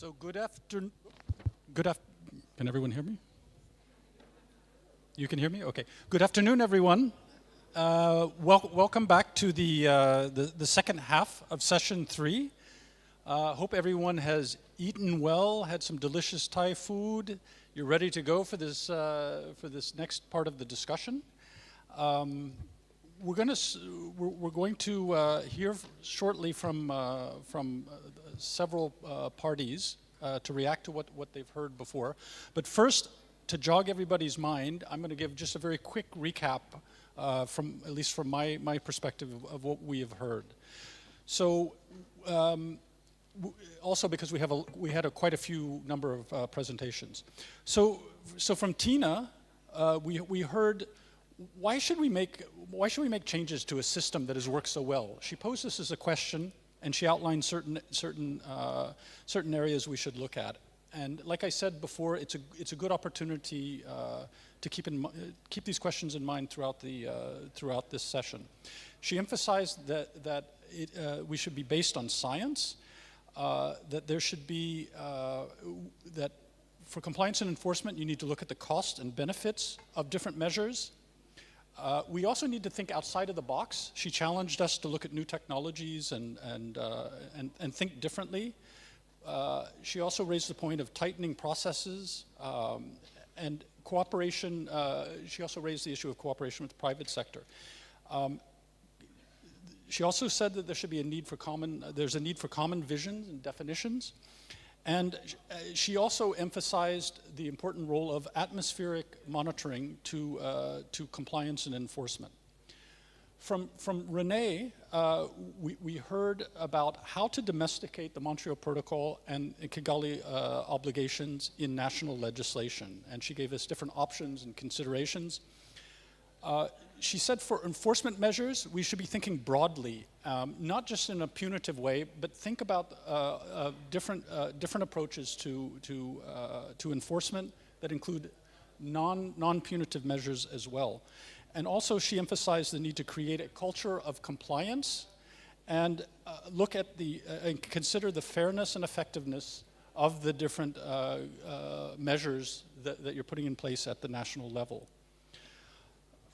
So good afternoon. Can everyone hear me? You can hear me? Okay. Good afternoon, everyone. Welcome back to the second half of session 3. Hope everyone has eaten well, had some delicious Thai food. You're ready to go for this next part of the discussion. We're going to hear shortly from several parties to react to what they've heard before. But first, to jog everybody's mind, I'm going to give just a very quick recap from at least from my perspective of what we have heard. So. Also because we had quite a few number of presentations. So from Tina, we heard why should we make changes to a system that has worked so well? She posed this as a question, and she outlined certain areas we should look at. And like I said before, it's a good opportunity to keep these questions in mind throughout this session. She emphasized that we should be based on science. That there should be, that for compliance and enforcement, you need to look at the cost and benefits of different measures. We also need to think outside of the box. She challenged us to look at new technologies and think differently. She also raised the point of tightening processes and cooperation. She also raised the issue of cooperation with the private sector. She also said that there's a need for common visions and definitions. And she also emphasized the important role of atmospheric monitoring to compliance and enforcement. From Renee, we heard about how to domesticate the Montreal Protocol and Kigali obligations in national legislation. And she gave us different options and considerations. She said for enforcement measures, we should be thinking broadly, not just in a punitive way, but think about different approaches to enforcement that include non-punitive measures as well. And also she emphasized the need to create a culture of compliance and look at and consider the fairness and effectiveness of the different measures that you're putting in place at the national level.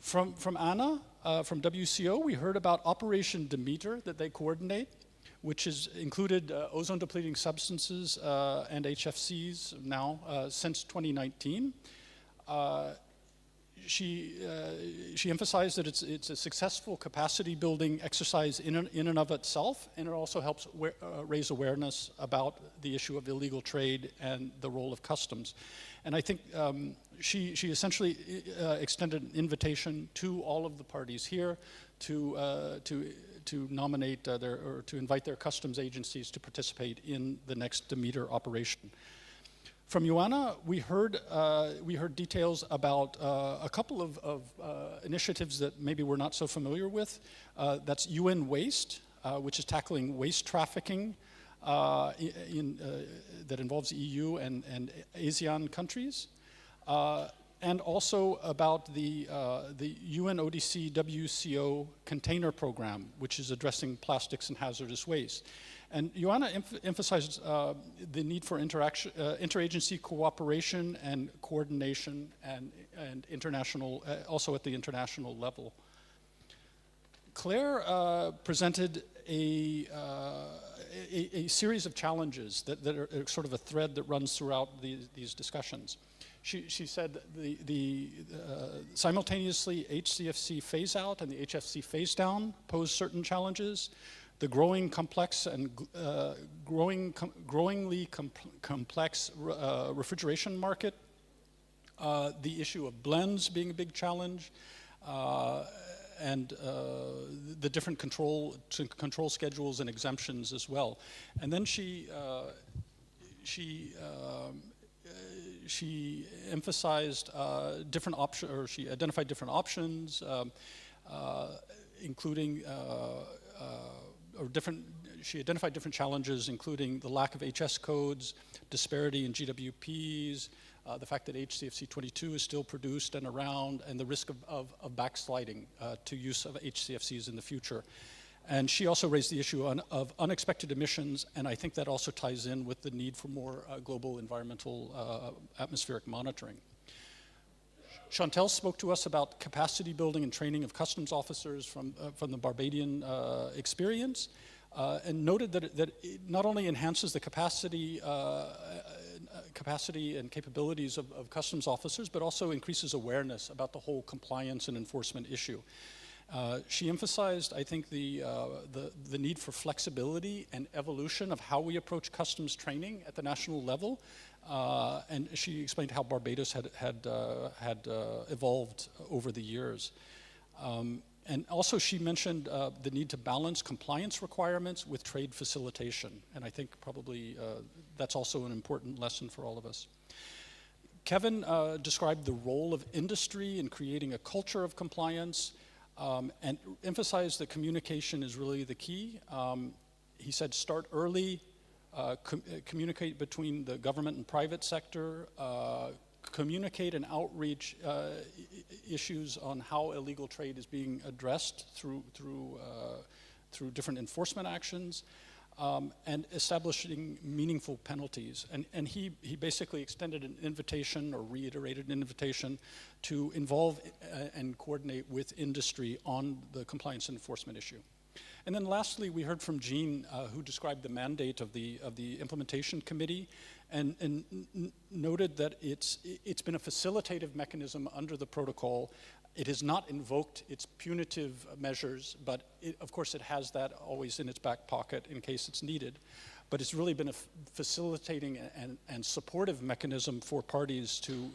From Anna, from WCO, we heard about Operation Demeter that they coordinate, which has included ozone-depleting substances and HFCs now since 2019. She emphasized that it's a successful capacity-building exercise in and of itself, and it also helps raise awareness about the issue of illegal trade and the role of customs. And I think she essentially extended an invitation to all of the parties here to nominate or to invite their customs agencies to participate in the next Demeter operation. From Ioana, we heard details about a couple of initiatives that maybe we're not so familiar with. That's UN Waste, which is tackling waste trafficking that involves EU and ASEAN countries, and also about the UN ODC WCO container program, which is addressing plastics and hazardous waste. And Ioana emphasized the need for interagency cooperation and coordination and international, also at the international level. Claire presented a series of challenges that are sort of a thread that runs throughout these discussions. She said the simultaneously HCFC phase out and the HFC phase down pose certain challenges. The growing complex and growingly complex refrigeration market, the issue of blends being a big challenge, and the different control schedules and exemptions as well. And then she emphasized different options, or she identified different options, including she identified different challenges, including the lack of HS codes, disparity in GWPs, the fact that HCFC 22 is still produced and around, and the risk of backsliding to use of HCFCs in the future. And she also raised the issue of unexpected emissions, and I think that also ties in with the need for more global environmental atmospheric monitoring. Chantal spoke to us about capacity building and training of customs officers from the Barbadian experience, and noted that it not only enhances the capacity and capabilities of customs officers, but also increases awareness about the whole compliance and enforcement issue. She emphasized, I think, the need for flexibility and evolution of how we approach customs training at the national level, and she explained how Barbados had evolved over the years. And also she mentioned the need to balance compliance requirements with trade facilitation, and I think probably that's also an important lesson for all of us. Kevin described the role of industry in creating a culture of compliance, and emphasized that communication is really the key. He said start early, communicate between the government and private sector, communicate and outreach issues on how illegal trade is being addressed through different enforcement actions, and establishing meaningful penalties. And he basically extended an invitation or reiterated an invitation to involve and coordinate with industry on the compliance and enforcement issue. And then lastly, we heard from Jean, who described the mandate of the implementation committee, and noted that it's been a facilitative mechanism under the protocol. It has not invoked its punitive measures, but of course it has that always in its back pocket in case it's needed. But it's really been a facilitating and supportive mechanism for parties to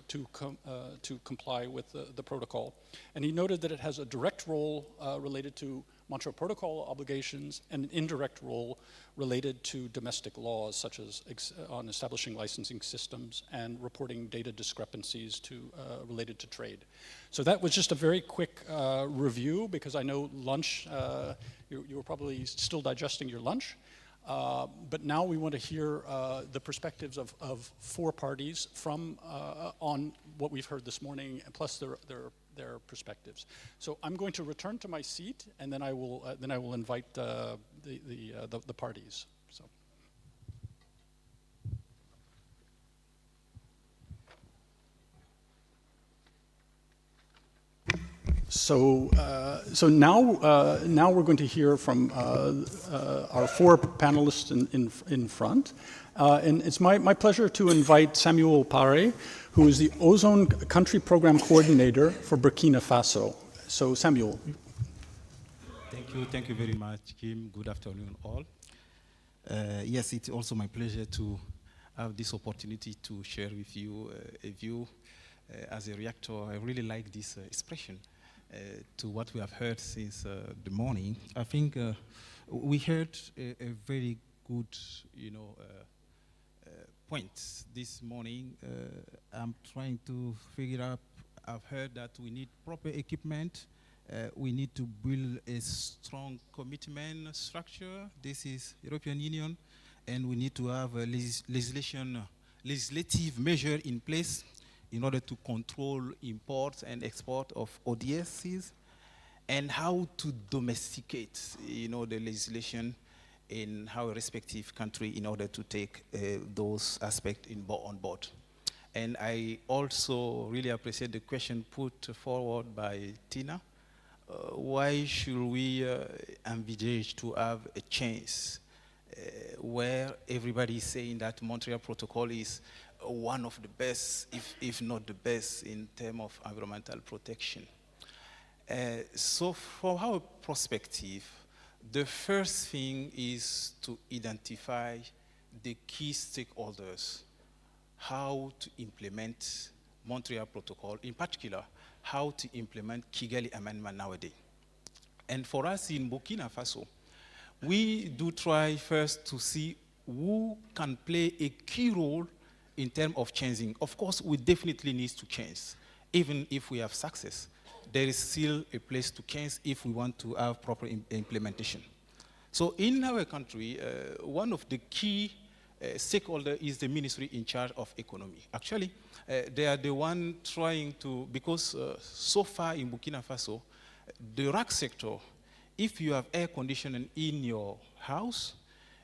comply with the protocol. And he noted that it has a direct role related to Montreal Protocol obligations and an indirect role related to domestic laws, such as on establishing licensing systems and reporting data discrepancies related to trade. So that was just a very quick review, because I know lunch, you were probably still digesting your lunch. But now we want to hear the perspectives of four parties from on what we've heard this morning, plus their perspectives. So I'm going to return to my seat, and then I will invite the parties. So now we're going to hear from our four panelists in front. And it's my pleasure to invite Samuel Pare, who is the Ozone Country Program Coordinator for Burkina Faso. So Samuel. Thank you very much, Kim. Good afternoon, all. Yes, it's also my pleasure to have this opportunity to share with you a view as a reactor. I really like this expression. To what we have heard since the morning. I think we heard a very good, point this morning. I'm trying to figure out, I've heard that we need proper equipment. We need to build a strong commitment structure. This is European Union, and we need to have a legislative measure in place in order to control imports and export of ODSs, and how to domesticate, the legislation in our respective country in order to take those aspects on board. And I also really appreciate the question put forward by Tina. Why should we envisage to have a chance where everybody is saying that Montreal Protocol is one of the best, if not the best, in terms of environmental protection? So from our perspective, the first thing is to identify the key stakeholders, how to implement Montreal Protocol, in particular, how to implement Kigali Amendment nowadays. And for us in Burkina Faso, we do try first to see who can play a key role in terms of changing. Of course, we definitely need to change. Even if we have success, there is still a place to change if we want to have proper implementation. So in our country, one of the key stakeholders is the ministry in charge of economy. Actually, they are the one trying to, because so far in Burkina Faso, the RAC sector if you have air conditioning in your house,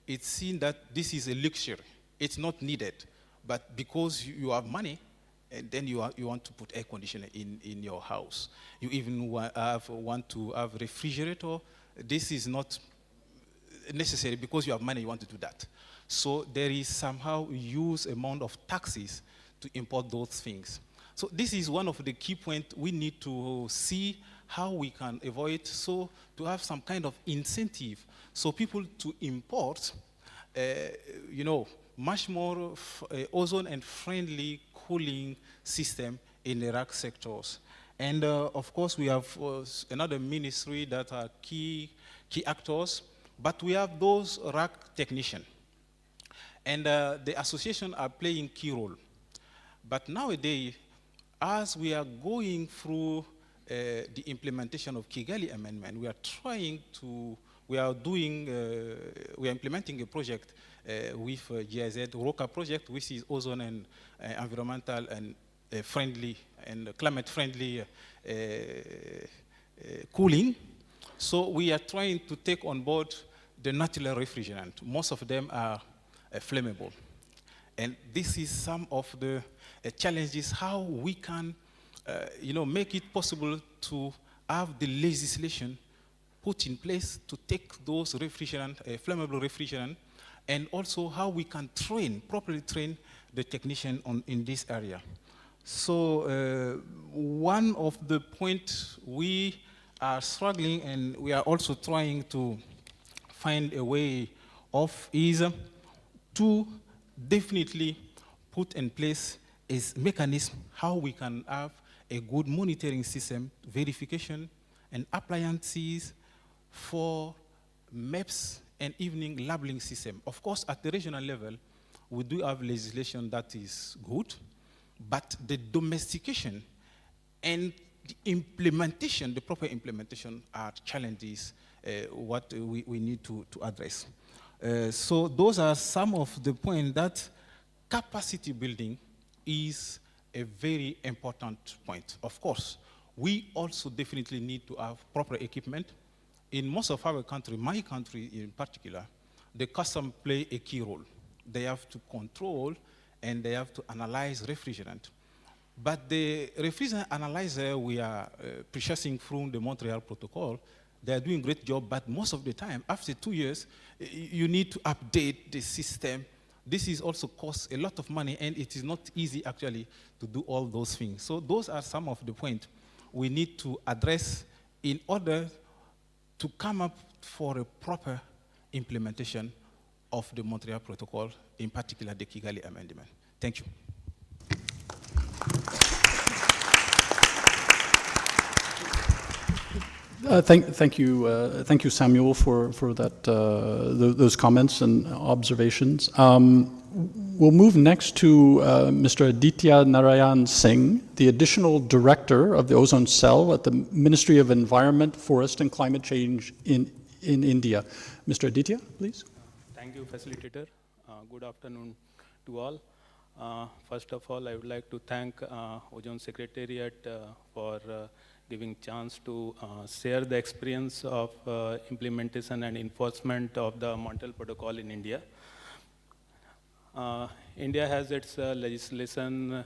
it's seen that this is a luxury. It's not needed. But because you have money, and then you want to put air conditioning in your house. You even want to have refrigerator. This is not necessary because you have money, you want to do that. So there is somehow huge amount of taxes to import those things. So this is one of the key points we need to see how we can avoid, so to have some kind of incentive so people to import, much more ozone and friendly cooling system in the rack sectors. And of course, we have another ministry that are key actors, but we have those rack technicians. And the association are playing key role. But nowadays, as we are going through the implementation of Kigali Amendment, we are implementing a project with GIZ, ROCA project, which is ozone and environmental and friendly and climate-friendly cooling. So we are trying to take on board the natural refrigerant. Most of them are flammable. And this is some of the challenges, how we can make it possible to have the legislation put in place to take those flammable refrigerant, and also how we can properly train the technician in this area. So one of the points we are struggling, and we are also trying to find a way of, is to definitely put in place a mechanism how we can have a good monitoring system, verification, and appliances for maps and even labeling system. Of course, at the regional level, we do have legislation that is good, but the domestication and the implementation, the proper implementation, are challenges what we need to address. So those are some of the points that capacity building is a very important point. Of course, we also definitely need to have proper equipment. In most of our country, my country in particular, the custom play a key role. They have to control and they have to analyze refrigerant. But the refrigerant analyzer we are purchasing from the Montreal Protocol, they are doing a great job, but most of the time, after 2 years, you need to update the system. This is also costs a lot of money, and it is not easy actually to do all those things. So those are some of the points we need to address in order to come up for a proper implementation of the Montreal Protocol, in particular the Kigali Amendment. Thank you. Thank you, Samuel, for that those comments and observations. We'll move next to Mr. Aditya Narayan Singh, the additional director of the ozone cell at the Ministry of Environment, Forest and Climate Change in India. Mr. Aditya, please. Thank you, facilitator. Good afternoon to all. First of all, I would like to thank Ozone Secretariat for giving chance to share the experience of implementation and enforcement of the Montreal Protocol in India. India has its legislation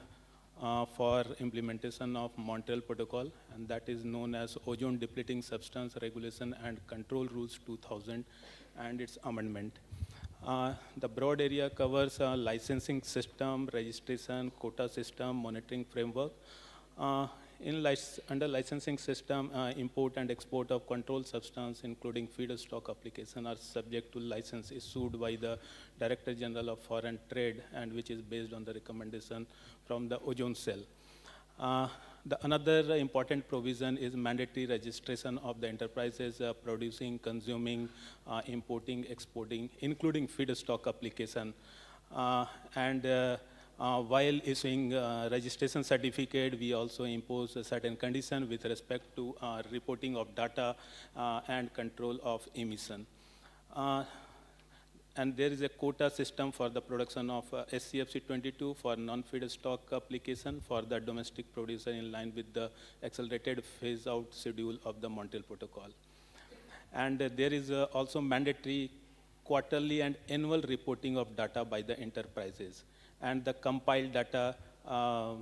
for implementation of Montreal Protocol, and that is known as Ozone Depleting Substance Regulation and Control Rules 2000 and its amendment. The broad area covers licensing system, registration, quota system, monitoring framework. Under licensing system, import and export of controlled substance, including feedstock application, are subject to license issued by the Director General of Foreign Trade, and which is based on the recommendation from the ozone cell. Another important provision is mandatory registration of the enterprises producing, consuming, importing, exporting, including feedstock application. While issuing registration certificate, we also impose a certain condition with respect to reporting of data and control of emission. And there is a quota system for the production of SCFC-22 for non-feedstock application for the domestic producer in line with the accelerated phase-out schedule of the Montreal Protocol. And there is also mandatory quarterly and annual reporting of data by the enterprises. And the compiled data are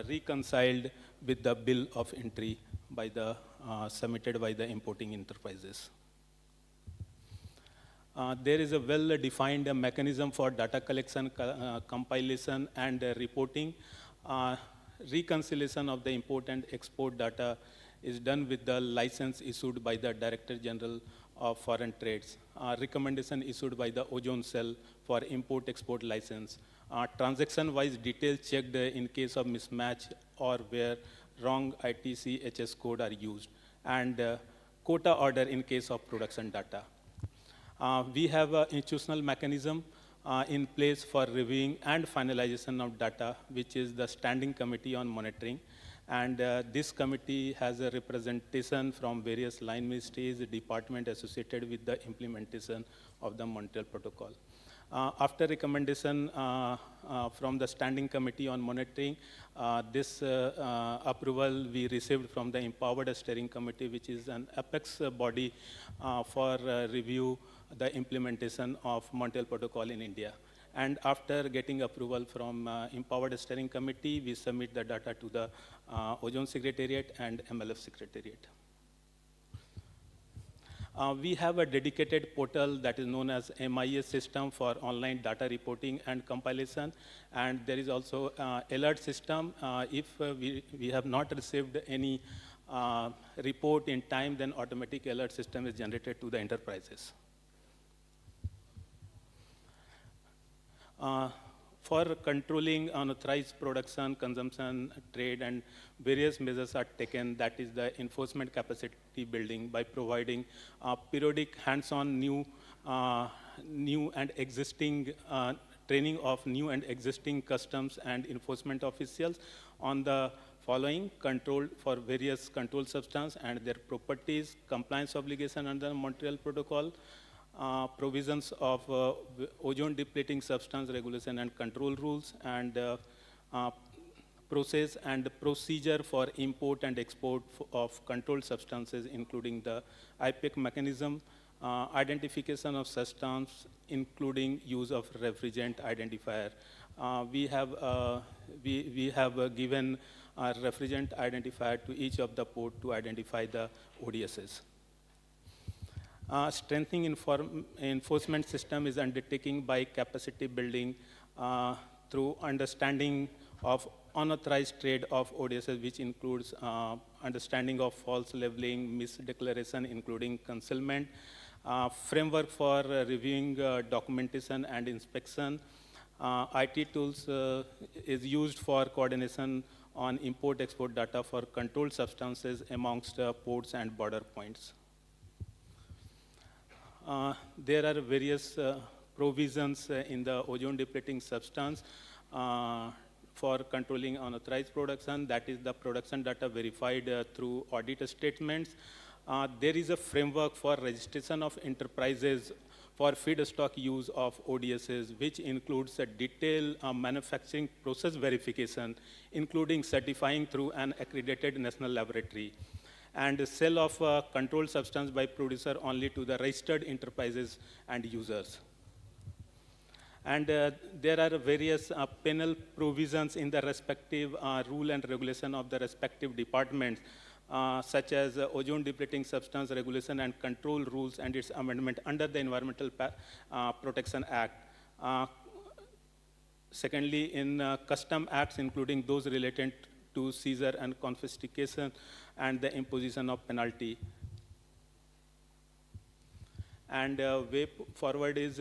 reconciled with the bill of entry by the submitted by the importing enterprises. There is a well-defined mechanism for data collection, compilation, and reporting. Reconciliation of the import and export data is done with the license issued by the Director General of Foreign Trades. Recommendation issued by the Ozone Cell for import-export license. Transaction-wise details checked in case of mismatch or where wrong ITC-HS code are used. And quota order in case of production data. We have an institutional mechanism in place for reviewing and finalization of data, which is the Standing Committee on Monitoring. And this committee has a representation from various line ministries, departments associated with the implementation of the Montreal Protocol. After recommendation from the Standing Committee on Monitoring, this approval we received from the Empowered Steering Committee, which is an apex body for review the implementation of Montreal Protocol in India. And after getting approval from Empowered Steering Committee, we submit the data to the Ozone Secretariat and MLF Secretariat. We have a dedicated portal that is known as MIS system for online data reporting and compilation. And there is also alert system. If we have not received any report in time, then automatic alert system is generated to the enterprises. For controlling unauthorized production, consumption, trade, and various measures are taken. That is the enforcement capacity building by providing periodic hands-on new and existing training of new and existing customs and enforcement officials on the following control for various controlled substance and their properties, compliance obligation under the Montreal Protocol, provisions of ozone depleting substance regulation and control rules, and process and procedure for import and export of controlled substances, including the IPEC mechanism, identification of substance, including use of refrigerant identifier. We have given a refrigerant identifier to each of the port to identify the ODSs. Strengthening enforcement system is undertaken by capacity building through understanding of unauthorized trade of ODSs, which includes understanding of false labeling, misdeclaration, including concealment, framework for reviewing documentation and inspection. IT tools is used for coordination on import-export data for controlled substances amongst ports and border points. There are various provisions in the ozone depleting substance for controlling unauthorized production. That is the production data verified through audit statements. There is a framework for registration of enterprises for feedstock use of ODSs, which includes a detailed manufacturing process verification, including certifying through an accredited national laboratory, and the sale of controlled substance by producer only to the registered enterprises and users. And there are various penal provisions in the respective rule and regulation of the respective departments, such as ozone depleting substance regulation and control rules and its amendment under the Environmental Protection Act. Secondly, in custom acts, including those related to seizure and confiscation and the imposition of penalty. And way forward is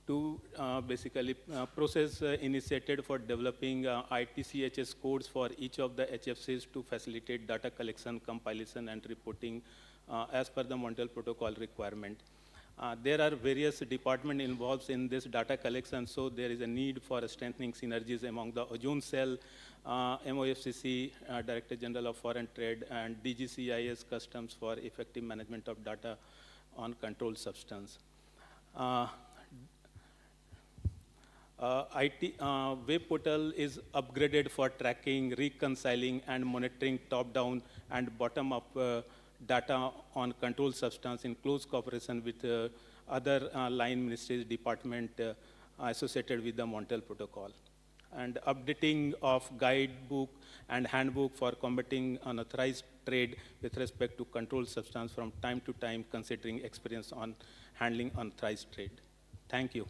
to basically process initiated for developing ITC-HS codes for each of the HFCs to facilitate data collection, compilation, and reporting as per the Montreal Protocol requirement. There are various departments involved in this data collection, so there is a need for strengthening synergies among the Ozone Cell, MOFCC, Director General of Foreign Trade, and DGCIS Customs for effective management of data on controlled substance. Web portal is upgraded for tracking, reconciling, and monitoring top-down and bottom-up data on controlled substance in close cooperation with other line ministries department associated with the Montreal Protocol. And updating of guidebook and handbook for combating unauthorized trade with respect to controlled substance from time to time, considering experience on handling unauthorized trade. Thank you.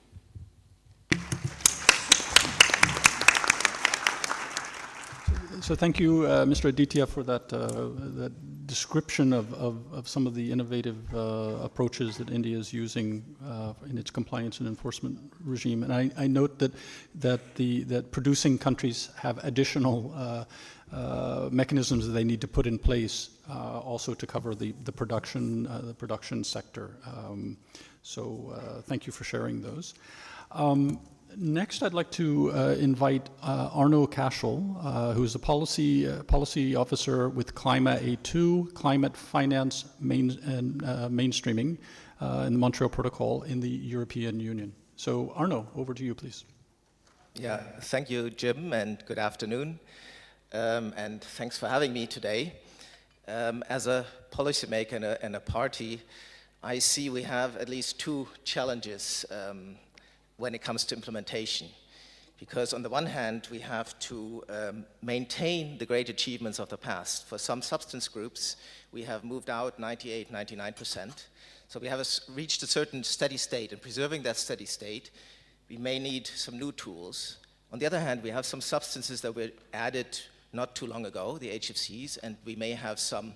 So thank you, Mr. Aditya, for that, that description of some of the innovative approaches that India is using in its compliance and enforcement regime. And I note that producing countries have additional mechanisms that they need to put in place also to cover the production sector. So thank you for sharing those. Next, I'd like to invite Arno Cashel, who is a policy officer with CLIMA A2, Climate Finance Mainstreaming in the Montreal Protocol in the European Union. So Arno, over to you, please. Yeah, thank you, Jim, and good afternoon. And thanks for having me today. As a policymaker and a party, I see we have at least two challenges when it comes to implementation. Because on the one hand, we have to maintain the great achievements of the past. For some substance groups, we have moved out 98, 99%. So we have reached a certain steady state, and preserving that steady state, we may need some new tools. On the other hand, we have some substances that were added not too long ago, the HFCs, and we may have some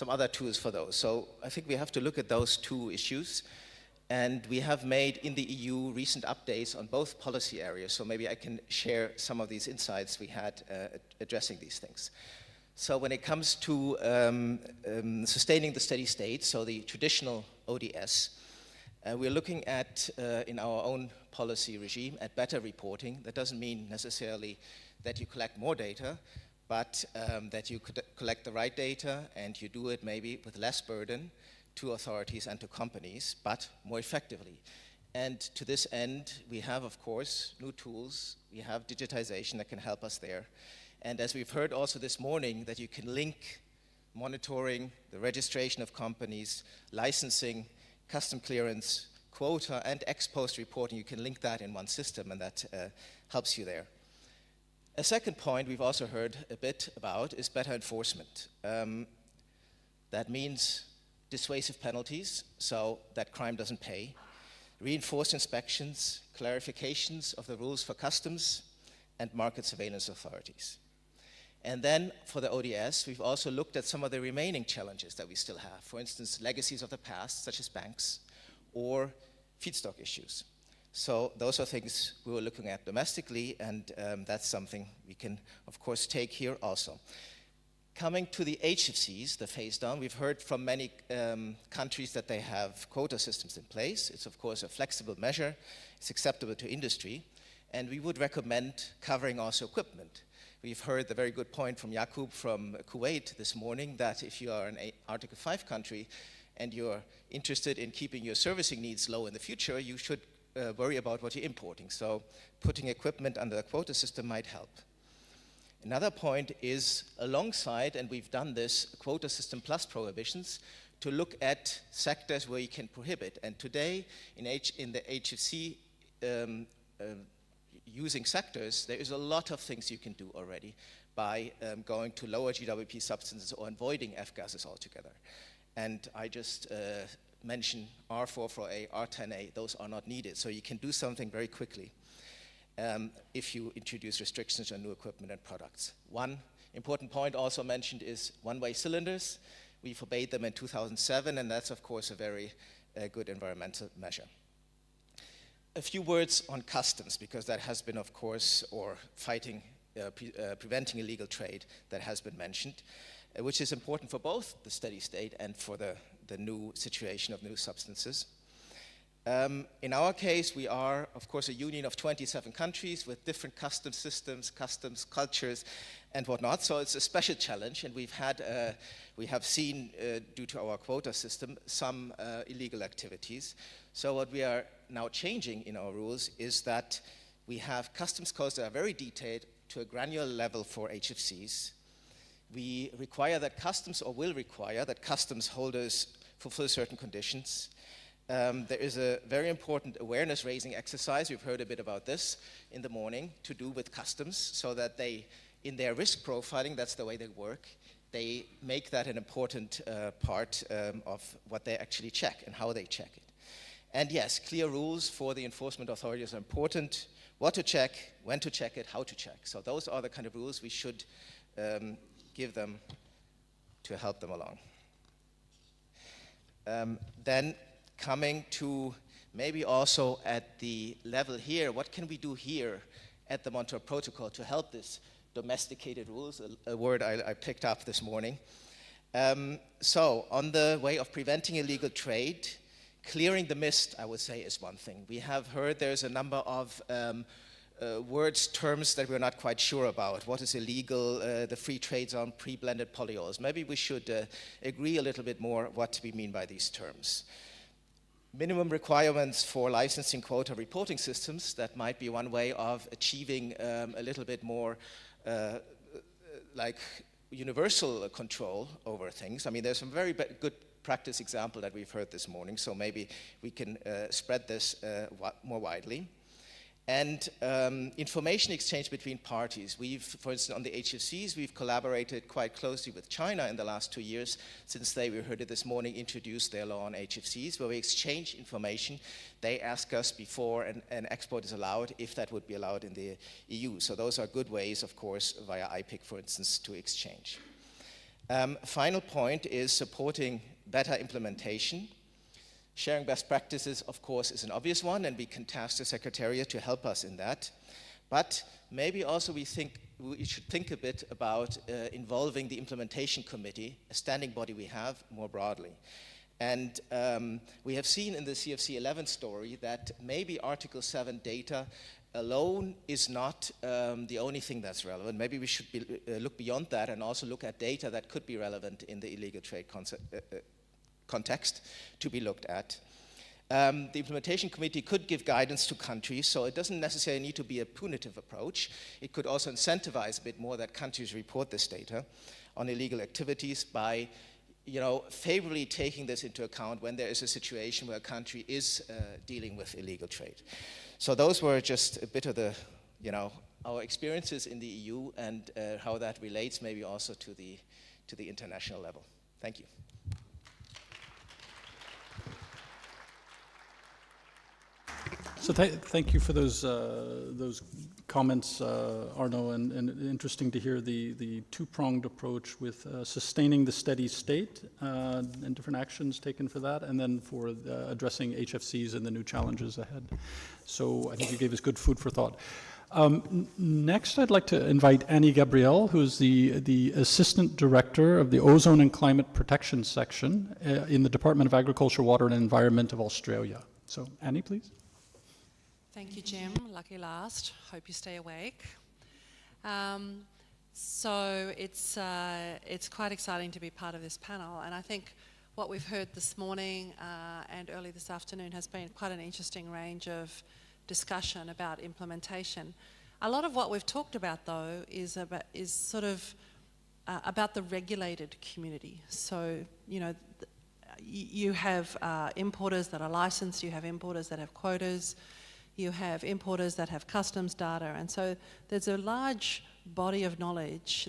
other tools for those. So I think we have to look at those two issues. And we have made in the EU recent updates on both policy areas, so maybe I can share some of these insights we had addressing these things. So when it comes to sustaining the steady state, so the traditional ODS, we're looking at, in our own policy regime, at better reporting. That doesn't mean necessarily that you collect more data, but that you could collect the right data and you do it maybe with less burden to authorities and to companies, but more effectively. And to this end, we have, of course, new tools. We have digitization that can help us there. And as we've heard also this morning, that you can link monitoring, the registration of companies, licensing, custom clearance, quota, and ex-post reporting. You can link that in one system, and that helps you there. A second point we've also heard a bit about is better enforcement. That means dissuasive penalties, so that crime doesn't pay, reinforced inspections, clarifications of the rules for customs, and market surveillance authorities. And then for the ODS, we've also looked at some of the remaining challenges that we still have. For instance, legacies of the past, such as banks, or feedstock issues. So those are things we were looking at domestically, and that's something we can, of course, take here also. Coming to the HFCs, the phase down, we've heard from many countries that they have quota systems in place. It's, of course, a flexible measure. It's acceptable to industry. And we would recommend covering also equipment. We've heard the very good point from Yaqub from Kuwait this morning that if you are an Article 5 country and you're interested in keeping your servicing needs low in the future, you should worry about what you're importing. So putting equipment under the quota system might help. Another point is alongside, and we've done this, quota system plus prohibitions, to look at sectors where you can prohibit. And today, in the HFC using sectors, there is a lot of things you can do already by going to lower GWP substances or avoiding F-gases altogether. And I just mentioned R44A, R10A, those are not needed. So you can do something very quickly. If you introduce restrictions on new equipment and products. One important point also mentioned is one-way cylinders. We forbade them in 2007, and that's, of course, a very good environmental measure. A few words on customs, because that has been, of course, or fighting, preventing illegal trade, that has been mentioned, which is important for both the steady state and for the new situation of new substances. In our case, we are, of course, a union of 27 countries with different customs systems, customs cultures, and whatnot. So it's a special challenge, and we have seen, due to our quota system, some illegal activities. So what we are now changing in our rules is that we have customs codes that are very detailed to a granular level for HFCs. We require that customs, or will require that customs holders fulfill certain conditions. There is a very important awareness-raising exercise, we've heard a bit about this in the morning, to do with customs, so that they, in their risk profiling, that's the way they work, they make that an important part of what they actually check and how they check it. And yes, clear rules for the enforcement authorities are important. What to check, when to check it, how to check. So those are the kind of rules we should give them to help them along. Then coming to maybe also at the level here, what can we do here at the Montreux Protocol to help this domesticated rules, a word I picked up this morning. So on the way of preventing illegal trade, clearing the mist, I would say, is one thing. We have heard there's a number of words, terms that we're not quite sure about. What is illegal, the free trade zone, pre-blended polyols. Maybe we should agree a little bit more what we mean by these terms. Minimum requirements for licensing quota reporting systems, that might be one way of achieving a little bit more like universal control over things. I mean, there's some very good practice example that we've heard this morning, so maybe we can spread this more widely. And information exchange between parties. We've, for instance, on the HFCs, we've collaborated quite closely with China in the last 2 years, since they, we heard it this morning, introduced their law on HFCs, where we exchange information. They ask us before an export is allowed, if that would be allowed in the EU. So those are good ways, of course, via IPIC, for instance, to exchange. Final point is supporting better implementation. Sharing best practices, of course, is an obvious one, and we can task the Secretariat to help us in that. But maybe also we should think a bit about involving the Implementation Committee, a standing body we have, more broadly. And we have seen in the CFC 11 story that maybe Article 7 data alone is not the only thing that's relevant. Maybe we should look beyond that and also look at data that could be relevant in the illegal trade context to be looked at. The Implementation Committee could give guidance to countries, so it doesn't necessarily need to be a punitive approach. It could also incentivize a bit more that countries report this data on illegal activities by, favorably taking this into account when there is a situation where a country is dealing with illegal trade. So those were just a bit of the, our experiences in the EU and how that relates maybe also to the international level. Thank you. So thank you for those comments, Arno, and interesting to hear the two-pronged approach with sustaining the steady state and different actions taken for that, and then for addressing HFCs and the new challenges ahead. So I think you gave us good food for thought. Next, I'd like to invite Annie Gabriel, who's the Assistant Director of the Ozone and Climate Protection Section in the Department of Agriculture, Water and Environment of Australia. So Annie, please. Thank you, Jim. Lucky last. Hope you stay awake. So it's quite exciting to be part of this panel, and I think what we've heard this morning and early this afternoon has been quite an interesting range of discussion about implementation. A lot of what we've talked about, though, is sort of about the regulated community. So, you have importers that are licensed, you have importers that have quotas, you have importers that have customs data, and so there's a large body of knowledge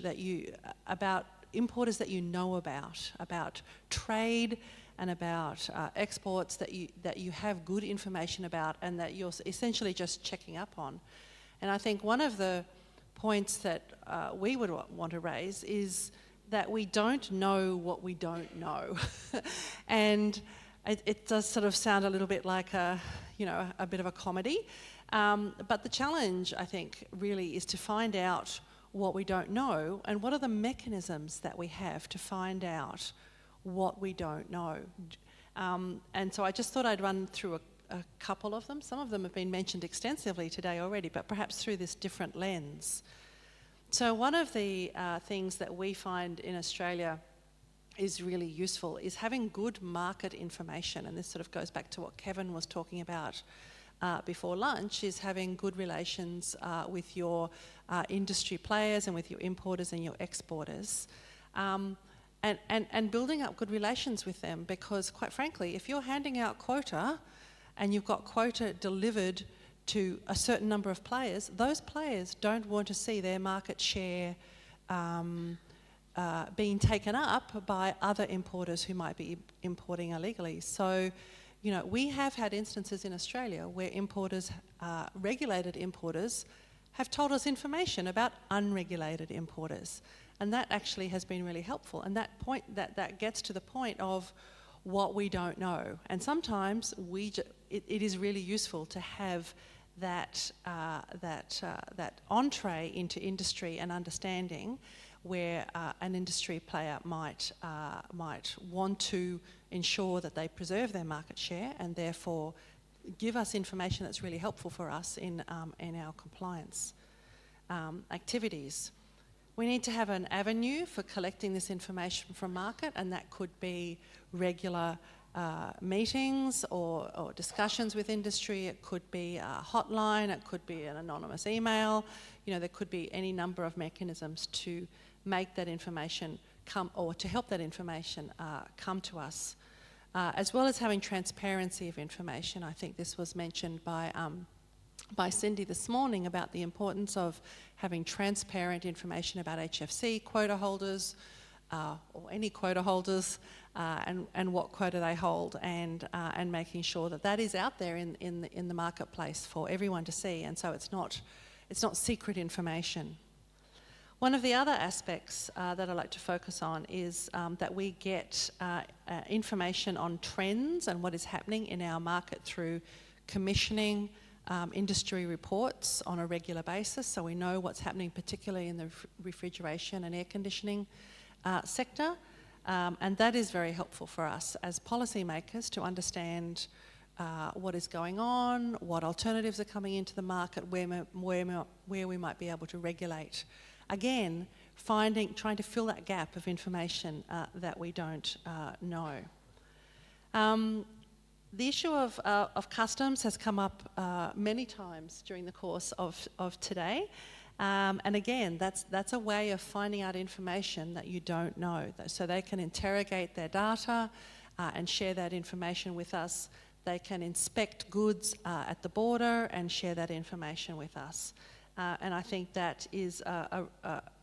about importers that you know about trade and about exports that you have good information about and that you're essentially just checking up on. And I think one of the points that we would want to raise is that we don't know what we don't know. And it does sort of sound a little bit like a bit of a comedy. But the challenge, I think, really is to find out what we don't know and what are the mechanisms that we have to find out what we don't know. And so I just thought I'd run through a couple of them. Some of them have been mentioned extensively today already, but perhaps through this different lens. So one of the things that we find in Australia is really useful is having good market information, and this sort of goes back to what Kevin was talking about before lunch, is having good relations with your industry players and with your importers and your exporters. and building up good relations with them, because quite frankly, if you're handing out quota and you've got quota delivered to a certain number of players, those players don't want to see their market share being taken up by other importers who might be importing illegally. So, you know, we have had instances in Australia where importers, regulated importers, have told us information about unregulated importers. And that actually has been really helpful. And that gets to the point of what we don't know. And sometimes it is really useful to have that entree into industry and understanding, where an industry player might want to ensure that they preserve their market share and therefore give us information that's really helpful for us in our compliance activities. We need to have an avenue for collecting this information from market, and that could be regular meetings or discussions with industry. It could be a hotline, it could be an anonymous email. You know, there could be any number of mechanisms to make that information come, or to help that information come to us. As well as having transparency of information. I think this was mentioned by Cindy this morning about the importance of having transparent information about HFC quota holders, or any quota holders, and what quota they hold, and making sure that that is out there in the marketplace for everyone to see, and so it's not secret information. One of the other aspects that I like to focus on is that we get information on trends and what is happening in our market through commissioning industry reports on a regular basis, so we know what's happening particularly in the refrigeration and air conditioning sector, and that is very helpful for us as policymakers to understand what is going on, what alternatives are coming into the market, where we might be able to regulate. Again, trying to fill that gap of information that we don't know. The issue of customs has come up many times during the course of today. And again, that's a way of finding out information that you don't know. So they can interrogate their data and share that information with us. They can inspect goods at the border and share that information with us. And I think that is,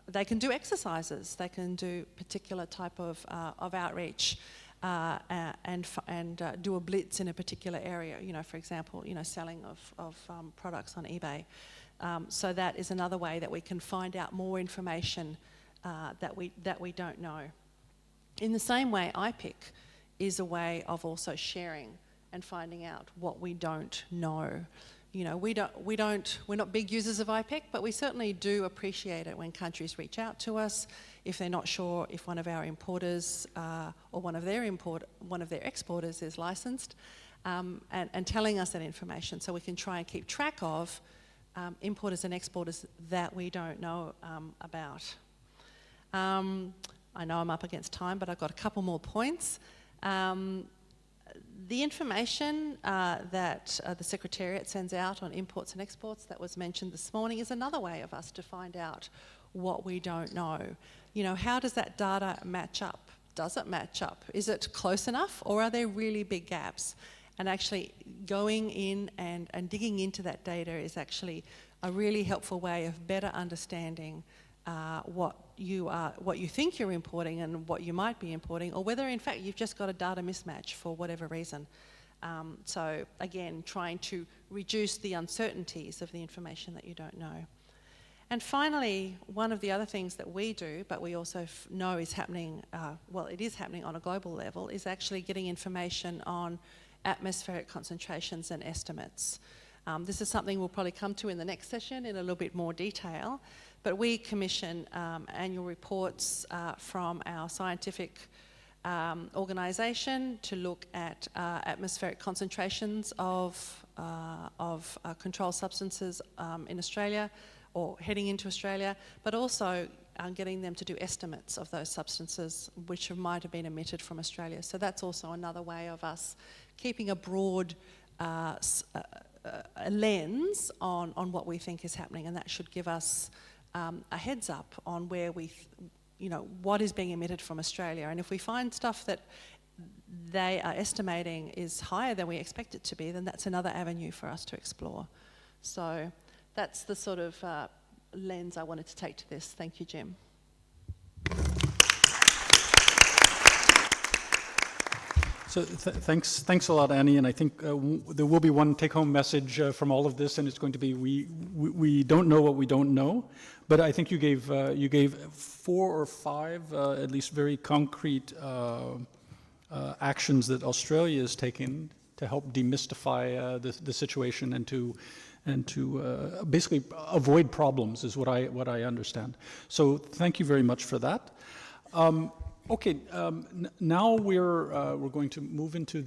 they can do exercises. They can do particular type of outreach and do a blitz in a particular area. You know, for example, you know, selling of products on eBay. So that is another way that we can find out more information that we don't know. In the same way, IPIC is a way of also sharing and finding out what we don't know. You know, we're not big users of IPIC, but we certainly do appreciate it when countries reach out to us if they're not sure if one of our importers or one of their exporters is licensed, and telling us that information so we can try and keep track of importers and exporters that we don't know about. I know I'm up against time, but I've got a couple more points. The information that the Secretariat sends out on imports and exports that was mentioned this morning is another way of us to find out what we don't know. You know, how does that data match up? Does it match up? Is it close enough, or are there really big gaps? And actually going in and digging into that data is actually a really helpful way of better understanding what you think you're importing and what you might be importing, or whether in fact you've just got a data mismatch for whatever reason. So again, trying to reduce the uncertainties of the information that you don't know. And finally, one of the other things that we do, but we also know is happening, well, it is happening on a global level, is actually getting information on atmospheric concentrations and estimates. This is something we'll probably come to in the next session in a little bit more detail, but we commission annual reports from our scientific organisation to look at atmospheric concentrations of controlled substances in Australia, or heading into Australia, but also getting them to do estimates of those substances which might have been emitted from Australia. So that's also another way of us keeping a broad a lens on what we think is happening, and that should give us a heads up on where what is being emitted from Australia. And if we find stuff that they are estimating is higher than we expect it to be, then that's another avenue for us to explore. So that's the sort of lens I wanted to take to this. Thank you, Jim. So thanks a lot, Annie. And I think there will be one take-home message from all of this, and it's going to be we don't know what we don't know. But I think you gave 4 or 5 at least very concrete actions that Australia is taking to help demystify the situation and to basically avoid problems is what I understand. So thank you very much for that. Okay, now we're going to move into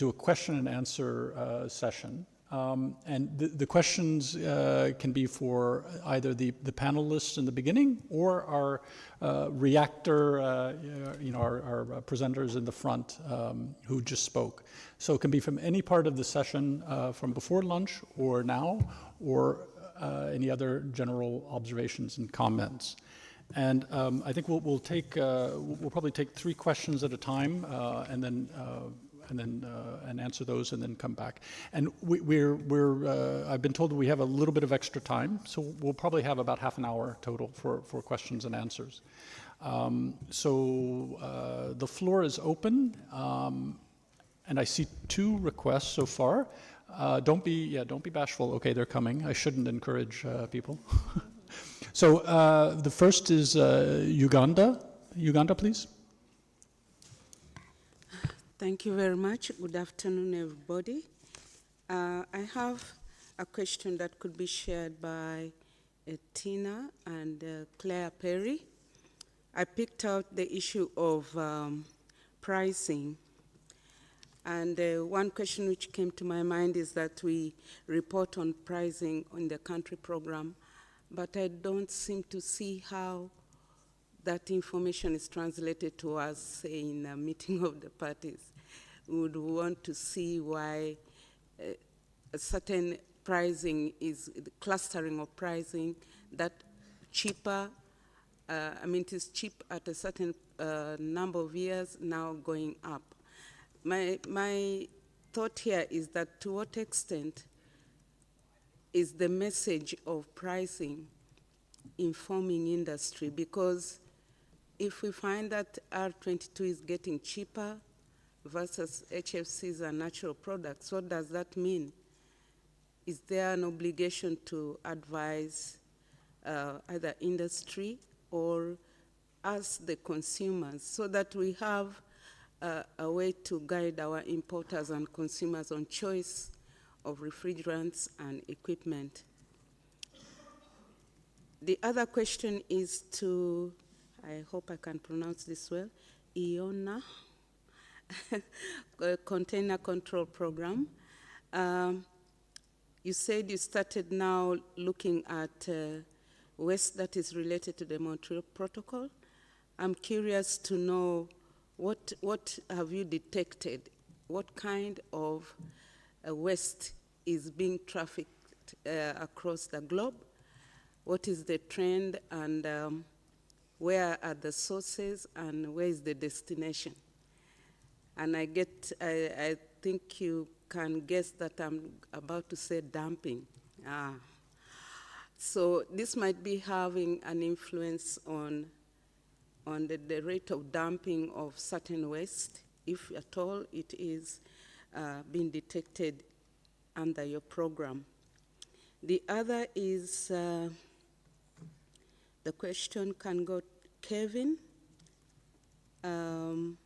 a question and answer session, and the questions can be for either the panelists in the beginning or our reactor, our presenters in the front who just spoke. So it can be from any part of the session, from before lunch or now, or any other general observations and comments. And I think we'll probably take 3 questions at a time, and answer those, and then come back. And I've been told that we have a little bit of extra time, so we'll probably have about half an hour total for questions and answers. So the floor is open, and I see 2 requests so far. Don't be bashful. Okay, they're coming. I shouldn't encourage people. So the first is Uganda. Uganda, please. Thank you very much. Good afternoon, everybody. I have a question that could be shared by Tina and Claire Perry. I picked out the issue of pricing. And one question which came to my mind is that we report on pricing on the country program, but I don't seem to see how that information is translated to us, say, in a meeting of the parties. We would want to see why a certain pricing is, the clustering of pricing, that cheaper, it is cheap at a certain number of years, now going up. My thought here is that to what extent is the message of pricing informing industry? Because if we find that R22 is getting cheaper versus HFCs and natural products, what does that mean? Is there an obligation to advise either industry or us, the consumers, so that we have a way to guide our importers and consumers on choice of refrigerants and equipment? The other question is to, I hope I can pronounce this well, IONA, Container Control Program. You said you started now looking at waste that is related to the Montreal Protocol. I'm curious to know what have you detected? What kind of waste is being trafficked across the globe? What is the trend, and where are the sources, and where is the destination? And I think you can guess that I'm about to say dumping. So this might be having an influence on the rate of dumping of certain waste, if at all it is being detected under your program. The other is, the question can go Kevin, and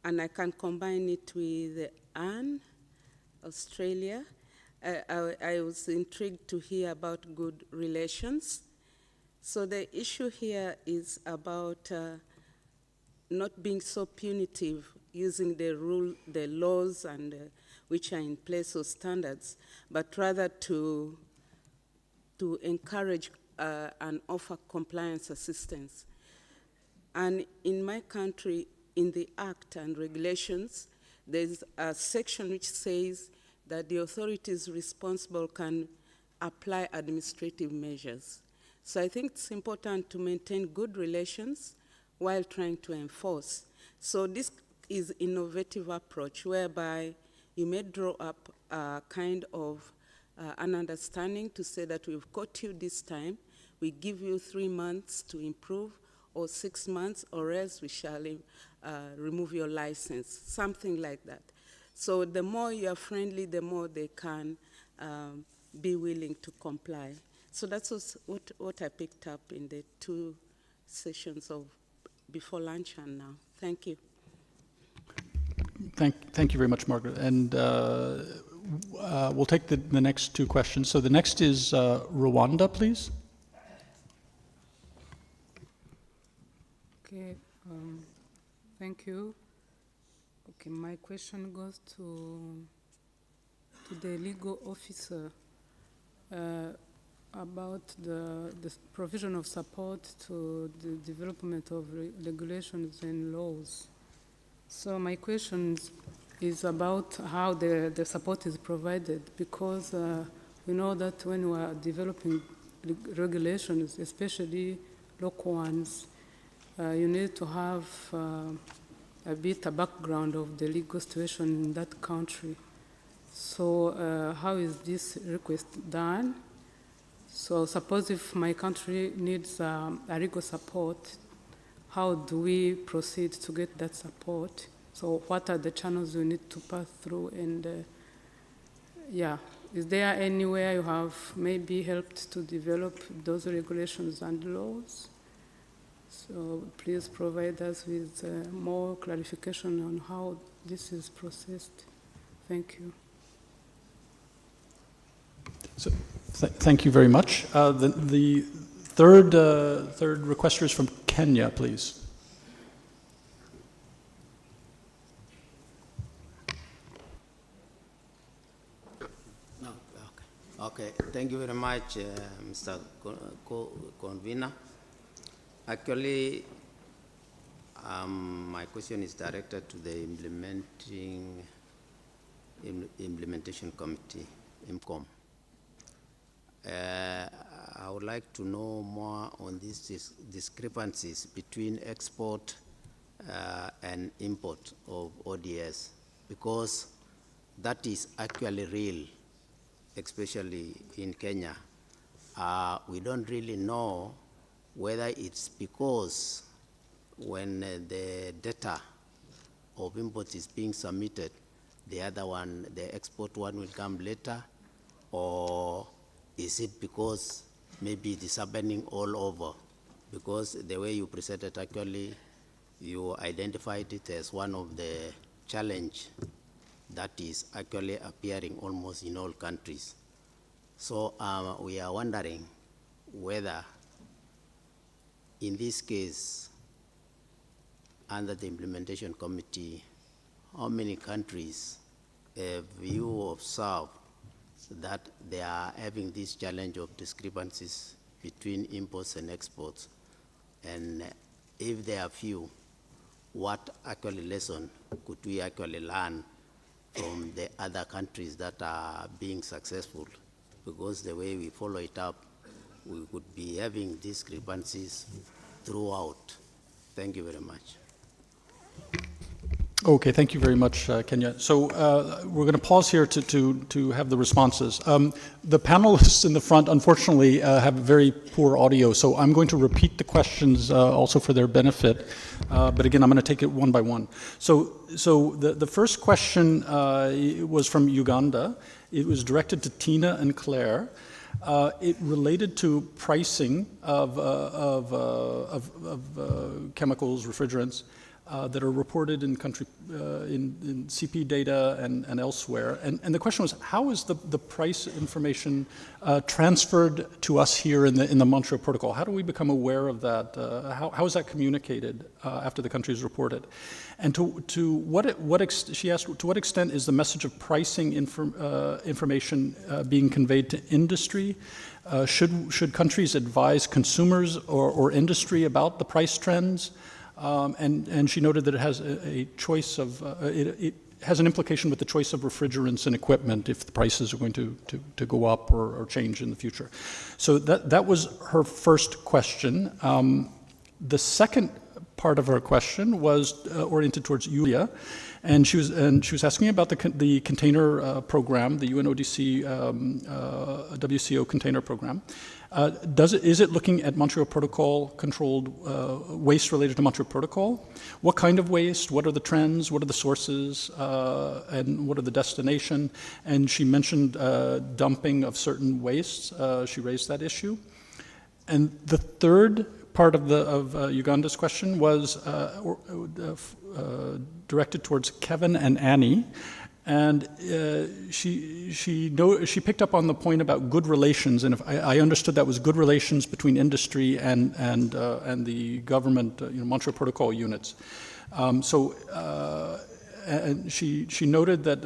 I can combine it with Anne, Australia. I was intrigued to hear about good relations. So the issue here is about not being so punitive, using the laws and which are in place, or standards, but rather to encourage and offer compliance assistance. And in my country, in the Act and regulations, there's a section which says that the authorities responsible can apply administrative measures. So I think it's important to maintain good relations while trying to enforce. So this is innovative approach whereby you may draw up a kind of an understanding to say that we've caught you this time, we give you 3 months to improve, or 6 months, or else we shall remove your license, something like that. So the more you are friendly, the more they can be willing to comply. So that's what I picked up in the 2 sessions of before lunch and now. Thank you. Thank you very much, Margaret. And we'll take the next 2 questions. So the next is Rwanda, please. Okay, thank you. Okay, my question goes to the legal officer about the provision of support to the development of regulations and laws. So my question is about how the support is provided, because we know that when we are developing regulations, especially local ones, you need to have a bit a background of the legal situation in that country. So how is this request done? So suppose if my country needs a legal support, how do we proceed to get that support? So what are the channels we need to pass through? And yeah, is there anywhere you have maybe helped to develop those regulations and laws? So please provide us with more clarification on how this is processed. Thank you. So, thank you very much. The third requester is from Kenya, please. No, okay. Thank you very much, Mr. Convener. Actually, my question is directed to the implementation committee, IMCOM. I would like to know more on these discrepancies between export and import of ODS, because that is actually real, especially in Kenya. We don't really know whether it's because when the data of import is being submitted, the other one, the export one, will come later, or is it because maybe it is happening all over? Because the way you presented, actually, you identified it as one of the challenge that is actually appearing almost in all countries. So we are wondering whether, in this case, under the implementation committee, how many countries have you observed that they are having this challenge of discrepancies between imports and exports? And if there are few, what actually lesson could we actually learn from the other countries that are being successful? Because the way we follow it up, we could be having discrepancies throughout. Thank you very much. Okay, thank you very much, Kenya. So we're going to pause here to have the responses. The panelists in the front, unfortunately, have very poor audio, so I'm going to repeat the questions also for their benefit. But again, I'm going to take it one by one. So the first question was from Uganda. It was directed to Tina and Claire. It related to pricing of chemicals, refrigerants, that are reported in in CP data and elsewhere. And the question was, how is the price information transferred to us here in the Montreal Protocol? How do we become aware of that? How is that communicated after the country is reported? And she asked, to what extent is the message of pricing information being conveyed to industry? Should countries advise consumers or industry about the price trends? And she noted that it has a choice of, has an implication with the choice of refrigerants and equipment if the prices are going to go up or change in the future. So that was her first question. The second part of her question was oriented towards Julia, and she was asking about the container program, the UNODC WCO container program. Is it looking at Montreal Protocol controlled waste related to Montreal Protocol? What kind of waste? What are the trends? What are the sources? And what are the destination? And she mentioned dumping of certain wastes. She raised that issue. And the third part of Uganda's question was directed towards Kevin and Annie. And she picked up on the point about good relations, and if I understood that was good relations between industry and the government, Montreal Protocol units. And she noted that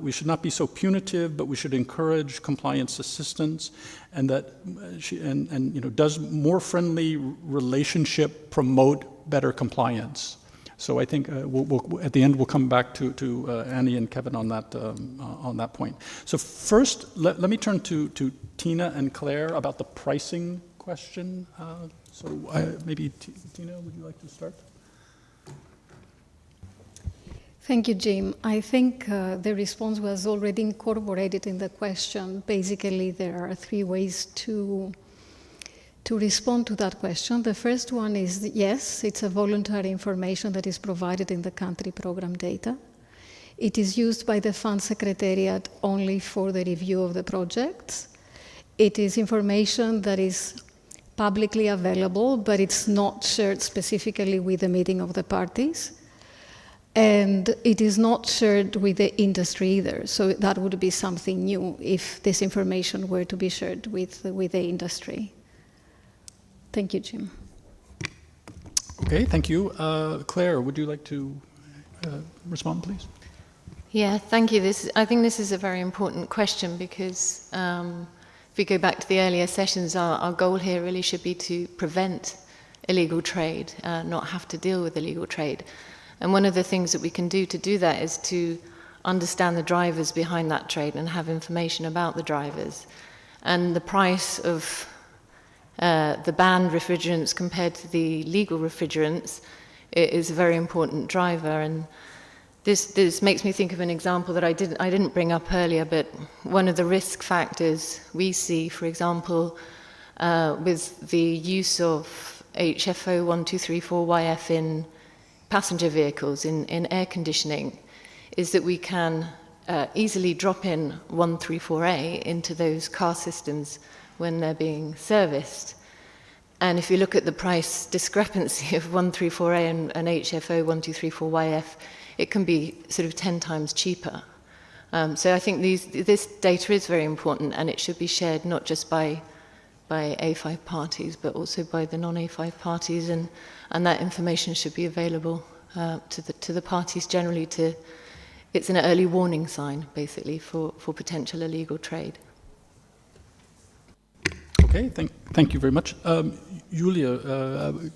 we should not be so punitive, but we should encourage compliance assistance, and that does more friendly relationship promote better compliance? So I think at the end we'll come back to Annie and Kevin on that point. So first, let me turn to Tina and Claire about the pricing question. So maybe Tina, would you like to start? Thank you, Jim. I think the response was already incorporated in the question. Basically, there are three ways to respond to that question. The first one is, yes, it's a voluntary information that is provided in the country program data. It is used by the Fund Secretariat only for the review of the projects. It is information that is publicly available, but it's not shared specifically with the meeting of the parties. And it is not shared with the industry either. So that would be something new if this information were to be shared with the industry. Thank you, Jim. Okay, thank you. Claire, would you like to respond, please? Yeah, thank you. I think this is a very important question because if we go back to the earlier sessions, our goal here really should be to prevent illegal trade, not have to deal with illegal trade. And one of the things that we can do to do that is to understand the drivers behind that trade and have information about the drivers. And the price of the banned refrigerants compared to the legal refrigerants is a very important driver. And this makes me think of an example that I didn't bring up earlier, but one of the risk factors we see, for example, with the use of HFO 1234YF in passenger vehicles, in air conditioning, is that we can easily drop in 134A into those car systems when they're being serviced. And if you look at the price discrepancy of 134A and HFO 1234YF, it can be sort of 10 times cheaper. So I think this data is very important, and it should be shared not just by A5 parties, but also by the non-A5 parties, and that information should be available to the parties generally. It's an early warning sign, basically, for potential illegal trade. Okay, thank you very much. Julia,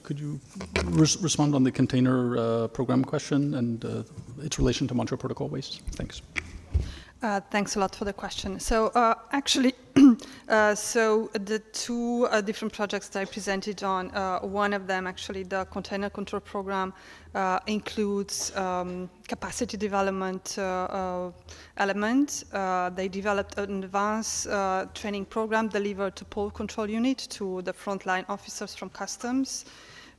could you respond on the container program question and its relation to Montreal Protocol waste? Thanks. Thanks a lot for the question. So actually, so the two different projects that I presented on, one of them actually, the container control program, includes capacity development element. They developed an advanced training program delivered to Pole Control Unit, to the frontline officers from customs,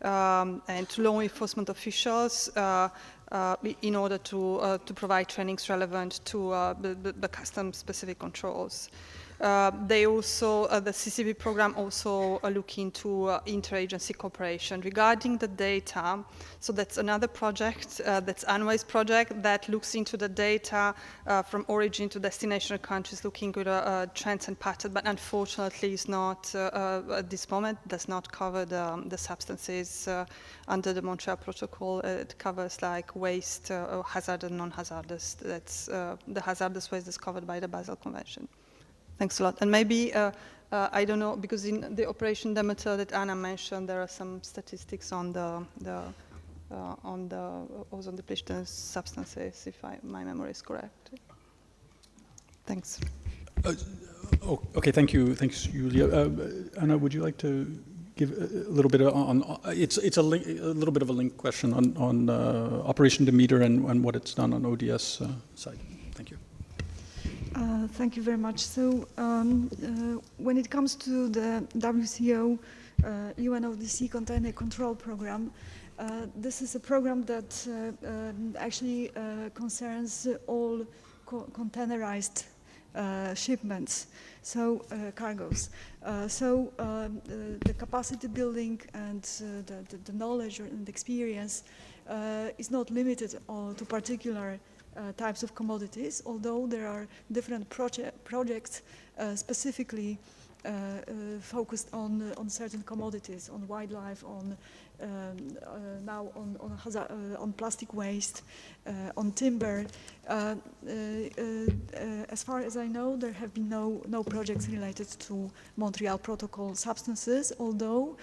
and to law enforcement officials, in order to provide trainings relevant to the custom-specific controls. They also, the CCB program also look into interagency cooperation. Regarding the data, so that's another project, that's UNWA's project, that looks into the data from origin to destination countries, looking at trends and patterns, but unfortunately is not, at this moment, does not cover the substances under the Montreal Protocol. It covers like waste, hazardous and non-hazardous. That's the hazardous waste is covered by the Basel Convention. Thanks a lot. And maybe, I don't know, because in the Operation Demeter that Anna mentioned, there are some statistics on the on the ozone depleting substances, if my memory is correct. Thanks. Okay, thank you. Thanks, Julia. Anna, would you like to give a little bit on it's a little bit of a linked question on Operation Demeter and what it's done on ODS side. Thank you. Thank you very much. So when it comes to the WCO UNODC Container Control Program, this is a program that actually concerns all containerized shipments, so cargoes. The capacity building and the knowledge and experience is not limited to particular types of commodities, although there are different projects specifically focused on certain commodities, on wildlife, on now on plastic waste, on timber. As far as I know, there have been no projects related to Montreal Protocol substances, although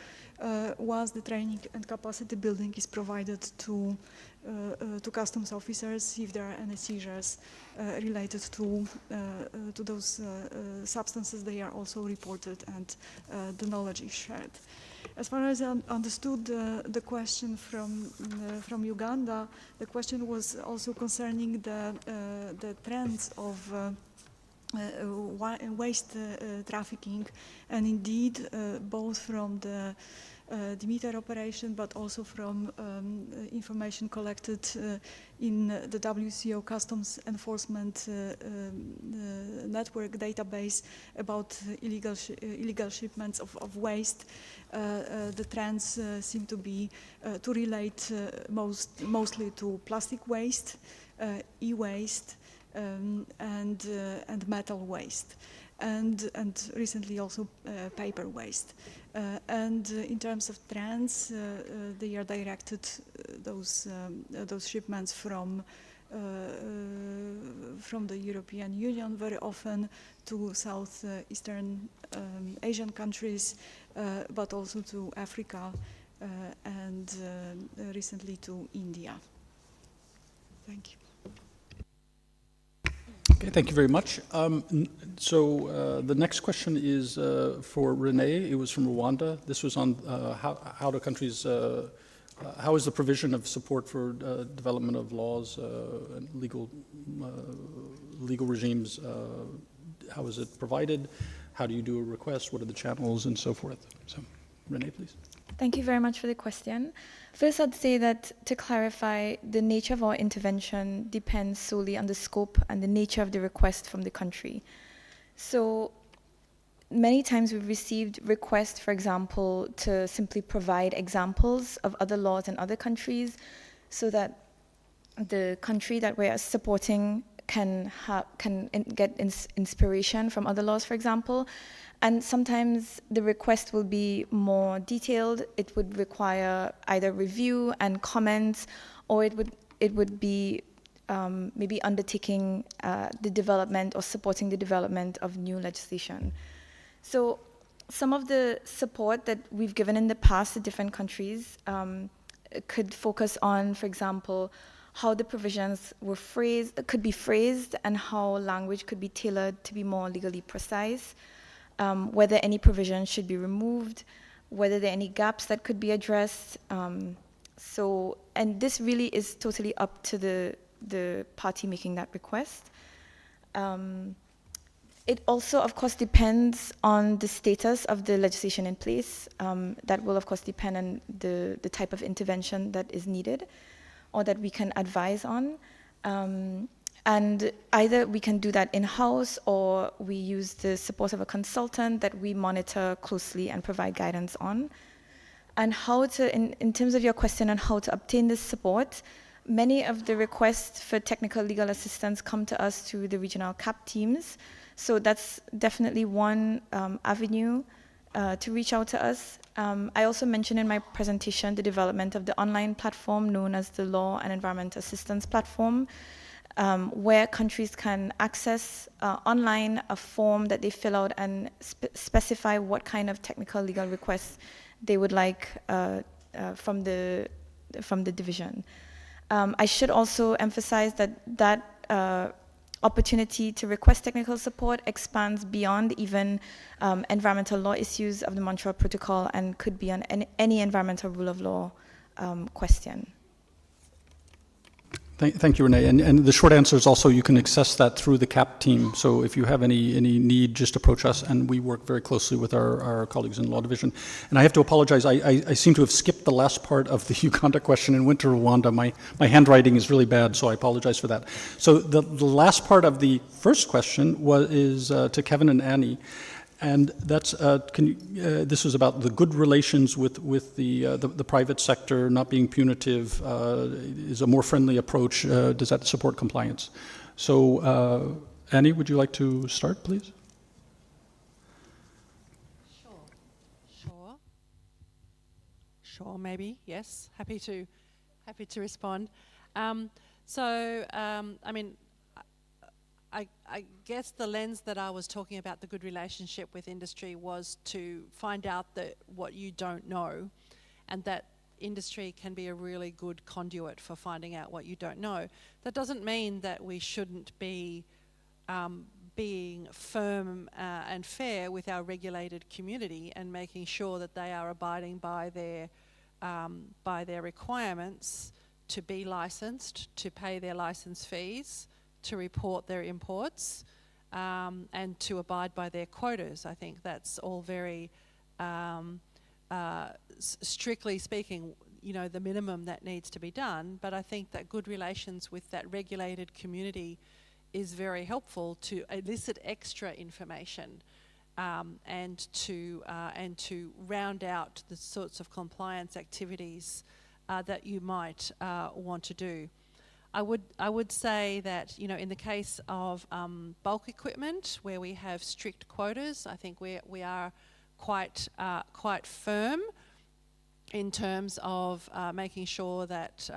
once the training and capacity building is provided to customs officers, if there are any seizures related to those substances, they are also reported and the knowledge is shared. As far as I understood the question from Uganda, the question was also concerning the trends of waste trafficking, and indeed both from the Demeter operation, but also from information collected in the WCO Customs Enforcement Network database about illegal shipments of waste. The trends seem to be to relate mostly to plastic waste, e-waste, and metal waste, and recently also paper waste. And in terms of trends, they are directed those shipments from the European Union very often to Southeastern Asian countries, but also to Africa and recently to India. Thank you. Okay, thank you very much. The next question is for Renee. It was from Rwanda. This was on how do countries, how is the provision of support for development of laws and legal regimes, how is it provided? How do you do a request? What are the channels and so forth? So, Renee, please. Thank you very much for the question. First, I'd say that to clarify, the nature of our intervention depends solely on the scope and the nature of the request from the country. So many times we've received requests, for example, to simply provide examples of other laws in other countries so that the country that we're supporting can get inspiration from other laws, for example. And sometimes the request will be more detailed. It would require either review and comments, or it would be maybe undertaking the development or supporting the development of new legislation. So some of the support that we've given in the past to different countries could focus on, for example, how the provisions could be phrased and how language could be tailored to be more legally precise. Whether any provision should be removed, whether there are any gaps that could be addressed. And this really is totally up to the party making that request. It also, of course, depends on the status of the legislation in place. That will, of course, depend on the type of intervention that is needed or that we can advise on. And either we can do that in-house or we use the support of a consultant that we monitor closely and provide guidance on. And how to, in terms of your question on how to obtain this support, many of the requests for technical legal assistance come to us through the regional CAP teams. So that's definitely one avenue to reach out to us. I also mentioned in my presentation the development of the online platform known as the Law and Environment Assistance Platform, where countries can access online a form that they fill out and specify what kind of technical legal requests they would like from the the division. I should also emphasize that opportunity to request technical support expands beyond even environmental law issues of the Montreal Protocol and could be on any environmental rule of law question. Thank you, Renee. And the short answer is also you can access that through the CAP team. So if you have any need, just approach us, and we work very closely with our colleagues in Law Division. And I have to apologize, I seem to have skipped the last part of the Uganda question and went to Rwanda. My handwriting is really bad, so I apologize for that. So the last part of the first question is to Kevin and Annie. And that's this was about the good relations with the private sector, not being punitive, is a more friendly approach. Does that support compliance? So, Annie, would you like to start, please? Sure. Maybe yes. Happy to respond. I guess the lens that I was talking about, the good relationship with industry, was to find out what you don't know, and that industry can be a really good conduit for finding out what you don't know. That doesn't mean that we shouldn't be being firm and fair with our regulated community and making sure that they are abiding by their requirements to be licensed, to pay their license fees, to report their imports, and to abide by their quotas. I think that's all very, strictly speaking, the minimum that needs to be done. But I think that good relations with that regulated community is very helpful to elicit extra information and to round out the sorts of compliance activities that you might want to do. I would say that, in the case of bulk equipment where we have strict quotas, I think we are quite firm in terms of making sure that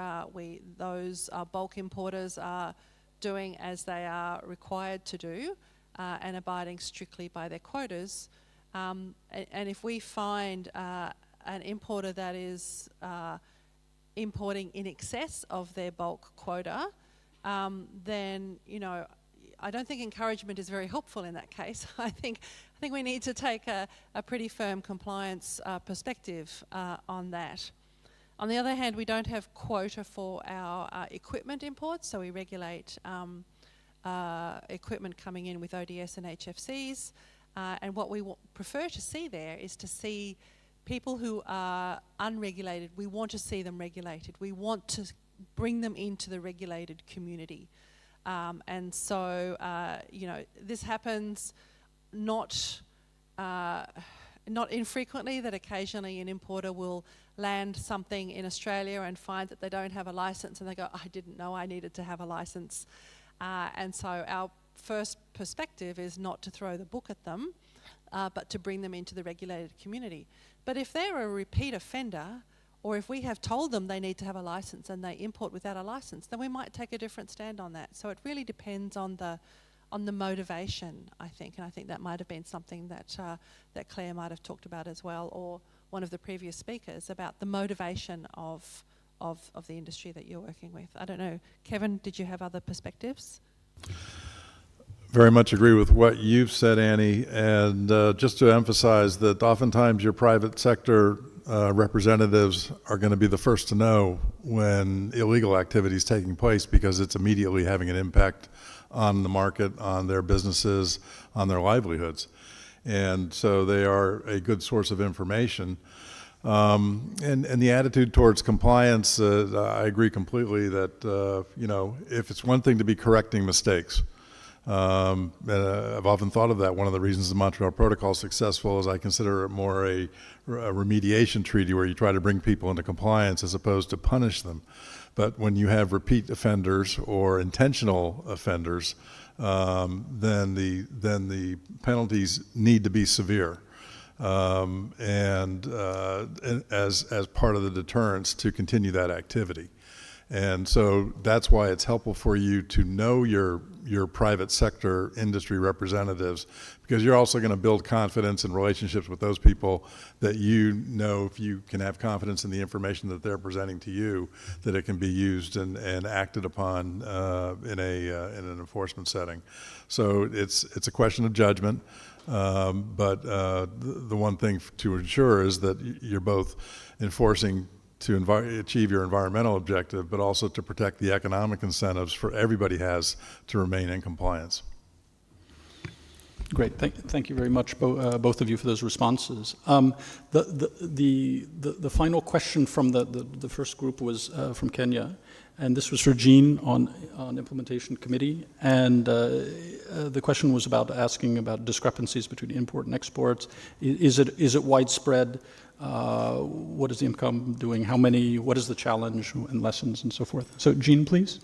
those bulk importers are doing as they are required to do and abiding strictly by their quotas. And if we find an importer that is importing in excess of their bulk quota, then I don't think encouragement is very helpful in that case. I think we need to take a pretty firm compliance perspective on that. On the other hand, we don't have quota for our equipment imports, so we regulate equipment coming in with ODS and HFCs, and what we prefer to see there is to see people who are unregulated. We want to see them regulated. We want to bring them into the regulated community. And so, this happens not infrequently, that occasionally an importer will land something in Australia and find that they don't have a license, and they go, I didn't know I needed to have a license. And so our first perspective is not to throw the book at them, but to bring them into the regulated community. But if they're a repeat offender, or if we have told them they need to have a license and they import without a license, then we might take a different stand on that. So it really depends on the motivation, I think, and I think that might have been something that Claire might have talked about as well, or one of the previous speakers, about the motivation of the industry that you're working with. I don't know, Kevin, did you have other perspectives? Very much agree with what you've said, Annie, and just to emphasize that oftentimes your private sector representatives are going to be the first to know when illegal activity is taking place, because it's immediately having an impact on the market, on their businesses, on their livelihoods. And so they are a good source of information. And the attitude towards compliance, I agree completely that, if it's one thing to be correcting mistakes, I've often thought of that. One of the reasons the Montreal Protocol is successful is I consider it more a remediation treaty where you try to bring people into compliance as opposed to punish them. But when you have repeat offenders or intentional offenders, then the penalties need to be severe, and as part of the deterrence to continue that activity. And so that's why it's helpful for you to know your your private sector industry representatives, because you're also going to build confidence and relationships with those people that you know, if you can have confidence in the information that they're presenting to you, that it can be used and acted upon in an enforcement setting. So it's a question of judgment. But the one thing to ensure is that you're both enforcing to achieve your environmental objective, but also to protect the economic incentives for everybody has to remain in compliance. Great, thank you very much, both of you, for those responses. The final question from the first group was from Kenya, and this was for Jean on implementation committee, and the question was asking about discrepancies between import and exports. Is it widespread? What is the IMCOM doing? How many? What is the challenge and lessons and so forth? So, Jean, please.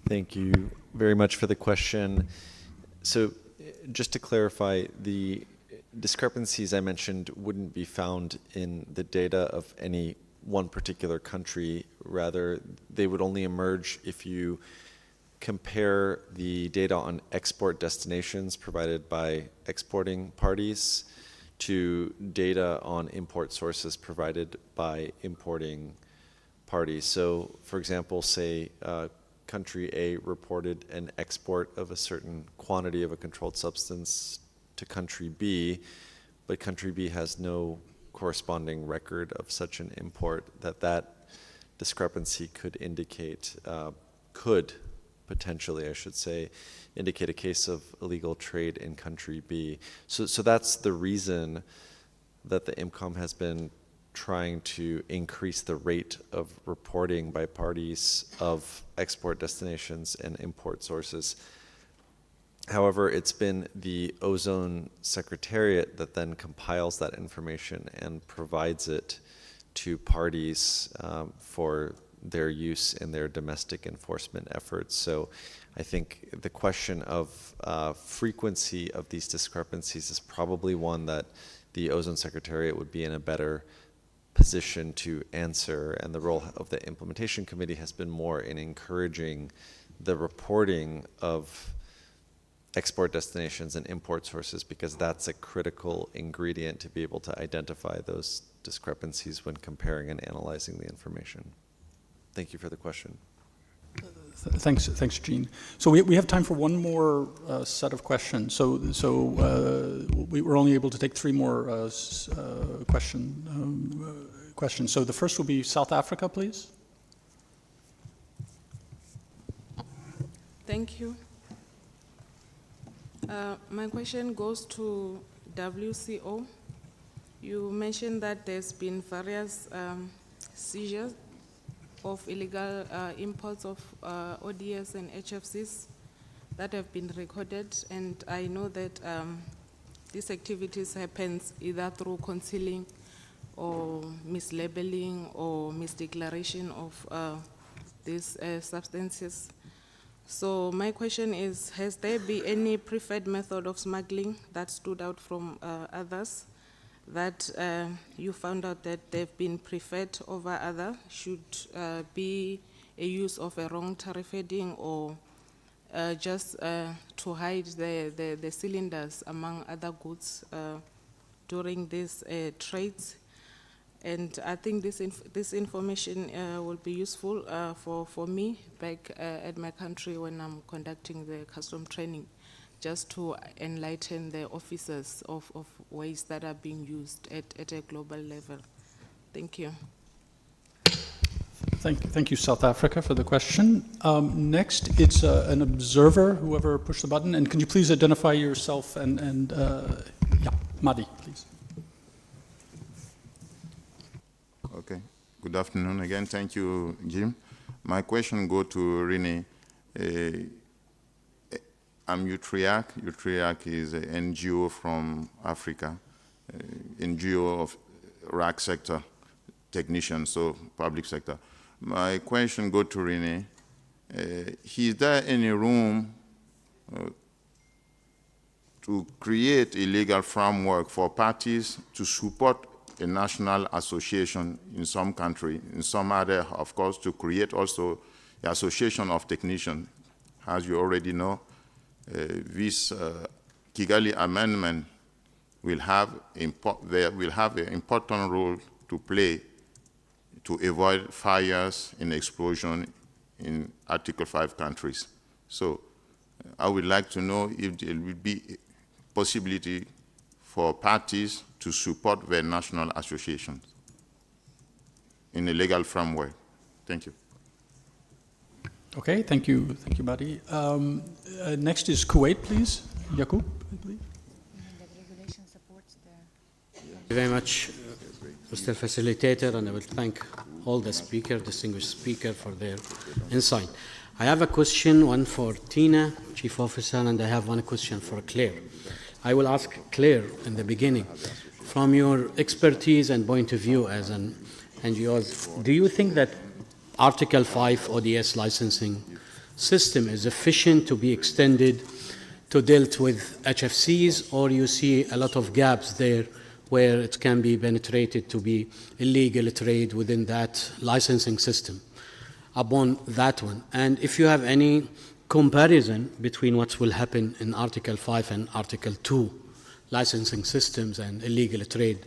Thank you very much for the question. So, just to clarify, the discrepancies I mentioned wouldn't be found in the data of any one particular country. Rather, they would only emerge if you compare the data on export destinations provided by exporting parties to data on import sources provided by importing parties. So, for example, say country A reported an export of a certain quantity of a controlled substance to country B, but country B has no corresponding record of such an import, that discrepancy could indicate, potentially, I should say, indicate a case of illegal trade in country B. So that's the reason that the IMCOM has been trying to increase the rate of reporting by parties of export destinations and import sources. However, it's been the Ozone Secretariat that then compiles that information and provides it to parties for their use in their domestic enforcement efforts. So I think the question of frequency of these discrepancies is probably one that the Ozone Secretariat would be in a better position to answer, and the role of the implementation committee has been more in encouraging the reporting of export destinations and import sources, because that's a critical ingredient to be able to identify those discrepancies when comparing and analyzing the information. Thank you for the question. Thanks, Jean. So we have time for one more set of questions. We were only able to take 3 more questions. So the first will be South Africa, please. Thank you. My question goes to WCO. You mentioned that there's been various seizures of illegal imports of ODS and HFCs that have been recorded, and I know that these activities happens either through concealing or mislabeling or misdeclaration of these substances. So my question is, has there been any preferred method of smuggling that stood out from others, that you found out that they've been preferred over other? Should be a use of a wrong tariff heading, or just to hide the cylinders among other goods during these trades? And I think this information will be useful for me back at my country when I'm conducting the custom training, just to enlighten the officers of ways that are being used at a global level. Thank you. Thank you, South Africa, for the question. Next, it's an observer, whoever pushed the button. And can you please identify yourself and yeah, Madi, please. Okay. Good afternoon again. Thank you, Jim. My question goes to Rene. I'm UTRIAC. UTRIAC is an NGO from Africa, NGO of RAC sector technicians, so public sector. My question goes to Rene. Is there any room to create a legal framework for parties to support a national association in some country, in some other, of course, to create also the Association of Technicians. As you already know, this Kigali Amendment will have an important role to play to avoid fires and explosion in Article 5 countries. So I would like to know if there will be possibility for parties to support their national associations in a legal framework. Thank you. Okay, thank you, Badi. Next is Kuwait, please. Yaqub, please. Thank you very much, Mr. Facilitator, and I will thank all the speakers, distinguished speakers, for their insight. I have a question, one for Tina, Chief Officer, and I have one question for Claire. I will ask Claire in the beginning. From your expertise and point of view as an NGO, do you think that Article 5 ODS licensing system is efficient to be extended to deal with HFCs, or you see a lot of gaps there where it can be penetrated to be illegal trade within that licensing system upon that one? And if you have any comparison between what will happen in Article 5 and Article 2 licensing systems and illegal trade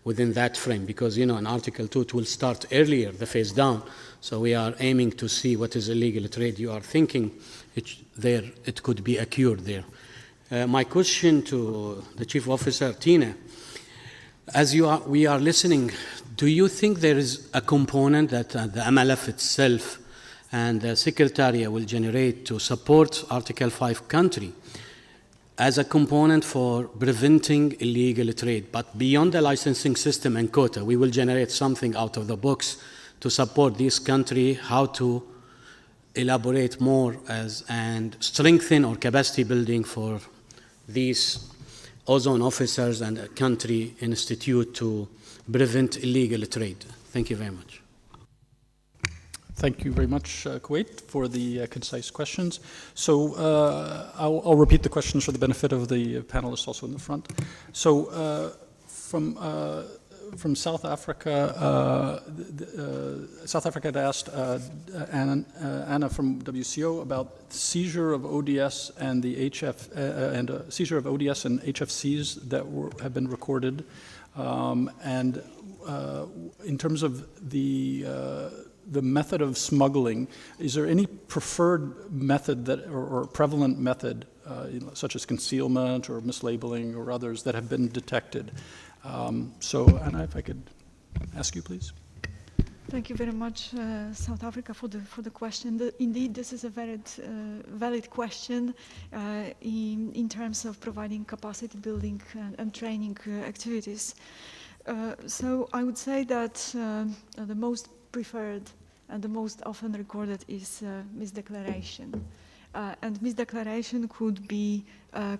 within that frame, because in Article 2 it will start earlier, the phase down, so we are aiming to see what is illegal trade. You are thinking it could be occurred there. My question to the Chief Officer, Tina, as we are listening, do you think there is a component that the MLF itself and the Secretariat will generate to support Article 5 country as a component for preventing illegal trade? But beyond the licensing system and quota, we will generate something out of the box to support this country, how to elaborate more and strengthen our capacity building for these ozone officers and a country institute to prevent illegal trade. Thank you very much. Thank you very much, Kuwait, for the concise questions. So I'll repeat the questions for the benefit of the panelists also in the front. So from South Africa, South Africa had asked Anna from WCO about seizure of ODS and the seizure of ODS and HFCs that have been recorded, and in terms of the method of smuggling, is there any preferred method or prevalent method, such as concealment or mislabeling or others that have been detected? So, Anna, if I could ask you, please. Thank you very much, South Africa, for the question. Indeed, this is a very valid question in terms of providing capacity building and training activities. So I would say that the most preferred and the most often recorded is misdeclaration. And misdeclaration could be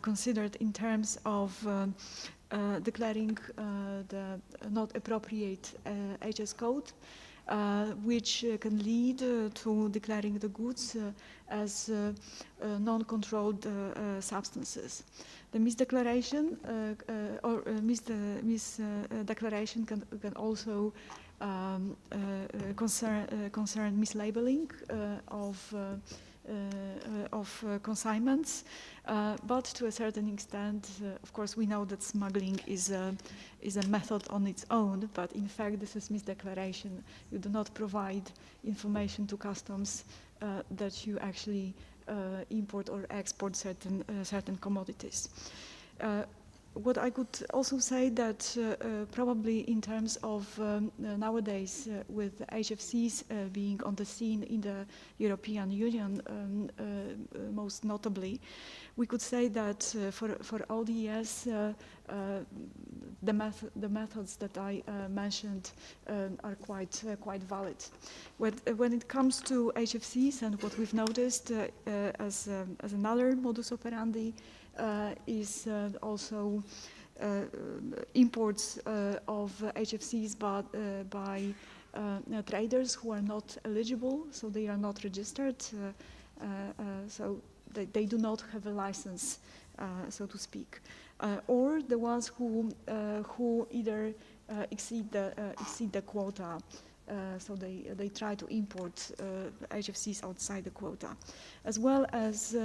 considered in terms of declaring the not appropriate HS code, which can lead to declaring the goods as non-controlled substances. The misdeclaration misdeclaration can also concern mislabeling of consignments, but to a certain extent, of course, we know that smuggling is a method on its own, but in fact, this is misdeclaration. You do not provide information to customs that you actually import or export certain commodities. What I could also say that probably in terms of nowadays with HFCs being on the scene in the European Union, most notably, we could say that for ODS, the methods that I mentioned are quite valid. When it comes to HFCs, and what we've noticed as another modus operandi is also imports of HFCs by traders who are not eligible, so they are not registered, so they do not have a license, so to speak, or the ones who either exceed the quota so they try to import HFCs outside the quota. As well as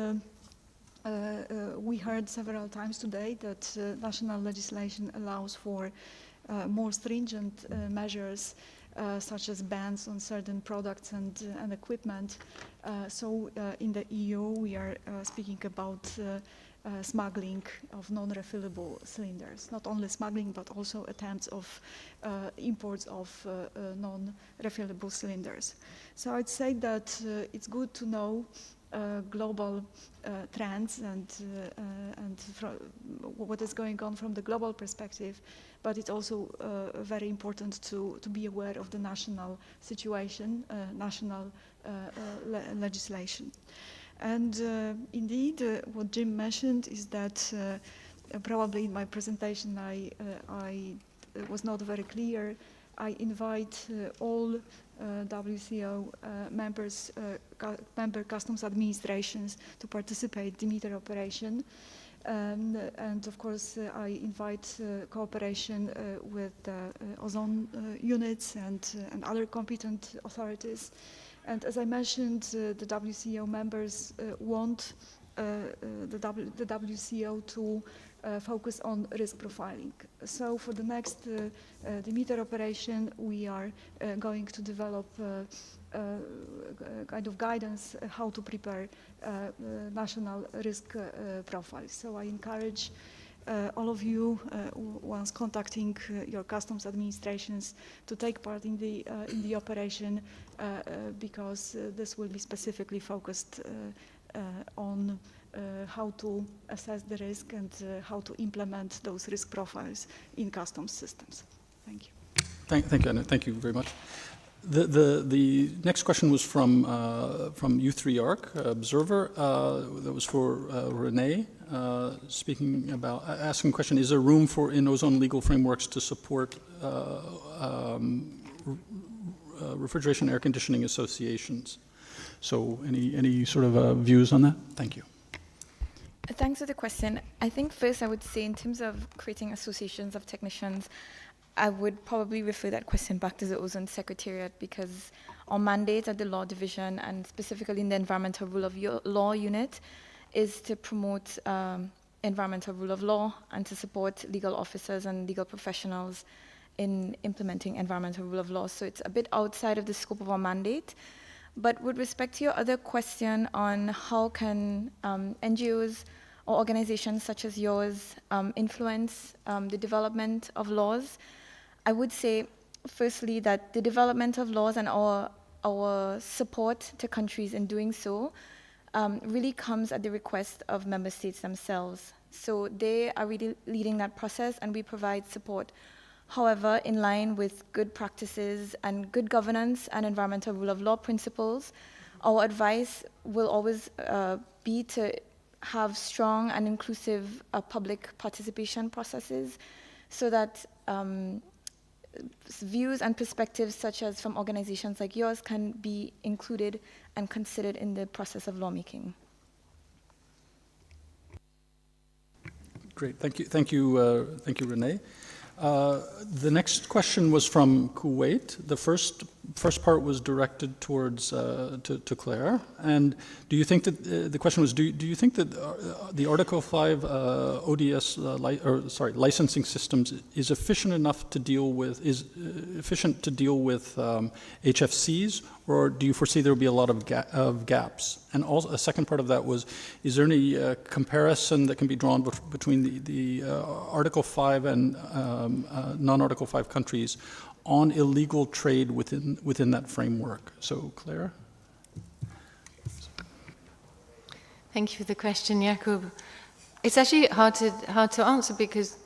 we heard several times today that national legislation allows for more stringent measures such as bans on certain products and equipment. So in the EU we are speaking about smuggling of non-refillable cylinders. Not only smuggling, but also attempts of imports of non-refillable cylinders. So I'd say that it's good to know global trends and what is going on from the global perspective, but it's also very important to be aware of the national situation, national legislation. And indeed, what Jim mentioned is that probably in my presentation I was not very clear. I invite all WCO members, member customs administrations to participate in the Demeter operation. And of course, I invite cooperation with ozone units and other competent authorities. And as I mentioned, the WCO members want the WCO to focus on risk profiling. So for the next Demeter operation, we are going to develop kind of guidance how to prepare national risk profiles. So I encourage all of you, once contacting your customs administrations, to take part in the operation because this will be specifically focused on how to assess the risk and how to implement those risk profiles in customs systems. Thank you. Thank you, Anna. Thank you very much. The next question was from U3ARC Observer. That was for Renee, speaking about asking a question: is there room for in ozone legal frameworks to support refrigeration air conditioning associations? So, any sort of views on that? Thank you. Thanks for the question. I think first I would say in terms of creating associations of technicians, I would probably refer that question back to the Ozone Secretariat because our mandate at the Law Division and specifically in the Environmental Rule of Law unit is to promote environmental rule of law and to support legal officers and legal professionals in implementing environmental rule of law. So it's a bit outside of the scope of our mandate. But with respect to your other question on how can NGOs or organizations such as yours influence the development of laws, I would say, firstly, that the development of laws and our support to countries in doing so really comes at the request of member states themselves. So they are really leading that process and we provide support. However, in line with good practices and good governance and environmental rule of law principles, our advice will always be to have strong and inclusive public participation processes so that views and perspectives such as from organizations like yours can be included and considered in the process of lawmaking. Great, thank you, Renee. The next question was from Kuwait. The first part was directed towards to Claire. And do you think that the question was? Do you think that the Article 5 ODS licensing systems is efficient enough to deal with HFCs, or do you foresee there will be a lot of gaps? And also, a second part of that was: is there any comparison that can be drawn between the Article 5 and non-Article 5 countries on illegal trade within that framework? So, Claire? Thank you for the question, Jakub. It's actually hard to answer because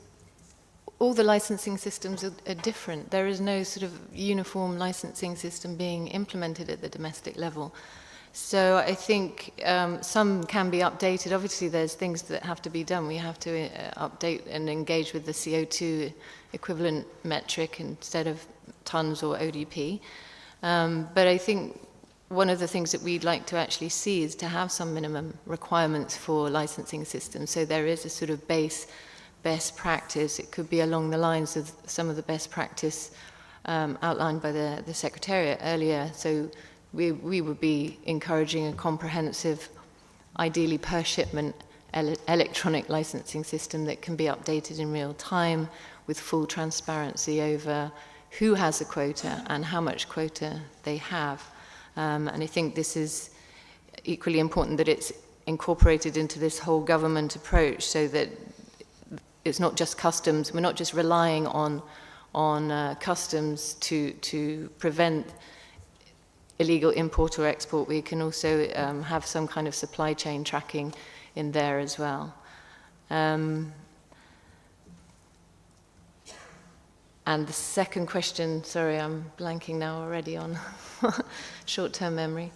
all the licensing systems are different. There is no sort of uniform licensing system being implemented at the domestic level. So I think some can be updated. Obviously, there's things that have to be done. We have to update and engage with the CO2 equivalent metric instead of tons or ODP. But I think one of the things that we'd like to actually see is to have some minimum requirements for licensing systems. So there is a sort of best practice. It could be along the lines of some of the best practice outlined by the Secretariat earlier. So we would be encouraging a comprehensive, ideally per shipment, electronic licensing system that can be updated in real time with full transparency over who has a quota and how much quota they have. And I think this is equally important that it's incorporated into this whole government approach so that it's not just customs, we're not just relying on customs to prevent illegal import or export. We can also have some kind of supply chain tracking in there as well. And the second question, sorry, I'm blanking now already on short-term memory.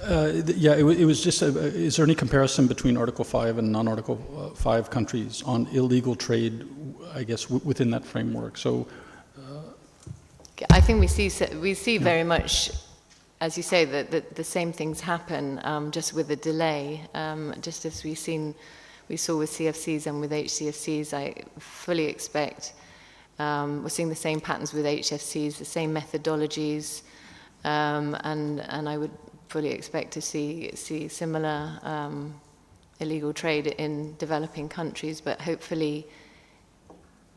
Yeah, it was just, is there any comparison between Article 5 and non-Article 5 countries on illegal trade, I guess, within that framework? So, I think we see very much, as you say, that the same things happen, just with a delay, just as we saw with CFCs and with HCFCs. I fully expect we're seeing the same patterns with HFCs, the same methodologies, and I would fully expect to see similar illegal trade in developing countries, but hopefully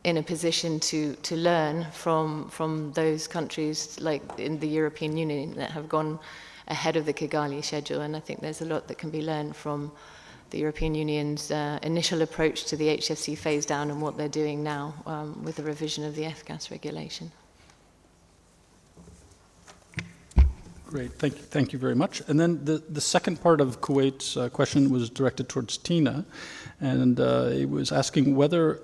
in a position to learn from those countries like in the European Union that have gone ahead of the Kigali schedule. And I think there's a lot that can be learned from the European Union's initial approach to the HFC phase down and what they're doing now with the revision of the F-gas regulation. great, thank you very much. And then the second part of Kuwait's question was directed towards Tina, and it was asking whether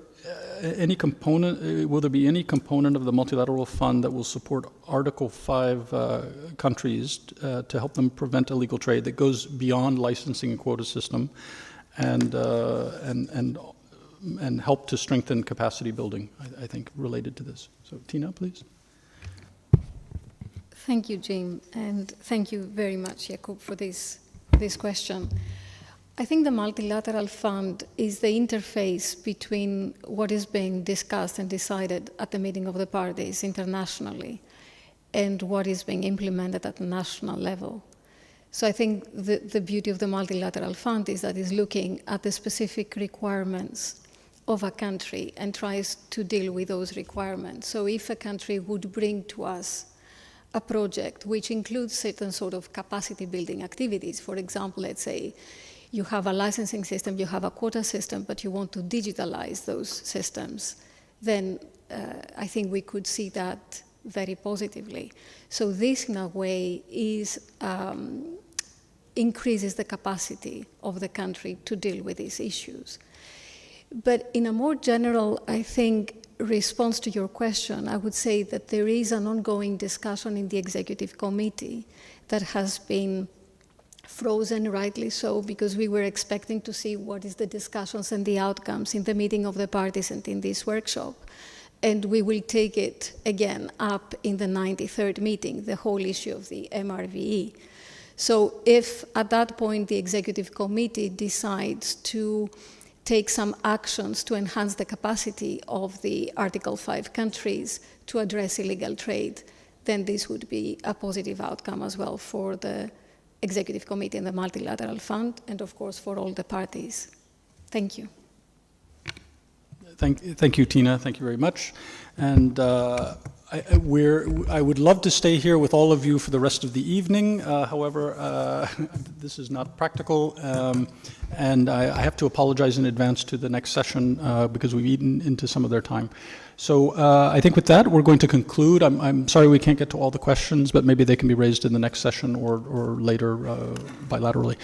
any component, will there be any component of the multilateral fund that will support Article 5 countries to help them prevent illegal trade that goes beyond licensing and quota system and help to strengthen capacity building, I think, related to this. So Tina, please. Thank you, Jim, and thank you very much, Jakub, for this question. I think the multilateral fund is the interface between what is being discussed and decided at the meeting of the parties internationally and what is being implemented at the national level. So I think the beauty of the multilateral fund is that it's looking at the specific requirements of a country and tries to deal with those requirements. So if a country would bring to us a project which includes certain sort of capacity building activities, for example, let's say you have a licensing system, you have a quota system, but you want to digitalize those systems, then I think we could see that very positively. So this, in a way, increases the capacity of the country to deal with these issues. But in a more general, I think, response to your question, I would say that there is an ongoing discussion in the executive committee that has been frozen, rightly so, because we were expecting to see what is the discussions and the outcomes in the meeting of the parties and in this workshop. And we will take it again up in the 93rd meeting, the whole issue of the MRVE. So if at that point the executive committee decides to take some actions to enhance the capacity of the Article 5 countries to address illegal trade, then this would be a positive outcome as well for the Executive Committee and the Multilateral Fund, and of course for all the parties. Thank you. Thank you, Tina. Thank you very much. And I would love to stay here with all of you for the rest of the evening. However, this is not practical. And I have to apologize in advance to the next session because we've eaten into some of their time. So I think with that, we're going to conclude. I'm sorry we can't get to all the questions, but maybe they can be raised in the next session or later bilaterally.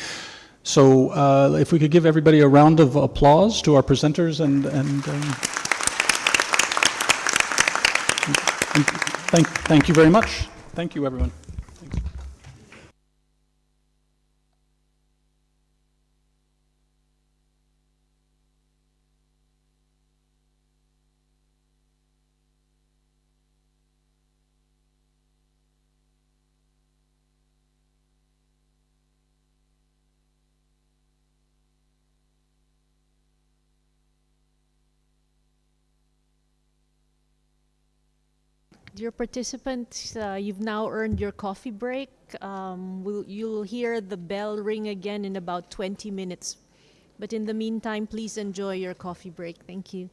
So if we could give everybody a round of applause to our presenters and thank you very much. Thank you, everyone. Dear participants, you've now earned your coffee break. You'll hear the bell ring again in about 20 minutes. But in the meantime, please enjoy your coffee break. Thank you.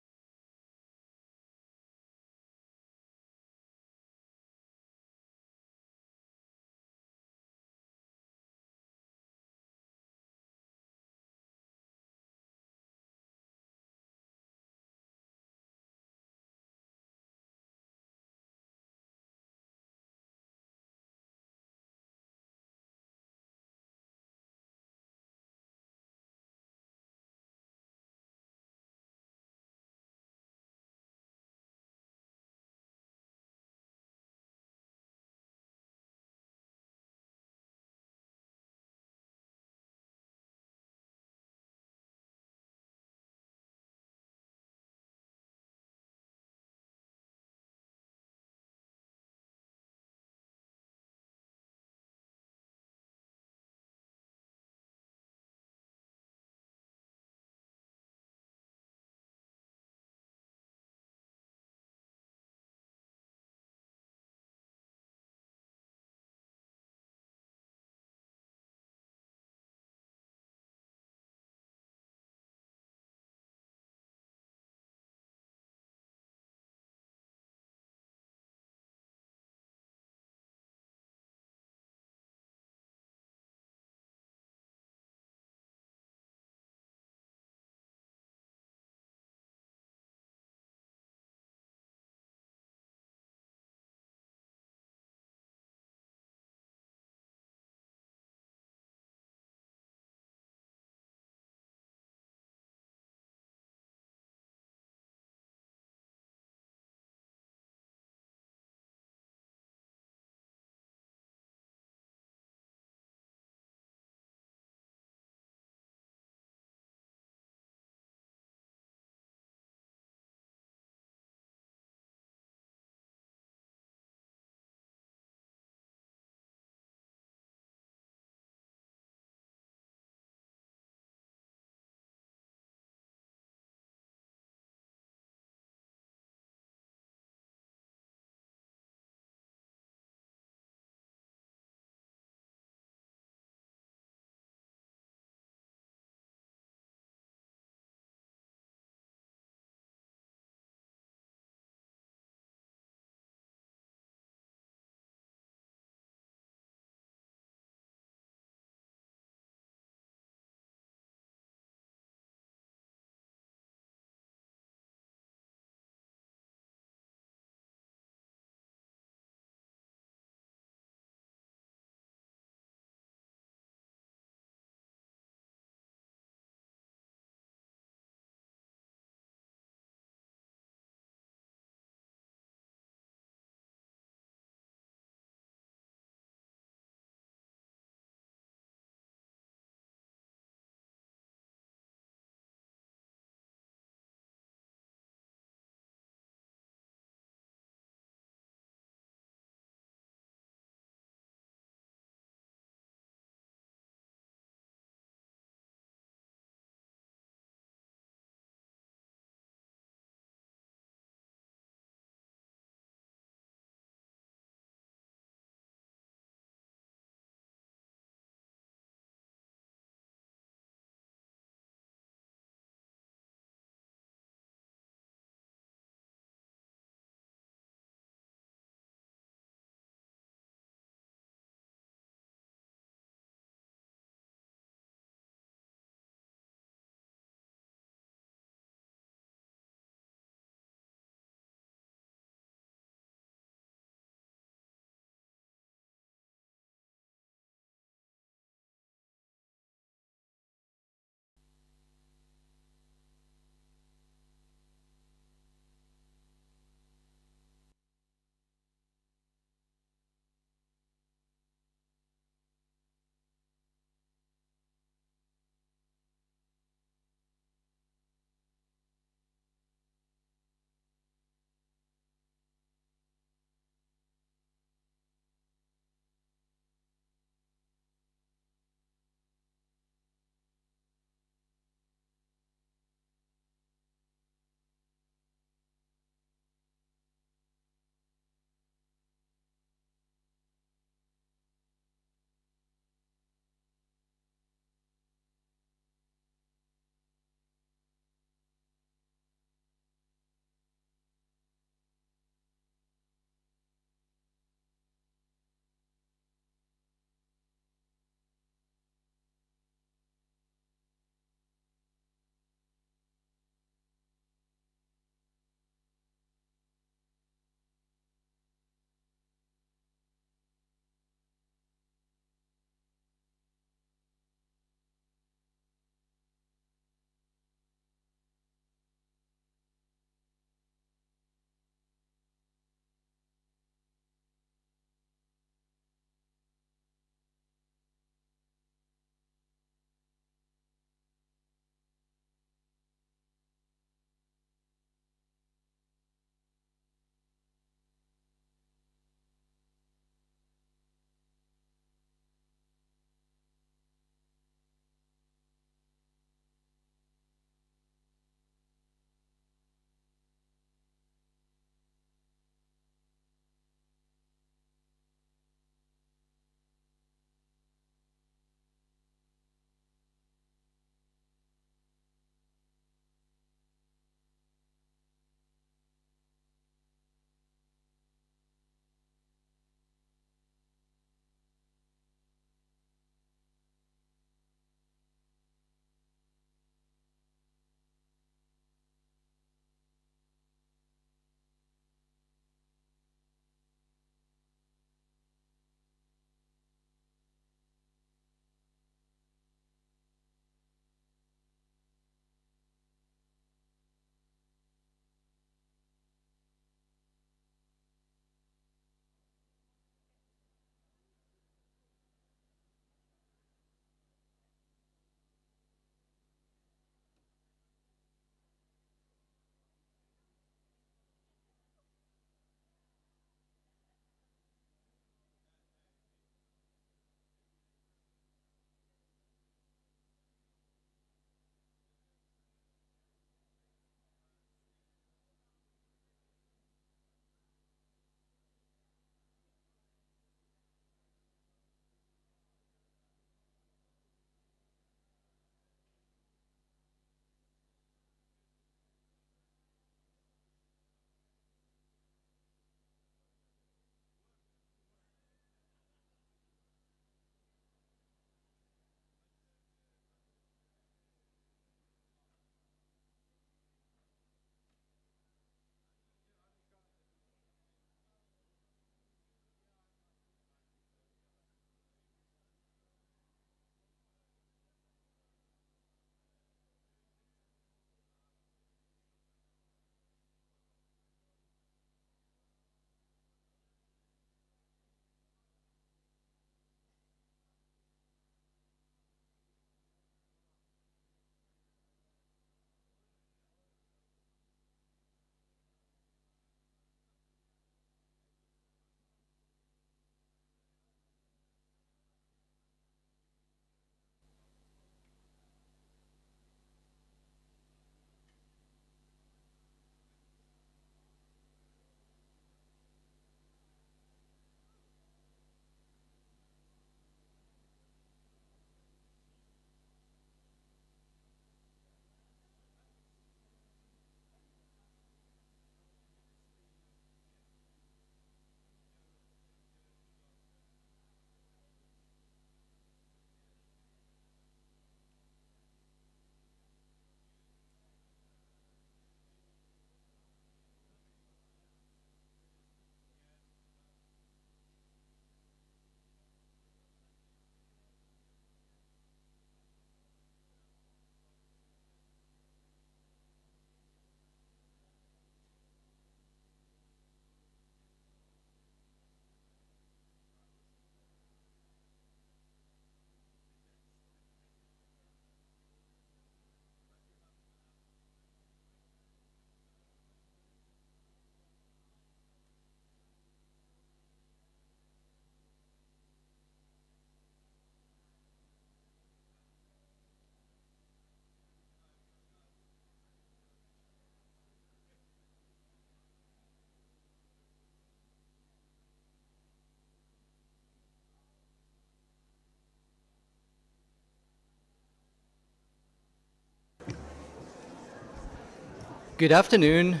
Good afternoon.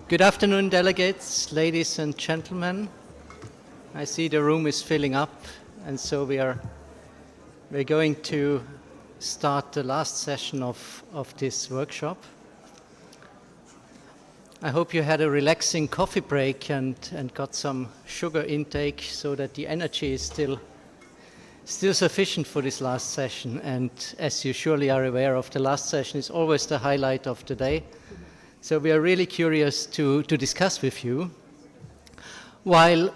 Good afternoon, delegates, ladies and gentlemen. I see the room is filling up, and so we're going to start the last session of this workshop. I hope you had a relaxing coffee break and got some sugar intake so that the energy is still sufficient for this last session. And as you surely are aware of, the last session is always the highlight of the day. So we are really curious to discuss with you. While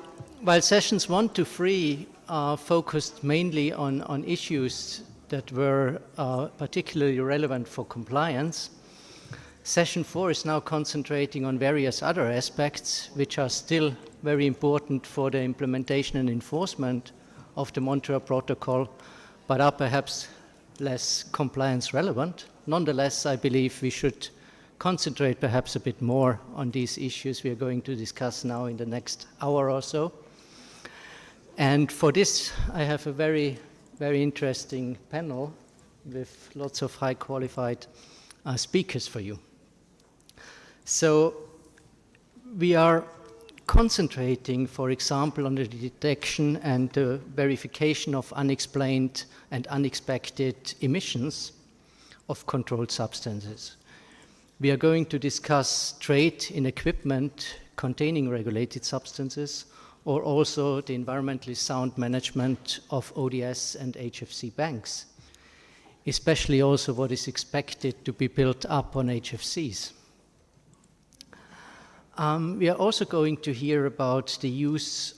sessions 1 to 3 are focused mainly on issues that were particularly relevant for compliance, Session 4 is now concentrating on various other aspects which are still very important for the implementation and enforcement of the Montreal Protocol, but are perhaps less compliance relevant. Nonetheless, I believe we should concentrate perhaps a bit more on these issues we are going to discuss now in the next hour or so. And for this, I have a very, very interesting panel with lots of high qualified speakers for you. So we are concentrating, for example, on the detection and the verification of unexplained and unexpected emissions of controlled substances. We are going to discuss trade in equipment containing regulated substances, or also the environmentally sound management of ODS and HFC banks, especially also what is expected to be built up on HFCs. We are also going to hear about the use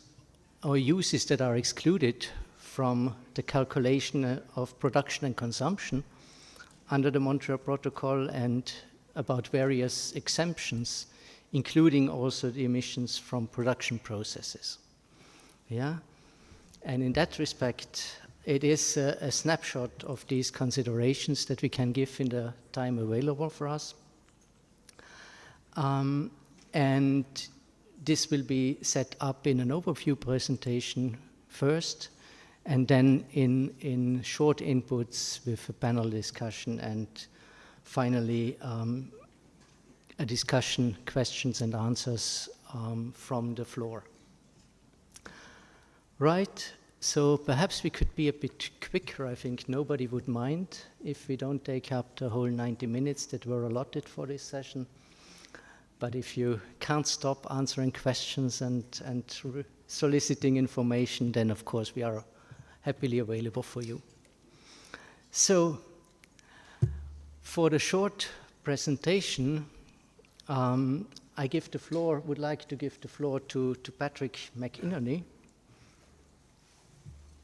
or uses that are excluded from the calculation of production and consumption under the Montreal Protocol, and about various exemptions, including also the emissions from production processes. Yeah? And in that respect, it is a snapshot of these considerations that we can give in the time available for us. And this will be set up in an overview presentation first, and then in short inputs with a panel discussion, and finally a discussion, questions and answers from the floor. Right, so perhaps we could be a bit quicker. I think nobody would mind if we don't take up the whole 90 minutes that were allotted for this session. But if you can't stop answering questions and soliciting information, then of course we are happily available for you. So for the short presentation, I would like to give the floor to Patrick McInerney.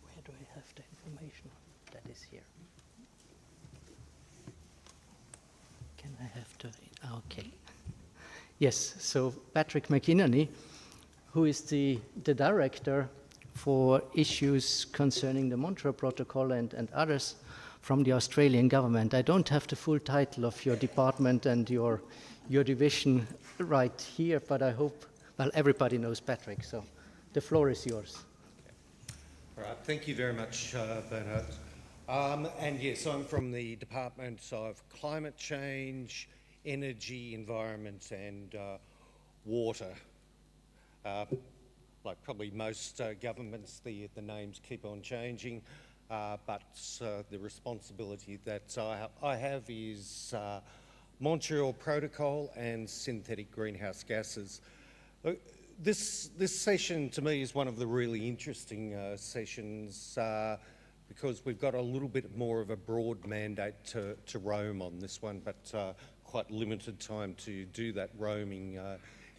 Where do I have the information? That is here. Can I have the, okay. Yes, so Patrick McInerney, who is the director for issues concerning the Montreal Protocol and others from the Australian government. I don't have the full title of your department and your division right here, but I hope, well, everybody knows Patrick, so the floor is yours. All right, thank you very much, Bernhard. And yes, I'm from the Department of Climate Change, Energy, Environment and Water. Like probably most governments, the names keep on changing, but the responsibility that I have is Montreal Protocol and synthetic greenhouse gases. This session to me is one of the really interesting sessions because we've got a little bit more of a broad mandate to roam on this one, but quite limited time to do that roaming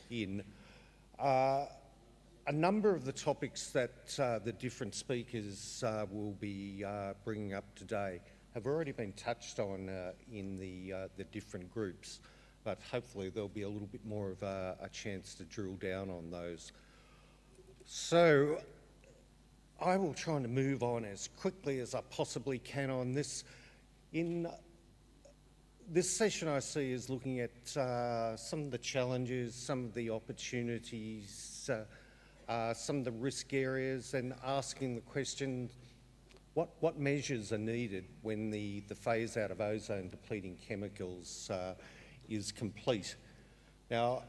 in. A number of the topics that the different speakers will be bringing up today have already been touched on in the different groups, but hopefully there'll be a little bit more of a chance to drill down on those. So I will try to move on as quickly as I possibly can on this. In this session I see is looking at some of the challenges, some of the opportunities, some of the risk areas, and asking the question, what measures are needed when the phase out of ozone depleting chemicals is complete. Now,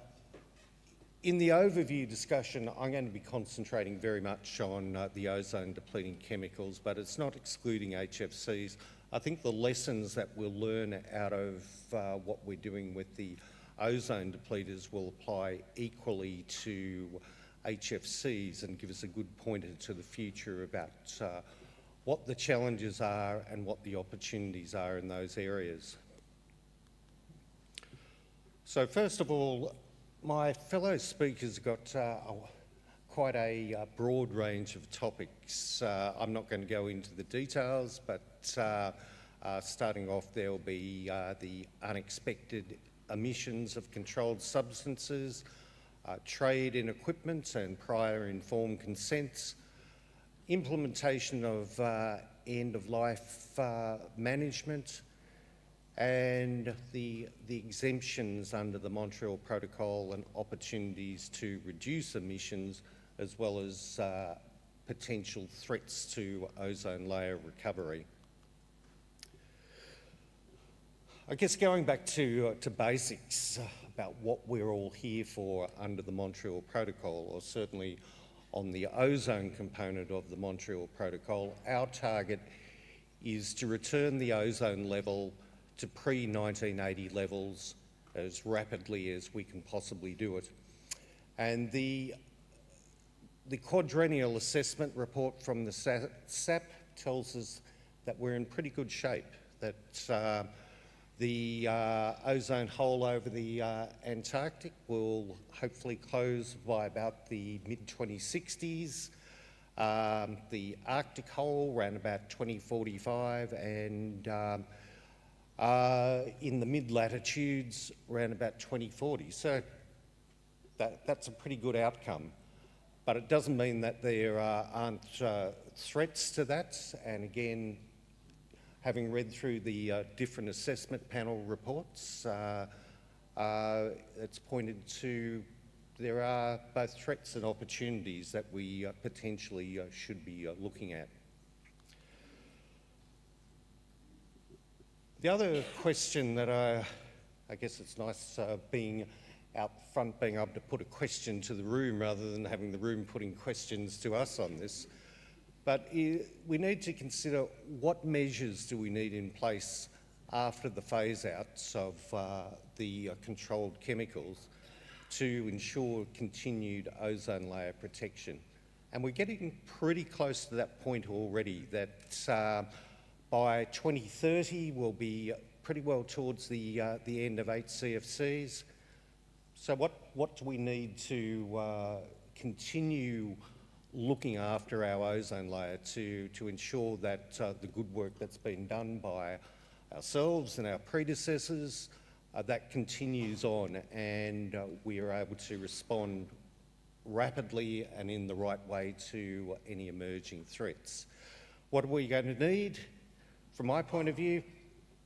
in the overview discussion, I'm going to be concentrating very much on the ozone-depleting chemicals, but it's not excluding HFCs. I think the lessons that we'll learn out of what we're doing with the ozone depleters will apply equally to HFCs and give us a good pointer to the future about what the challenges are and what the opportunities are in those areas. So first of all, my fellow speakers got quite a broad range of topics. I'm not going to go into the details, but starting off, there will be the unexpected emissions of controlled substances, trade in equipment and prior informed consents, implementation of end-of-life management, and the exemptions under the Montreal Protocol and opportunities to reduce emissions, as well as potential threats to ozone layer recovery. I guess going back to basics about what we're all here for under the Montreal Protocol, or certainly on the ozone component of the Montreal Protocol, our target is to return the ozone level to pre-1980 levels as rapidly as we can possibly do it. And the quadrennial assessment report from the SAP tells us that we're in pretty good shape, that the ozone hole over the Antarctic will hopefully close by about the mid-2060s. The Arctic hole around about 2045, and in the mid-latitudes around about 2040. So that's a pretty good outcome. But it doesn't mean that there aren't threats to that. And again, having read through the different assessment panel reports, it's pointed to there are both threats and opportunities that we potentially should be looking at. The other question that I guess it's nice being out front, being able to put a question to the room rather than having the room putting questions to us on this. But we need to consider what measures do we need in place after the phase-outs of the controlled chemicals to ensure continued ozone layer protection. And we're getting pretty close to that point already, that by 2030 we'll be pretty well towards the end of HCFCs. So what do we need to continue looking after our ozone layer to ensure that the good work that's been done by ourselves and our predecessors, that continues on, and we are able to respond rapidly and in the right way to any emerging threats. What are we going to need? From my point of view,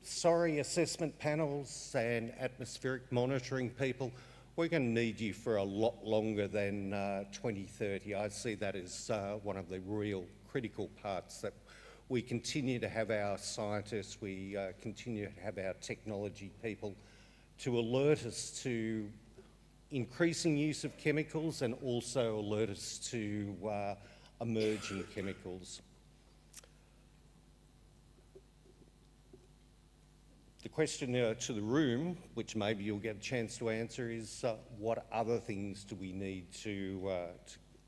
sorry, assessment panels and atmospheric monitoring people, we're going to need you for a lot longer than 2030. I see that as one of the real critical parts, that we continue to have our scientists, we continue to have our technology people to alert us to increasing use of chemicals and also alert us to emerging chemicals. The question to the room, which maybe you'll get a chance to answer, is what other things do we need to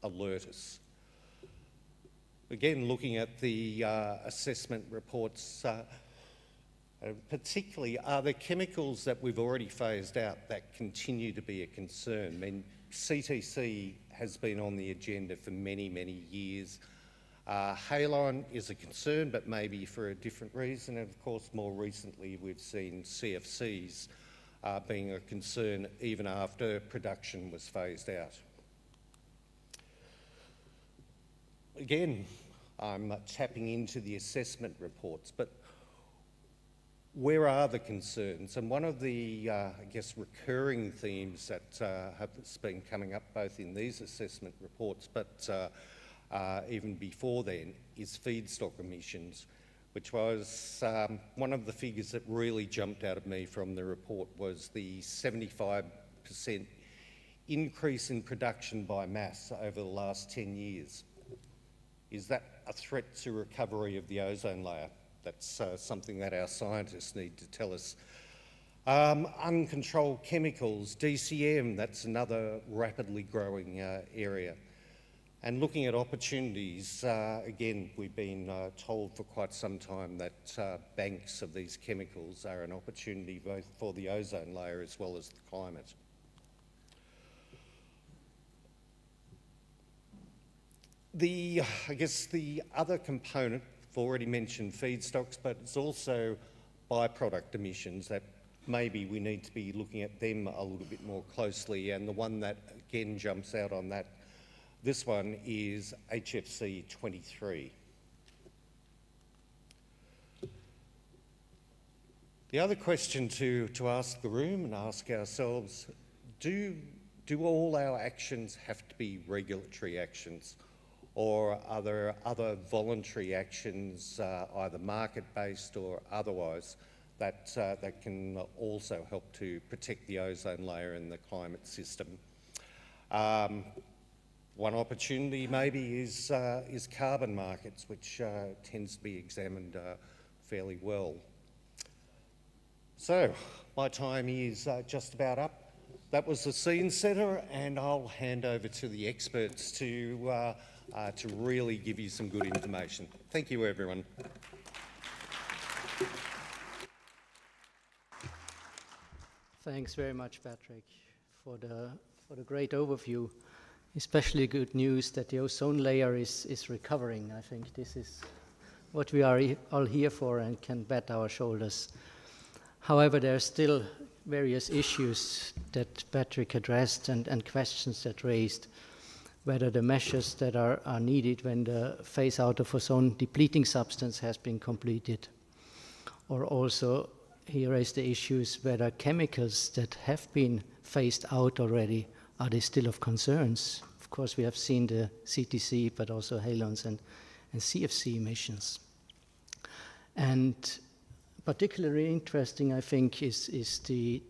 alert us? Again, looking at the assessment reports, particularly, are there chemicals that we've already phased out that continue to be a concern? I mean, CTC has been on the agenda for many, many years. Halon is a concern, but maybe for a different reason. And of course, more recently, we've seen CFCs being a concern even after production was phased out. Again, I'm tapping into the assessment reports, but where are the concerns? And one of the, I guess, recurring themes that have been coming up both in these assessment reports, but even before then, is feedstock emissions. which was one of the figures that really jumped out at me from the report was the 75% increase in production by mass over the last 10 years. Is that a threat to recovery of the ozone layer? That's something that our scientists need to tell us. Uncontrolled chemicals, DCM, that's another rapidly growing area. And looking at opportunities, again, we've been told for quite some time that banks of these chemicals are an opportunity both for the ozone layer as well as the climate. I guess the other component, I've already mentioned feedstocks, but it's also byproduct emissions that maybe we need to be looking at them a little bit more closely. And the one that again jumps out on that, this one is HFC 23. The other question to ask the room and ask ourselves, do all our actions have to be regulatory actions? Or are there other voluntary actions, either market-based or otherwise, that can also help to protect the ozone layer and the climate system? One opportunity maybe is carbon markets, which tends to be examined fairly well. So my time is just about up. That was the scene setter, and I'll hand over to the experts to really give you some good information. Thank you, everyone. Thanks very much, Patrick, for the great overview. Especially good news that the ozone layer is recovering. I think this is what we are all here for and can bet our shoulders. However, there are still various issues that Patrick addressed and questions that raised, whether the measures that are needed when the phase out of ozone depleting substance has been completed. Or also, he raised the issues whether chemicals that have been phased out already, are they still of concerns? Of course, we have seen the CTC, but also halons and CFC emissions. And particularly interesting, I think, is the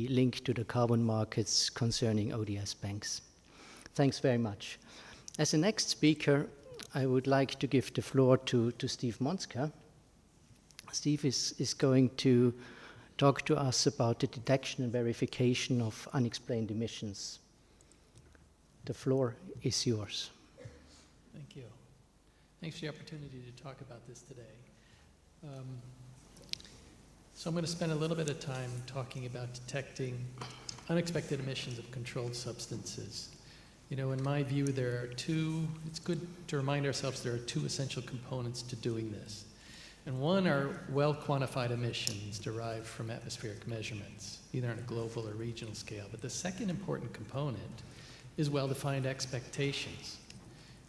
link to the carbon markets concerning ODS banks. Thanks very much. As the next speaker, I would like to give the floor to Steve Monska. Steve is going to talk to us about the detection and verification of unexplained emissions. The floor is yours. Thank you. Thanks for the opportunity to talk about this today. So I'm going to spend a little bit of time talking about detecting unexpected emissions of controlled substances. You know, in my view, it's good to remind ourselves there are two essential components to doing this. And one are well-quantified emissions derived from atmospheric measurements, either on a global or regional scale. But the second important component is well-defined expectations.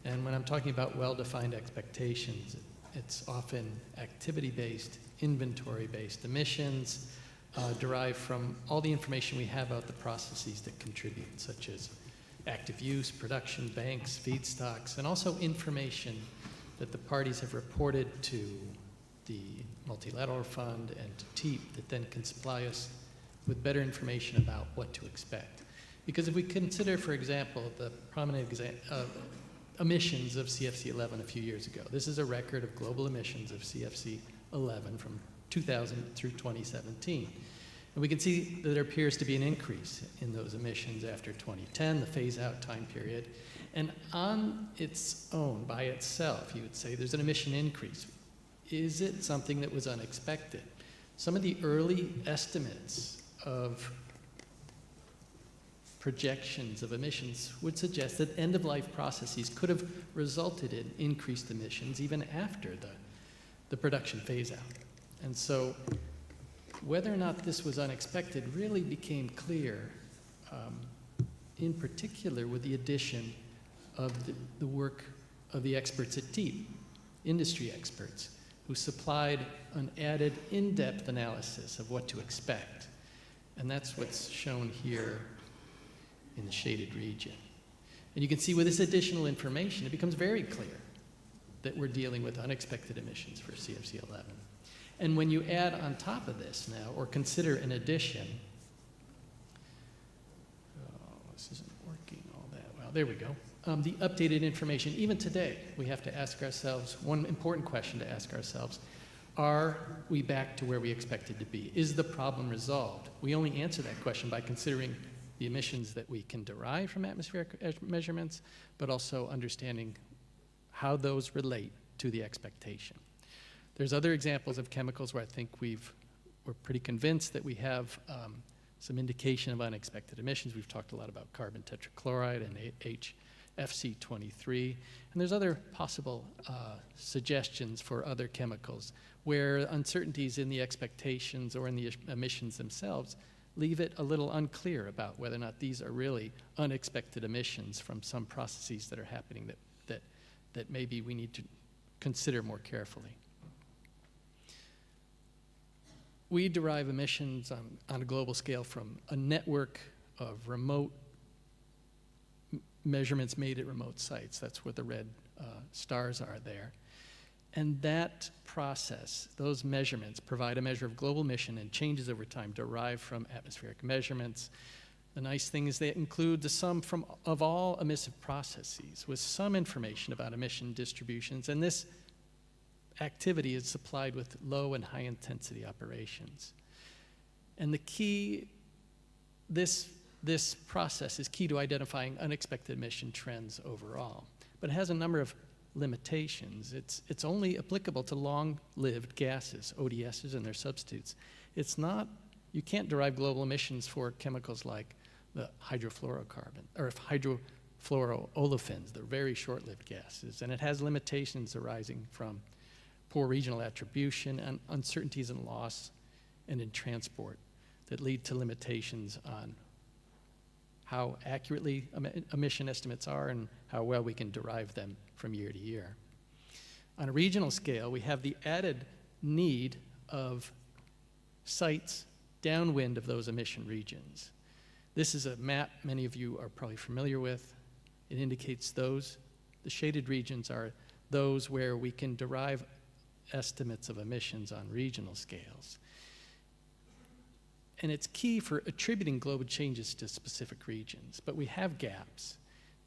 And when I'm talking about well-defined expectations, it's often activity-based, inventory-based emissions derived from all the information we have about the processes that contribute, such as active use, production, banks, feedstocks, and also information that the parties have reported to the Multilateral Fund and to TEEP that then can supply us with better information about what to expect. Because if we consider, for example, the prominent emissions of CFC-11 a few years ago, this is a record of global emissions of CFC-11 from 2000 through 2017. And we can see that there appears to be an increase in those emissions after 2010, the phase-out time period. And on its own, by itself, you would say there's an emission increase. Is it something that was unexpected? Some of the early estimates of projections of emissions would suggest that end-of-life processes could have resulted in increased emissions even after the production phase-out. And so whether or not this was unexpected really became clear, in particular with the addition of the work of the experts at TEEP, industry experts, who supplied an added in-depth analysis of what to expect. And that's what's shown here in the shaded region. And you can see with this additional information, it becomes very clear that we're dealing with unexpected emissions for CFC 11. And when you add on top of this now, or consider an addition, this isn't working all that well, there we go. The updated information, even today, we have to ask ourselves, one important question to ask ourselves, are we back to where we expected to be? Is the problem resolved? We only answer that question by considering the emissions that we can derive from atmospheric measurements, but also understanding how those relate to the expectation. There's other examples of chemicals where I think we're pretty convinced that we have some indication of unexpected emissions. We've talked a lot about carbon tetrachloride and HFC-23, and there's other possible suggestions for other chemicals where uncertainties in the expectations or in the emissions themselves leave it a little unclear about whether or not these are really unexpected emissions from some processes that are happening that maybe we need to consider more carefully. We derive emissions on a global scale from a network of remote measurements made at remote sites. That's where the red stars are there. And that process, those measurements, provide a measure of global emission and changes over time derived from atmospheric measurements. The nice thing is they include the sum of all emissive processes with some information about emission distributions, and this activity is supplied with low and high intensity operations. And the key, this process is key to identifying unexpected emission trends overall, but it has a number of limitations. It's only applicable to long-lived gases, ODSs and their substitutes. It's not, you can't derive global emissions for chemicals like the hydrofluorocarbon, or hydrofluoroolefins. They're very short-lived gases, and it has limitations arising from poor regional attribution and uncertainties in loss and in transport that lead to limitations on how accurately emission estimates are and how well we can derive them from year to year. On a regional scale, we have the added need of sites downwind of those emission regions. This is a map many of you are probably familiar with. It indicates the shaded regions are those where we can derive estimates of emissions on regional scales. And it's key for attributing global changes to specific regions, but we have gaps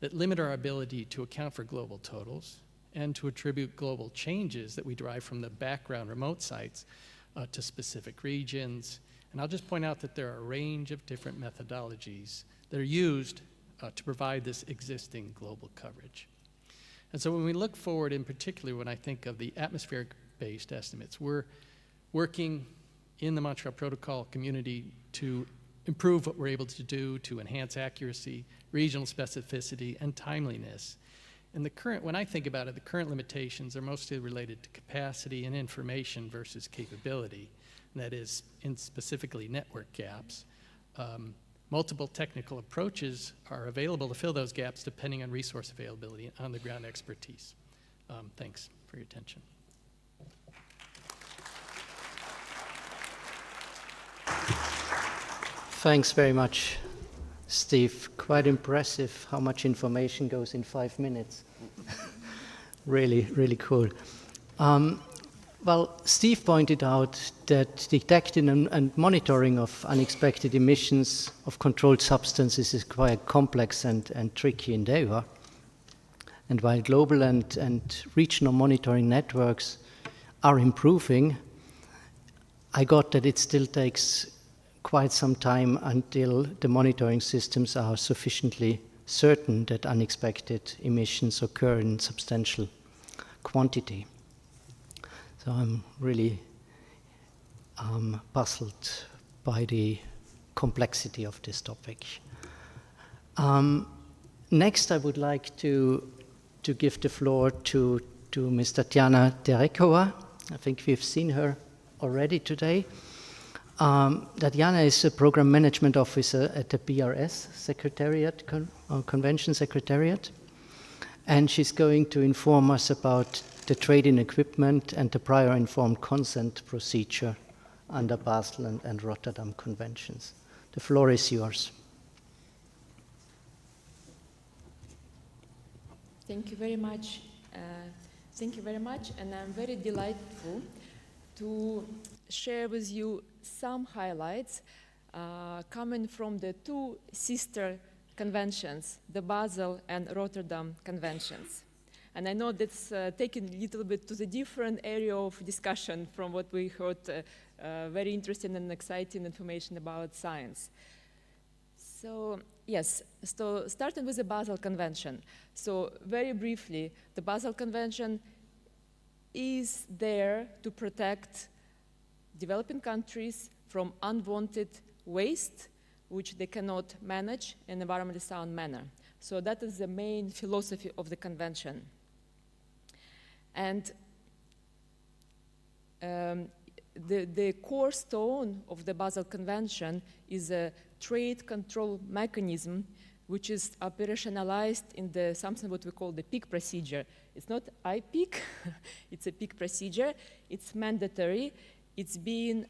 that limit our ability to account for global totals and to attribute global changes that we derive from the background remote sites to specific regions. And I'll just point out that there are a range of different methodologies that are used to provide this existing global coverage. And so when we look forward, in particular, when I think of the atmospheric-based estimates, we're working in the Montreal Protocol community to improve what we're able to do to enhance accuracy, regional specificity, and timeliness. And when I think about it, the current limitations are mostly related to capacity and information versus capability. And that is, in specifically network gaps. Multiple technical approaches are available to fill those gaps depending on resource availability and on-the-ground expertise. Thanks for your attention. Thanks very much, Steve. Quite impressive how much information goes in 5 minutes. Really, really cool. Well, Steve pointed out that detecting and monitoring of unexpected emissions of controlled substances is quite a complex and tricky endeavor. And while global and regional monitoring networks are improving, I got that it still takes quite some time until the monitoring systems are sufficiently certain that unexpected emissions occur in substantial quantity. So I'm really puzzled by the complexity of this topic. Next, I would like to give the floor to Ms. Tatiana Terekova. I think we've seen her already today. Tatiana is a Program Management Officer at the PRS Secretariat, Convention Secretariat, and she's going to inform us about the trade in equipment and the prior informed consent procedure under Basel and Rotterdam Conventions. The floor is yours. Thank you very much. Thank you very much, and I'm very delightful to share with you some highlights coming from the two sister conventions, the Basel and Rotterdam conventions. And I know that's taken a little bit to the different area of discussion from what we heard, very interesting and exciting information about science. So, yes, so starting with the Basel Convention. So, very briefly, the Basel Convention is there to protect developing countries from unwanted waste, which they cannot manage in an environmentally sound manner. So that is the main philosophy of the convention. And the cornerstone of the Basel Convention is a trade control mechanism, which is operationalized in the something what we call the PIC procedure. It's not IPIC, it's a PIC procedure. It's mandatory. It's being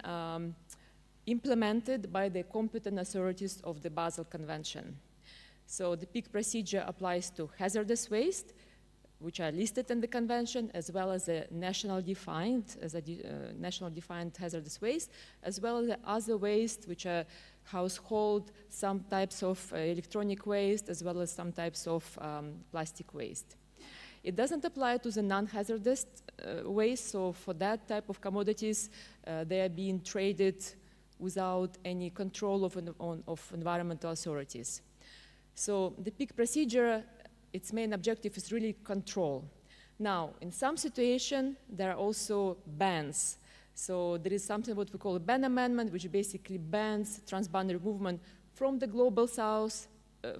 implemented by the competent authorities of the Basel Convention. So the PIC procedure applies to hazardous waste, which are listed in the convention, as well as a national defined hazardous waste, as well as the other waste, which are household, some types of electronic waste, as well as some types of plastic waste. It doesn't apply to the non-hazardous waste, so for that type of commodities, they are being traded without any control of environmental authorities. So the PIC procedure, its main objective is really control. Now, in some situations, there are also bans. So there is something what we call a ban amendment, which basically bans transboundary movement from the global south,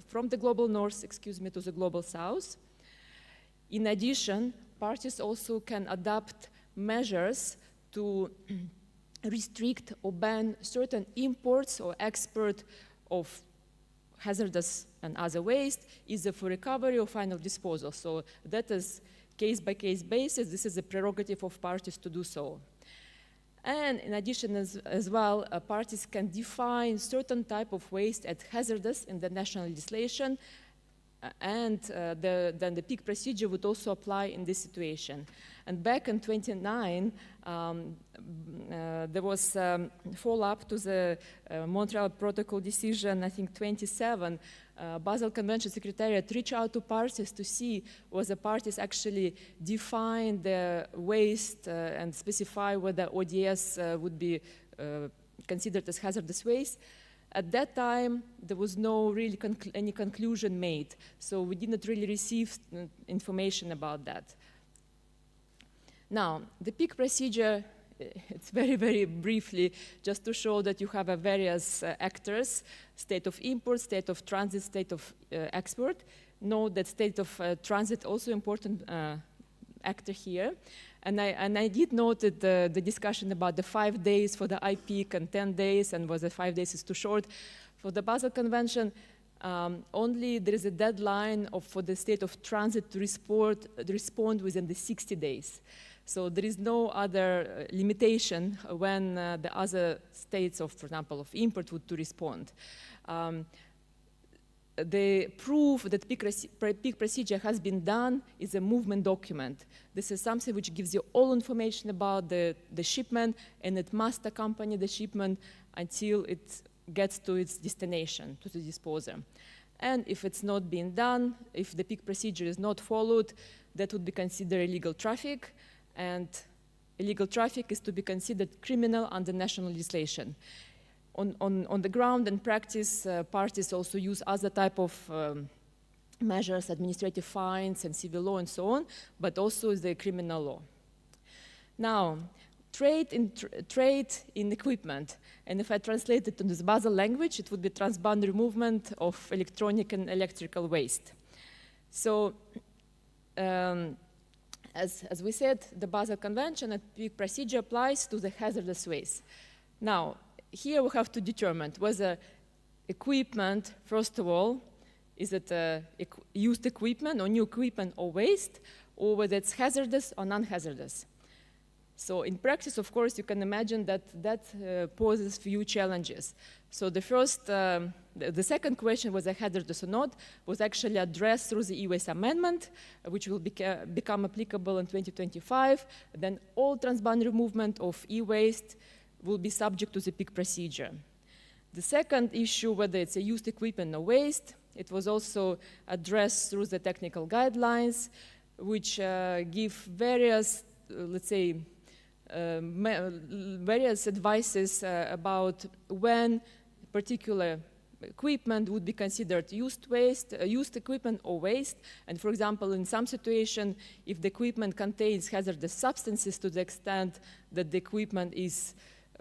from the global north, to the global south. In addition, parties also can adopt measures to restrict or ban certain imports or export of hazardous and other waste, either for recovery or final disposal. So that is case-by-case basis. This is a prerogative of parties to do so. And in addition as well, parties can define certain type of waste as hazardous in the national legislation, and then the PIC procedure would also apply in this situation. And back in 2009, there was follow-up to the Montreal Protocol decision, I think 27. Basel Convention Secretariat reached out to parties to see whether parties actually define the waste and specify whether ODS would be considered as hazardous waste. At that time, there was no really any conclusion made, so we did not really receive information about that. Now, the PIC procedure, it's very, very briefly, just to show that you have various actors, state of import, state of transit, state of export. Note that state of transit also important actor here. And I did note that the discussion about the 5 days for the IPIC and 10 days, and whether 5 days is too short. For the Basel Convention, only there is a deadline for the state of transit to respond within the 60 days. So there is no other limitation when the other states of, for example, of import would to respond. The proof that PIC procedure has been done is a movement document. This is something which gives you all information about the shipment, and it must accompany the shipment until it gets to its destination, to the disposer. And if it's not being done, if the PIC procedure is not followed, that would be considered illegal traffic, and illegal traffic is to be considered criminal under national legislation. On the ground and practice, parties also use other type of measures, administrative fines and civil law and so on, but also the criminal law. Now, trade in equipment, and if I translate it into the Basel language, it would be transboundary movement of electronic and electrical waste. So, as we said, the Basel Convention and PIC procedure applies to the hazardous waste. Now, here we have to determine whether equipment, first of all, is it used equipment or new equipment or waste, or whether it's hazardous or non-hazardous. So in practice, of course, you can imagine that poses few challenges. So the second question, was a hazardous or not, was actually addressed through the e-waste amendment, which will become applicable in 2025. Then all transboundary movement of e-waste will be subject to the PIC procedure. The second issue, whether it's a used equipment or waste, it was also addressed through the technical guidelines, which give various, let's say, various advices about when particular equipment would be considered used equipment or waste. And for example, in some situation, if the equipment contains hazardous substances to the extent that the equipment is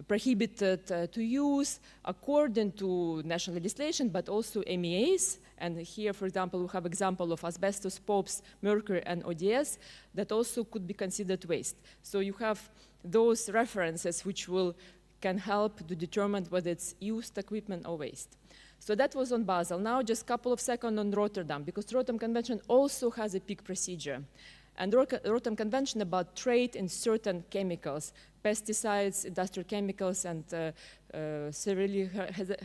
prohibited to use according to national legislation, but also MEAs. And here, for example, we have example of asbestos, POPs, mercury, and ODS that also could be considered waste. So you have those references which can help to determine whether it's used equipment or waste. So that was on Basel. Now just a couple of seconds on Rotterdam, because Rotterdam Convention also has a PIC procedure. And Rotterdam Convention about trade in certain chemicals, pesticides, industrial chemicals, and severely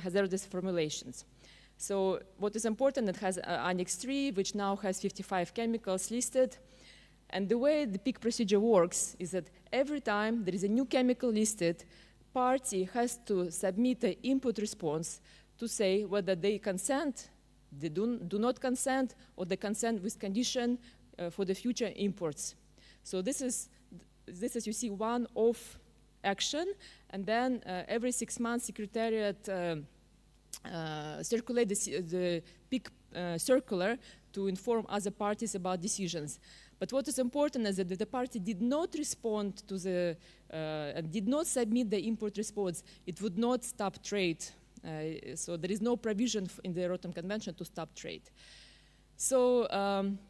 hazardous formulations. So what is important, it has Annex 3, which now has 55 chemicals listed. And the way the PIC procedure works is that every time there is a new chemical listed, party has to submit an input response to say whether they consent, they do not consent, or they consent with condition for the future imports. So this is, you see, one-off action, and then every 6 months, Secretariat circulate the PIC circular to inform other parties about decisions. But what is important is that the party did not respond to the, did not submit the import response. It would not stop trade. So there is no provision in the Rotterdam Convention to stop trade. So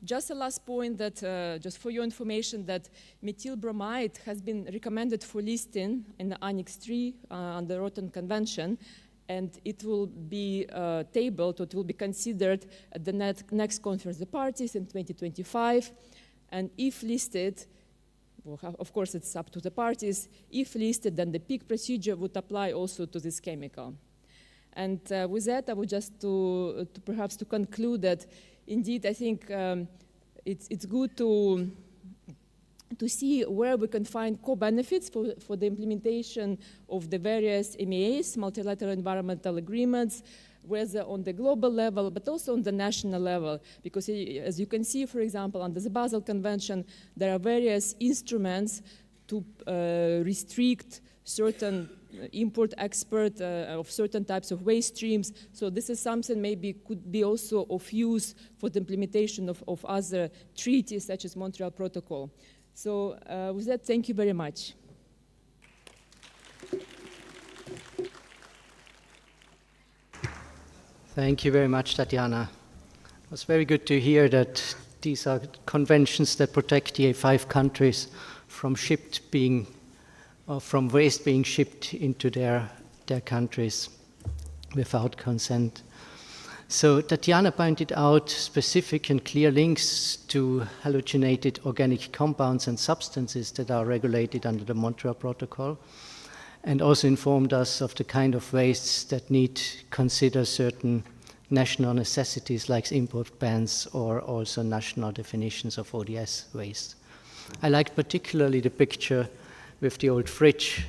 just a last point that, just for your information, that methyl bromide has been recommended for listing in the Annex 3 on the Rotterdam Convention, and it will be tabled, or it will be considered at the next conference of the parties in 2025. And if listed, well, of course it's up to the parties, if listed, then the PIC procedure would apply also to this chemical. And with that, I would just perhaps to conclude that indeed, I think it's good to see where we can find co-benefits for the implementation of the various MEAs, multilateral environmental agreements, whether on the global level, but also on the national level. Because as you can see, for example, under the Basel Convention, there are various instruments to restrict certain import-export of certain types of waste streams. So this is something maybe could be also of use for the implementation of other treaties, such as Montreal Protocol. So with that, thank you very much. Thank you very much, Tatiana. It was very good to hear that these are conventions that protect the 5 countries from from waste being shipped into their countries without consent. So Tatiana pointed out specific and clear links to halogenated organic compounds and substances that are regulated under the Montreal Protocol, and also informed us of the kind of wastes that need consider certain national necessities like import bans or also national definitions of ODS waste. I liked particularly the picture with the old fridge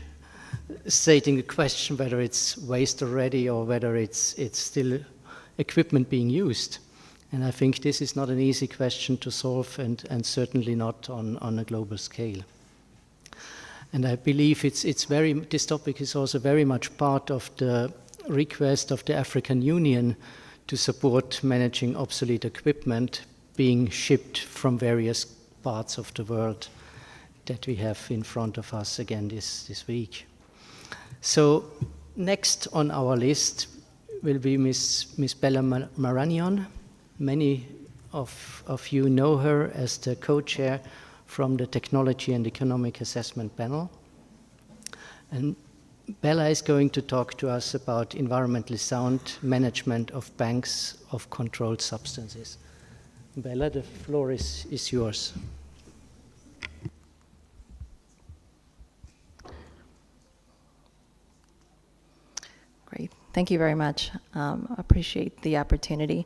stating the question whether it's waste already or whether it's still equipment being used. And I think this is not an easy question to solve, and certainly not on a global scale. And I believe this topic is also very much part of the request of the African Union to support managing obsolete equipment being shipped from various parts of the world that we have in front of us again this week. So next on our list will be Miss Bella Maragnon. Many of you know her as the co-chair from the Technology and Economic Assessment Panel. And Bella is going to talk to us about environmentally sound management of banks of controlled substances. Bella, the floor is yours. Thank you very much. Appreciate the opportunity.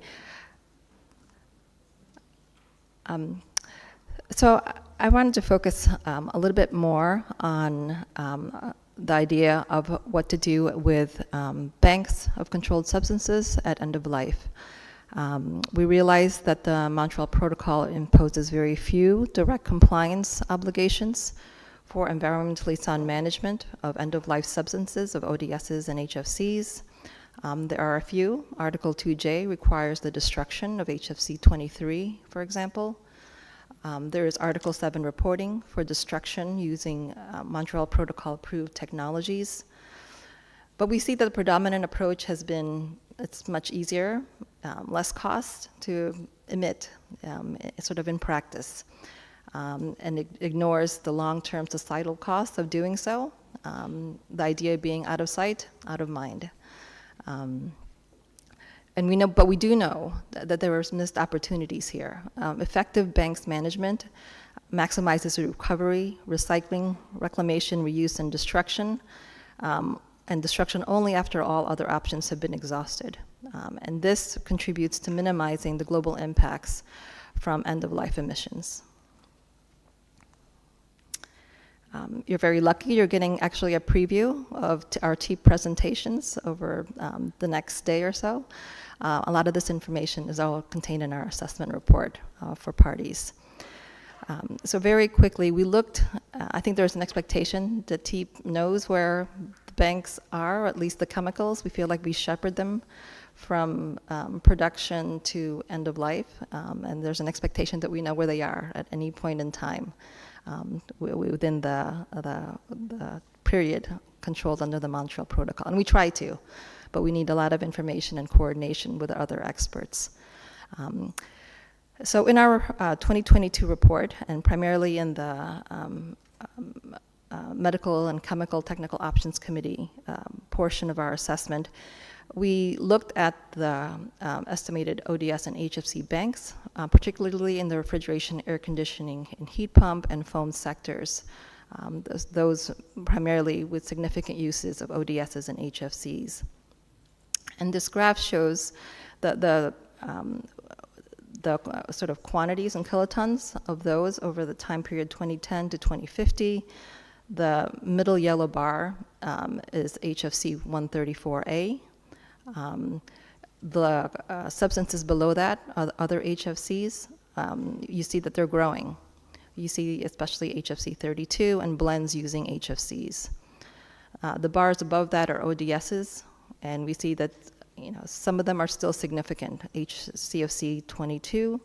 So I wanted to focus a little bit more on the idea of what to do with banks of controlled substances at end of life. We realize that the Montreal Protocol imposes very few direct compliance obligations for environmentally sound management of end-of-life substances, of ODSs and HFCs. There are a few. Article 2J requires the destruction of HFC 23, for example. There is Article 7 reporting for destruction using Montreal Protocol-approved technologies. But we see that the predominant approach has been, it's much easier, less cost to emit, sort of in practice. And it ignores the long-term societal costs of doing so, the idea being out of sight, out of mind. And we know, but we do know that there are missed opportunities here. Effective banks management maximizes recovery, recycling, reclamation, reuse, and destruction only after all other options have been exhausted. And this contributes to minimizing the global impacts from end-of-life emissions. You're very lucky. You're getting actually a preview of our TEEP presentations over the next day or so. A lot of this information is all contained in our assessment report for parties. So very quickly, we looked, I think there's an expectation that TEEP knows where the banks are, or at least the chemicals. We feel like we shepherd them from production to end of life, and there's an expectation that we know where they are at any point in time. Within the period controlled under the Montreal Protocol. And we try to, but we need a lot of information and coordination with other experts. So in our 2022 report, and primarily in the Medical and Chemical Technical Options Committee portion of our assessment, we looked at the estimated ODS and HFC banks, particularly in the refrigeration, air conditioning, and heat pump and foam sectors, those primarily with significant uses of ODSs and HFCs. And this graph shows the sort of quantities in kilotons of those over the time period 2010 to 2050. The middle yellow bar is HFC 134A. The substances below that are other HFCs. You see that they're growing. You see especially HFC 32 and blends using HFCs. The bars above that are ODSs, and we see that some of them are still significant. CFC 22,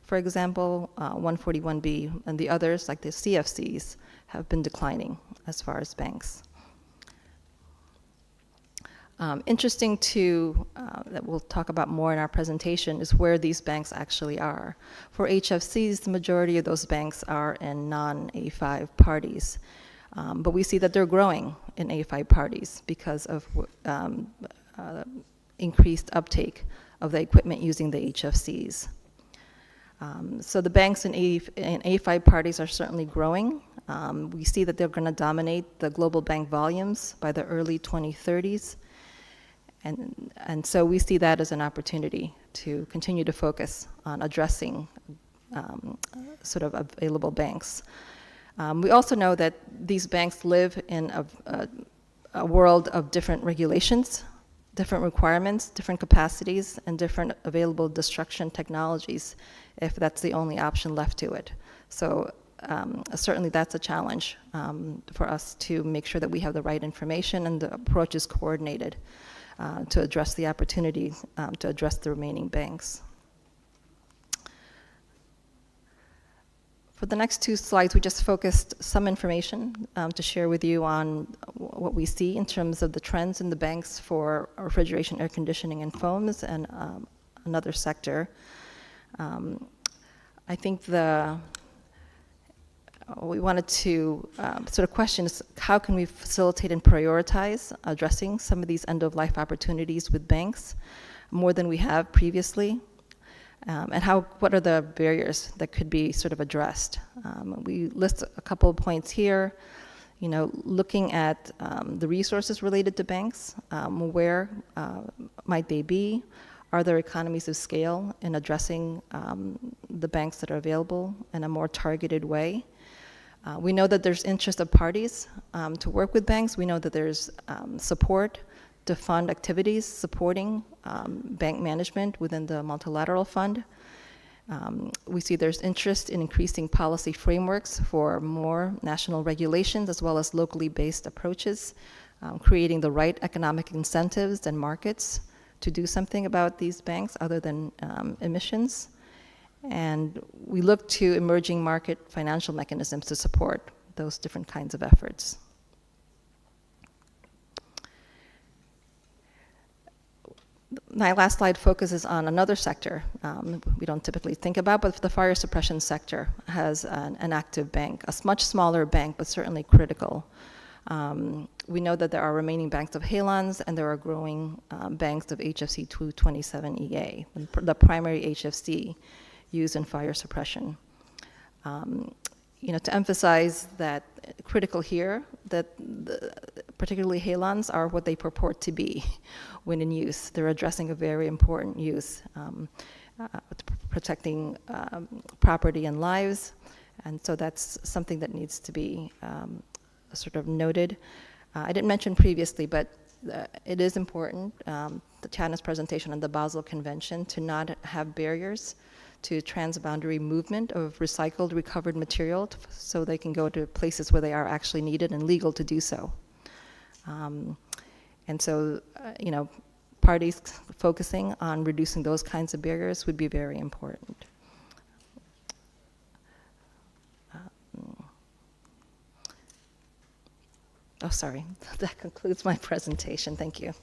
for example, 141B, and the others, like the CFCs, have been declining as far as banks. Interesting that we'll talk about more in our presentation is where these banks actually are. For HFCs, the majority of those banks are in non-A5 parties. But we see that they're growing in A5 parties because of increased uptake of the equipment using the HFCs. So the banks in A5 parties are certainly growing. We see that they're going to dominate the global bank volumes by the early 2030s. And so we see that as an opportunity to continue to focus on addressing sort of available banks. We also know that these banks live in a world of different regulations, different requirements, different capacities, and different available destruction technologies, if that's the only option left to it. So certainly that's a challenge for us to make sure that we have the right information and the approach is coordinated to address the opportunity to address the remaining banks. For the next two slides, we just focused some information to share with you on what we see in terms of the trends in the banks for refrigeration, air conditioning, and foams, and another sector. I think we wanted to sort of question is how can we facilitate and prioritize addressing some of these end-of-life opportunities with banks more than we have previously? And what are the barriers that could be sort of addressed? We list a couple of points here. You know, looking at the resources related to banks, where might they be? Are there economies of scale in addressing the banks that are available in a more targeted way? We know that there's interest of parties to work with banks. We know that there's support to fund activities supporting bank management within the multilateral fund. We see there's interest in increasing policy frameworks for more national regulations as well as locally based approaches, creating the right economic incentives and markets to do something about these banks other than emissions. And we look to emerging market financial mechanisms to support those different kinds of efforts. My last slide focuses on another sector we don't typically think about, but the fire suppression sector has an active bank, a much smaller bank, but certainly critical. We know that there are remaining banks of HALONs, and there are growing banks of HFC 227EA, the primary HFC used in fire suppression. You know, to emphasize that critical here, that particularly HALONs are what they purport to be when in use. They're addressing a very important use, protecting property and lives, and so that's something that needs to be sort of noted. I didn't mention previously, but it is important, China's presentation on the Basel Convention, to not have barriers to transboundary movement of recycled, recovered material so they can go to places where they are actually needed and legal to do so. And so, you know, parties focusing on reducing those kinds of barriers would be very important. Oh, sorry, that concludes my presentation. Thank you.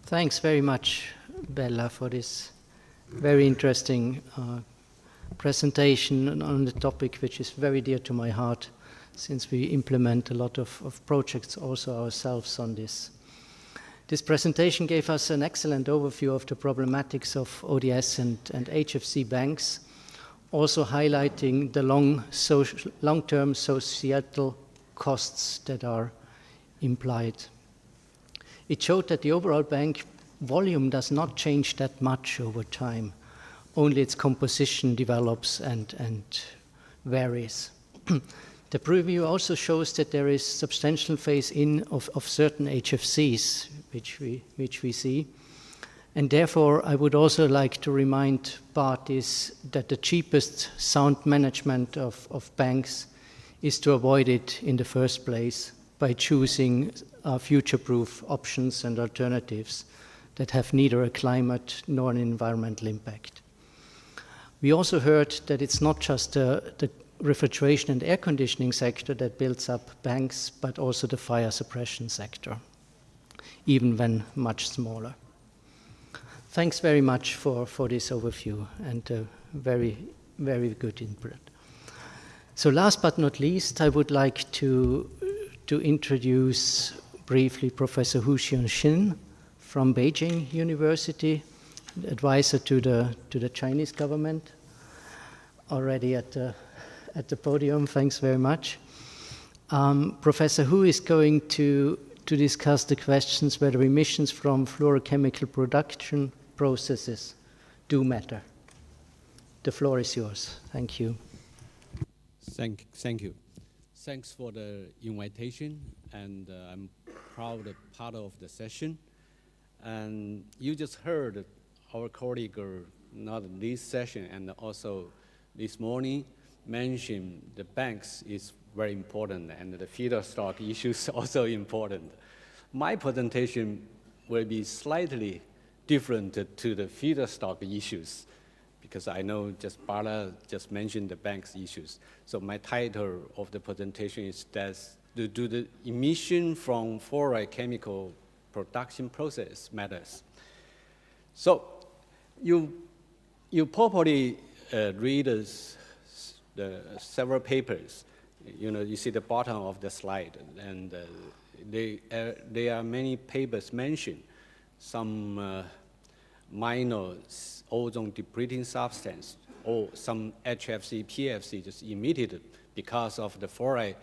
Thanks very much, Bella, for this very interesting presentation on the topic which is very dear to my heart, since we implement a lot of projects also ourselves on this. This presentation gave us an excellent overview of the problematics of ODS and HFC banks, also highlighting the long-term societal costs that are implied. It showed that the overall bank volume does not change that much over time. Only its composition develops and varies. The preview also shows that there is substantial phase-in of certain HFCs, which we see. And therefore, I would also like to remind parties that the cheapest sound management of banks is to avoid it in the first place by choosing future-proof options and alternatives that have neither a climate nor an environmental impact. We also heard that it's not just the refrigeration and air conditioning sector that builds up banks, but also the fire suppression sector, even when much smaller. Thanks very much for this overview and very, very good input. So last but not least, I would like to introduce briefly Professor Hu Xianxin from Beijing University, advisor to the Chinese government, already at the podium. Thanks very much. Professor Hu is going to discuss the questions whether emissions from fluorochemical production processes do matter. The floor is yours. Thank you. Thank you. Thanks for the invitation, and I'm proud of part of the session. And you just heard our colleague, not this session and also this morning, mention the banks is very important and the feedstock issues also important. My presentation will be slightly different to the feedstock issues because I know just Bala just mentioned the banks issues. So my title of the presentation is do the emission from fluorochemical production process matters. So you probably read the several papers. You know, you see the bottom of the slide, and there are many papers mentioned. Some minor ozone depleting substance or some HFC, PFC just emitted because of the fluoride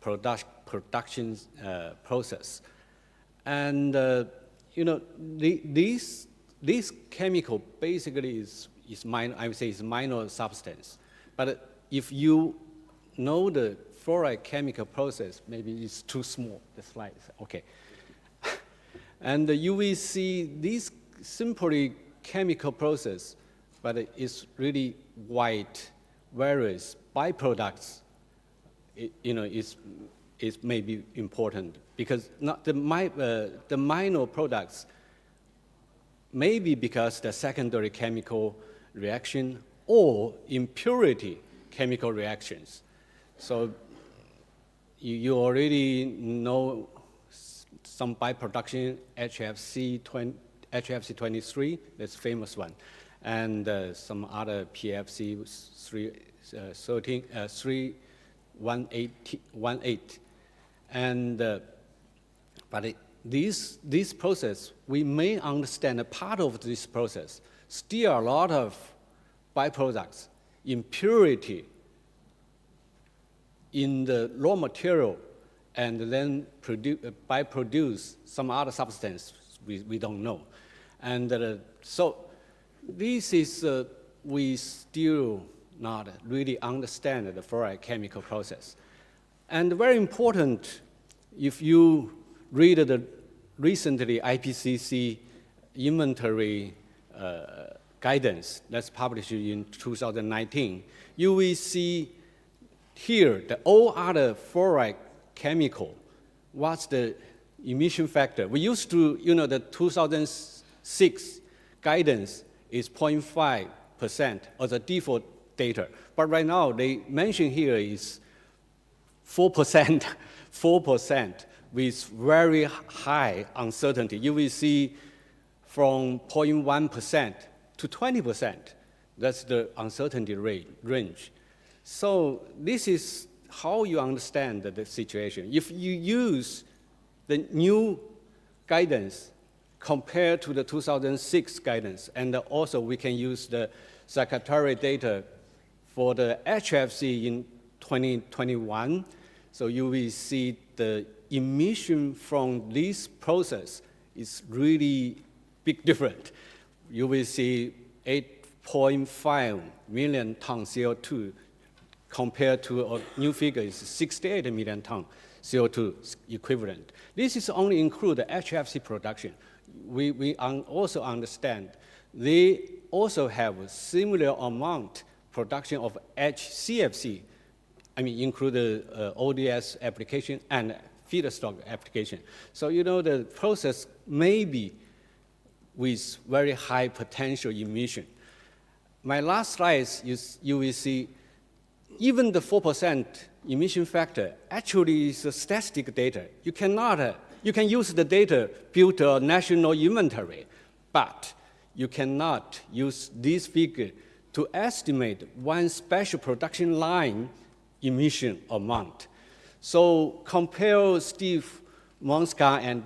production process. And this chemical basically is minor, I would say is minor substance. But if you know the fluoride chemical process, maybe it's too small, the slide, okay. And you will see this simply chemical process, but it's really wide, various byproducts, is maybe important because not the minor products maybe because the secondary chemical reaction or impurity chemical reactions. So you already know some byproduction, HFC23, that's a famous one, and some other PFC 318. And but this process, we may understand a part of this process. Still a lot of byproducts, impurity in the raw material, and then produce some other substance we don't know. And so this is, we still not really understand the fluoride chemical process. And very important, if you read the recently IPCC inventory guidance that's published in 2019, you will see here that all other fluoride chemical, what's the emission factor? We used to, the 2006 guidance is 0.5% as a default data. But right now, they mention here is 4%, 4% with very high uncertainty. You will see from 0.1% to 20%. That's the uncertainty range. So this is how you understand the situation. If you use the new guidance compared to the 2006 guidance, and also we can use the Secretary data for the HFC in 2021, so you will see the emission from this process is really big different. You will see 8.5 million tons CO2 compared to a new figure is 68 million tons CO2 equivalent. This is only include the HFC production. We also understand they also have a similar amount production of HCFC, include the ODS application and feedstock application. So the process may be with very high potential emission. My last slide is you will see even the 4% emission factor actually is a statistic data. You can use the data built a national inventory, but you cannot use this figure to estimate one special production line emission amount. So compare Steve Monska and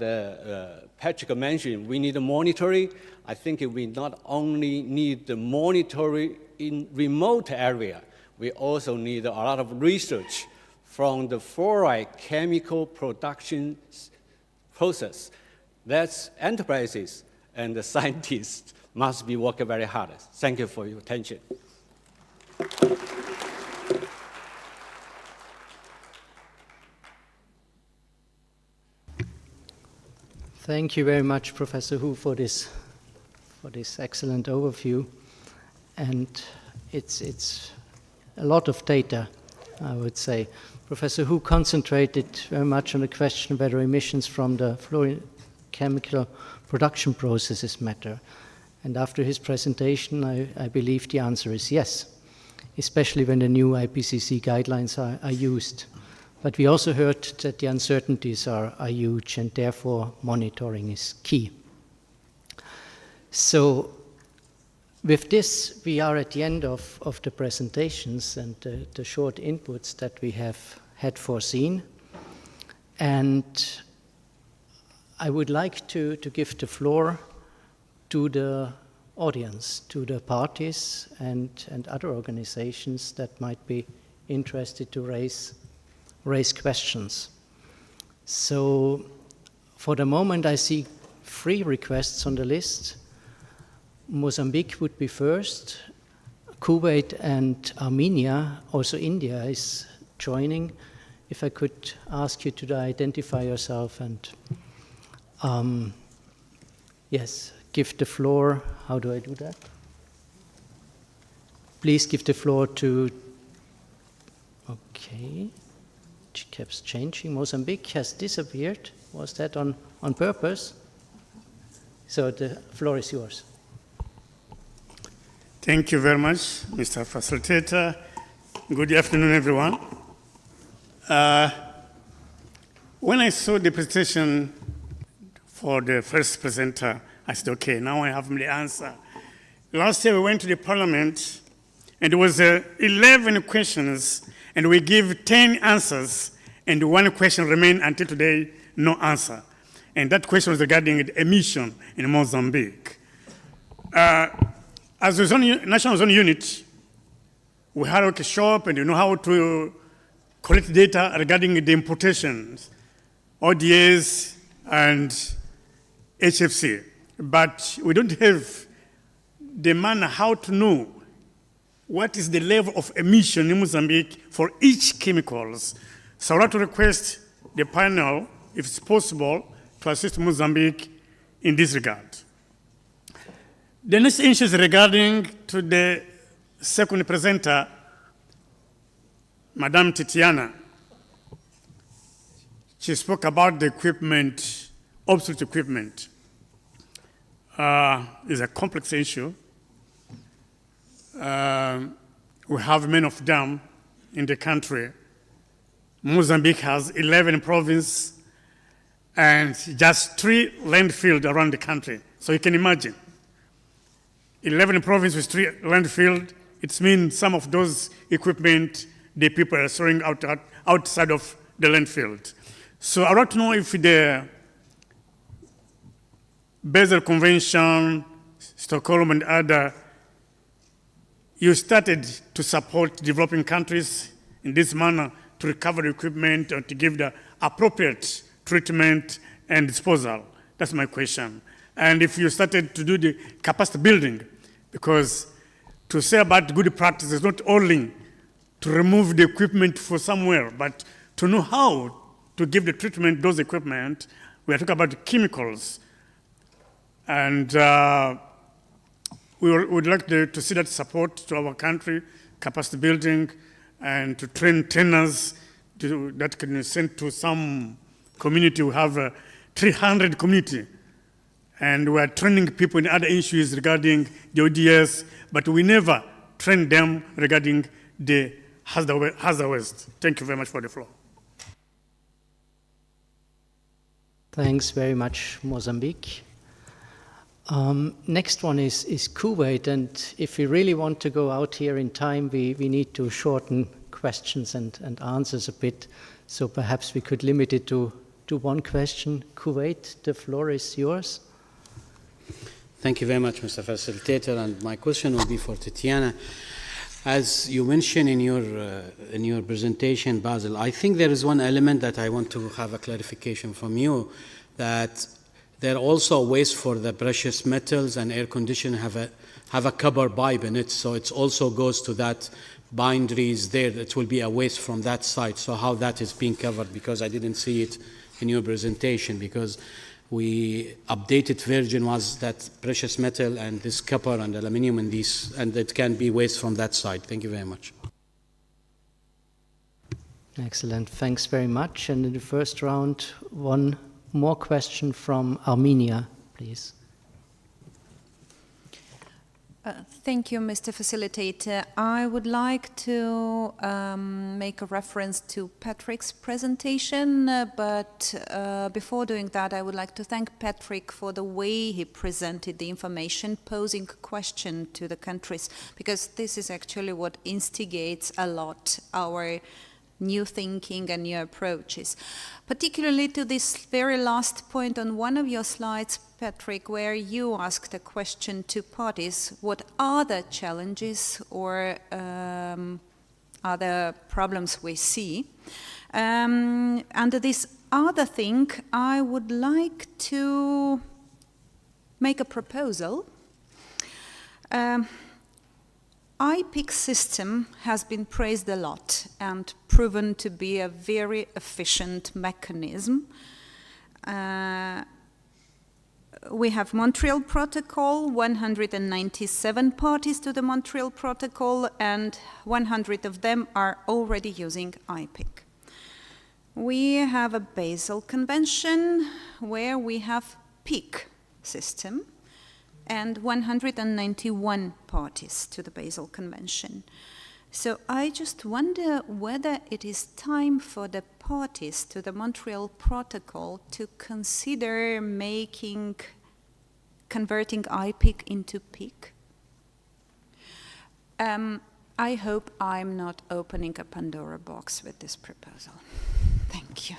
Patrick mentioned, we need monitoring. I think we not only need the monitoring in remote area, we also need a lot of research from the fluoride chemical production process. That's enterprises and the scientists must be working very hard. Thank you for your attention. Thank you very much, Professor Hu, for this excellent overview. And it's a lot of data, I would say. Professor Hu concentrated very much on the question whether emissions from the fluorine chemical production processes matter. And after his presentation, I believe the answer is yes, especially when the new IPCC guidelines are used. But we also heard that the uncertainties are huge, and therefore monitoring is key. So with this, we are at the end of the presentations and the short inputs that we have had foreseen. And I would like to give the floor to the audience, to the parties and other organizations that might be interested to raise questions. So for the moment I see 3 requests on the list. Mozambique would be first, Kuwait and Armenia, also India is joining. If I could ask you to identify yourself and yes, give the floor. How do I do that? Please give the floor to, okay, it keeps changing. Mozambique has disappeared. Was that on purpose? So the floor is yours. Thank you very much, Mr. Facilitator. Good afternoon, everyone. When I saw the presentation for the first presenter, I said, okay, now I have the answer. Last year we went to the parliament and there was 11 questions and we gave 10 answers and 1 question remained until today, no answer. And that question was regarding the emission in Mozambique. As a national zone unit, we had a workshop and you know how to collect data regarding the importations, ODS and HFC. But we don't have the manner how to know what is the level of emission in Mozambique for each chemicals. So I'd like to request the panel, if it's possible, to assist Mozambique in this regard. The next issue is regarding to the second presenter, Madame Titiana. She spoke about the equipment, obsolete equipment. It's a complex issue. We have many of them in the country. Mozambique has 11 provinces and just 3 landfills around the country. So you can imagine, 11 provinces with 3 landfills, it means some of those equipment, the people are throwing outside of the landfill. So I want to know if the Basel Convention, Stockholm and other, you started to support developing countries in this manner to recover the equipment or to give the appropriate treatment and disposal. That's my question. And if you started to do the capacity building, because to say about good practice is not only to remove the equipment for somewhere, but to know how to give the treatment, those equipment. We are talking about chemicals. And we would like to see that support to our country, capacity building, and to train trainers that can send to some community. We have 300 community. And we are training people in other issues regarding the ODS, but we never train them regarding the hazard waste. Thank you very much for the floor. Thanks very much, Mozambique. Next one is Kuwait, and if we really want to go out here in time, we need to shorten questions and answers a bit. So perhaps we could limit it to 1 question. Kuwait, the floor is yours. Thank you very much, Mr. Facilitator. And my question will be for Titiana. As you mentioned in your presentation, Basil, I think there is one element that I want to have a clarification from you, that there are also waste for the precious metals, and air conditioning have a copper pipe in it, so it also goes to that binderies there. It will be a waste from that side. So how that is being covered, because I didn't see it in your presentation, because we updated Virgin was that precious metal and this copper and aluminium and these, and it can be waste from that side. Thank you very much. Excellent, thanks very much. And in the first round, 1 more question from Armenia, please. Thank you, Mr. Facilitator. I would like to make a reference to Patrick's presentation, but before doing that, I would like to thank Patrick for the way he presented the information, posing a question to the countries, because this is actually what instigates a lot our new thinking and new approaches. Particularly to this very last point on one of your slides, Patrick, where you asked a question to parties, what are the challenges or other problems we see? Under this other thing, I would like to make a proposal. IPIC system has been praised a lot and proven to be a very efficient mechanism. We have Montreal Protocol, 197 parties to the Montreal Protocol, and 100 of them are already using IPIC. We have a Basel Convention where we have PIC system, and 191 parties to the Basel Convention. So I just wonder whether it is time for the parties to the Montreal Protocol to consider converting IPIC into PIC. I hope I'm not opening a Pandora box with this proposal. Thank you.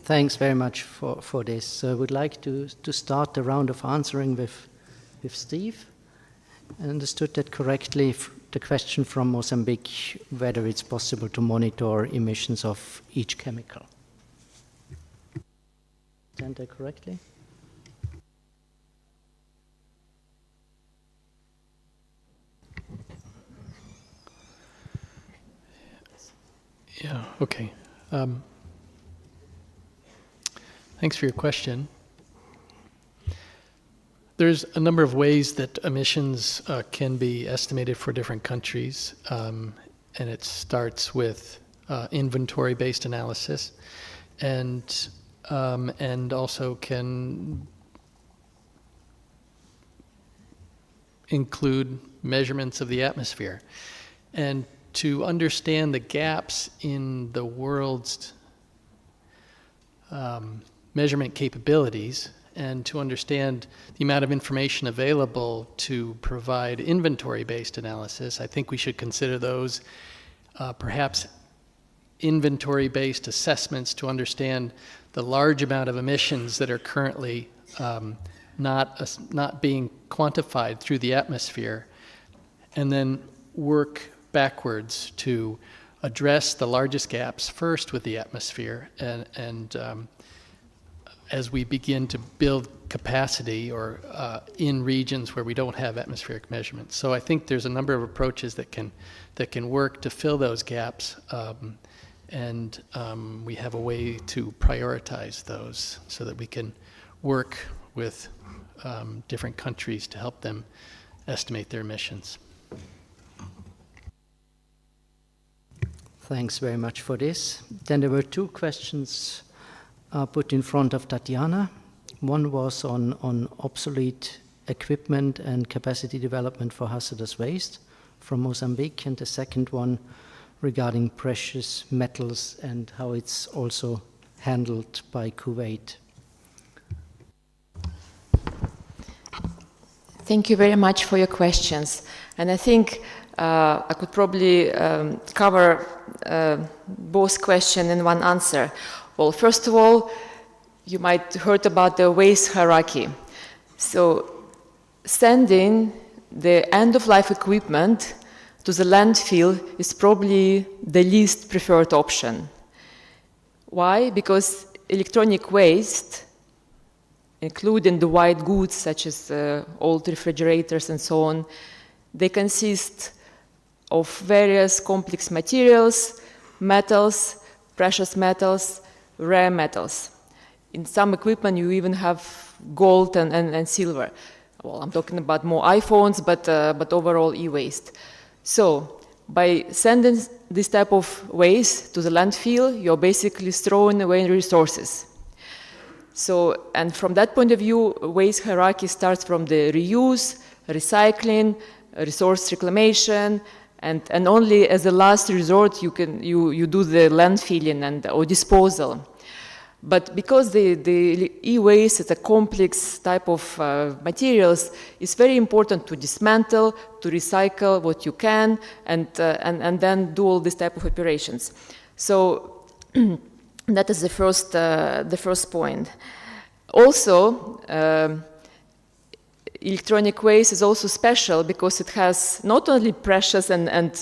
Thanks very much for this. So I would like to start the round of answering with Steve. I understood that correctly, the question from Mozambique, whether it's possible to monitor emissions of each chemical. Understand that correctly? Yeah, okay. Thanks for your question. There's a number of ways that emissions can be estimated for different countries, and it starts with inventory-based analysis, and also can include measurements of the atmosphere. And to understand the gaps in the world's measurement capabilities, and to understand the amount of information available to provide inventory-based analysis, I think we should consider those perhaps inventory-based assessments to understand the large amount of emissions that are currently not being quantified through the atmosphere, and then work backwards to address the largest gaps first with the atmosphere, and as we begin to build capacity or in regions where we don't have atmospheric measurements. So I think there's a number of approaches that can work to fill those gaps, and we have a way to prioritize those so that we can work with different countries to help them estimate their emissions. Thanks very much for this. Then there were two questions put in front of Tatiana. One was on obsolete equipment and capacity development for hazardous waste from Mozambique, and the second one regarding precious metals and how it's also handled by Kuwait. Thank you very much for your questions. And I think I could probably cover both questions in one answer. Well, first of all, you might have heard about the waste hierarchy. So sending the end-of-life equipment to the landfill is probably the least preferred option. Why? Because electronic waste, including the white goods such as old refrigerators and so on, they consist of various complex materials, metals, precious metals, rare metals. In some equipment you even have gold and silver. Well, I'm talking about more iPhones, but overall e-waste. So by sending this type of waste to the landfill, you're basically throwing away resources. So, and from that point of view, waste hierarchy starts from the reuse, recycling, resource reclamation, and only as a last resort you do the landfilling or disposal. But because the e-waste is a complex type of materials, it's very important to dismantle, to recycle what you can, and then do all this type of operations. So that is the first point. Also, electronic waste is also special because it has not only precious and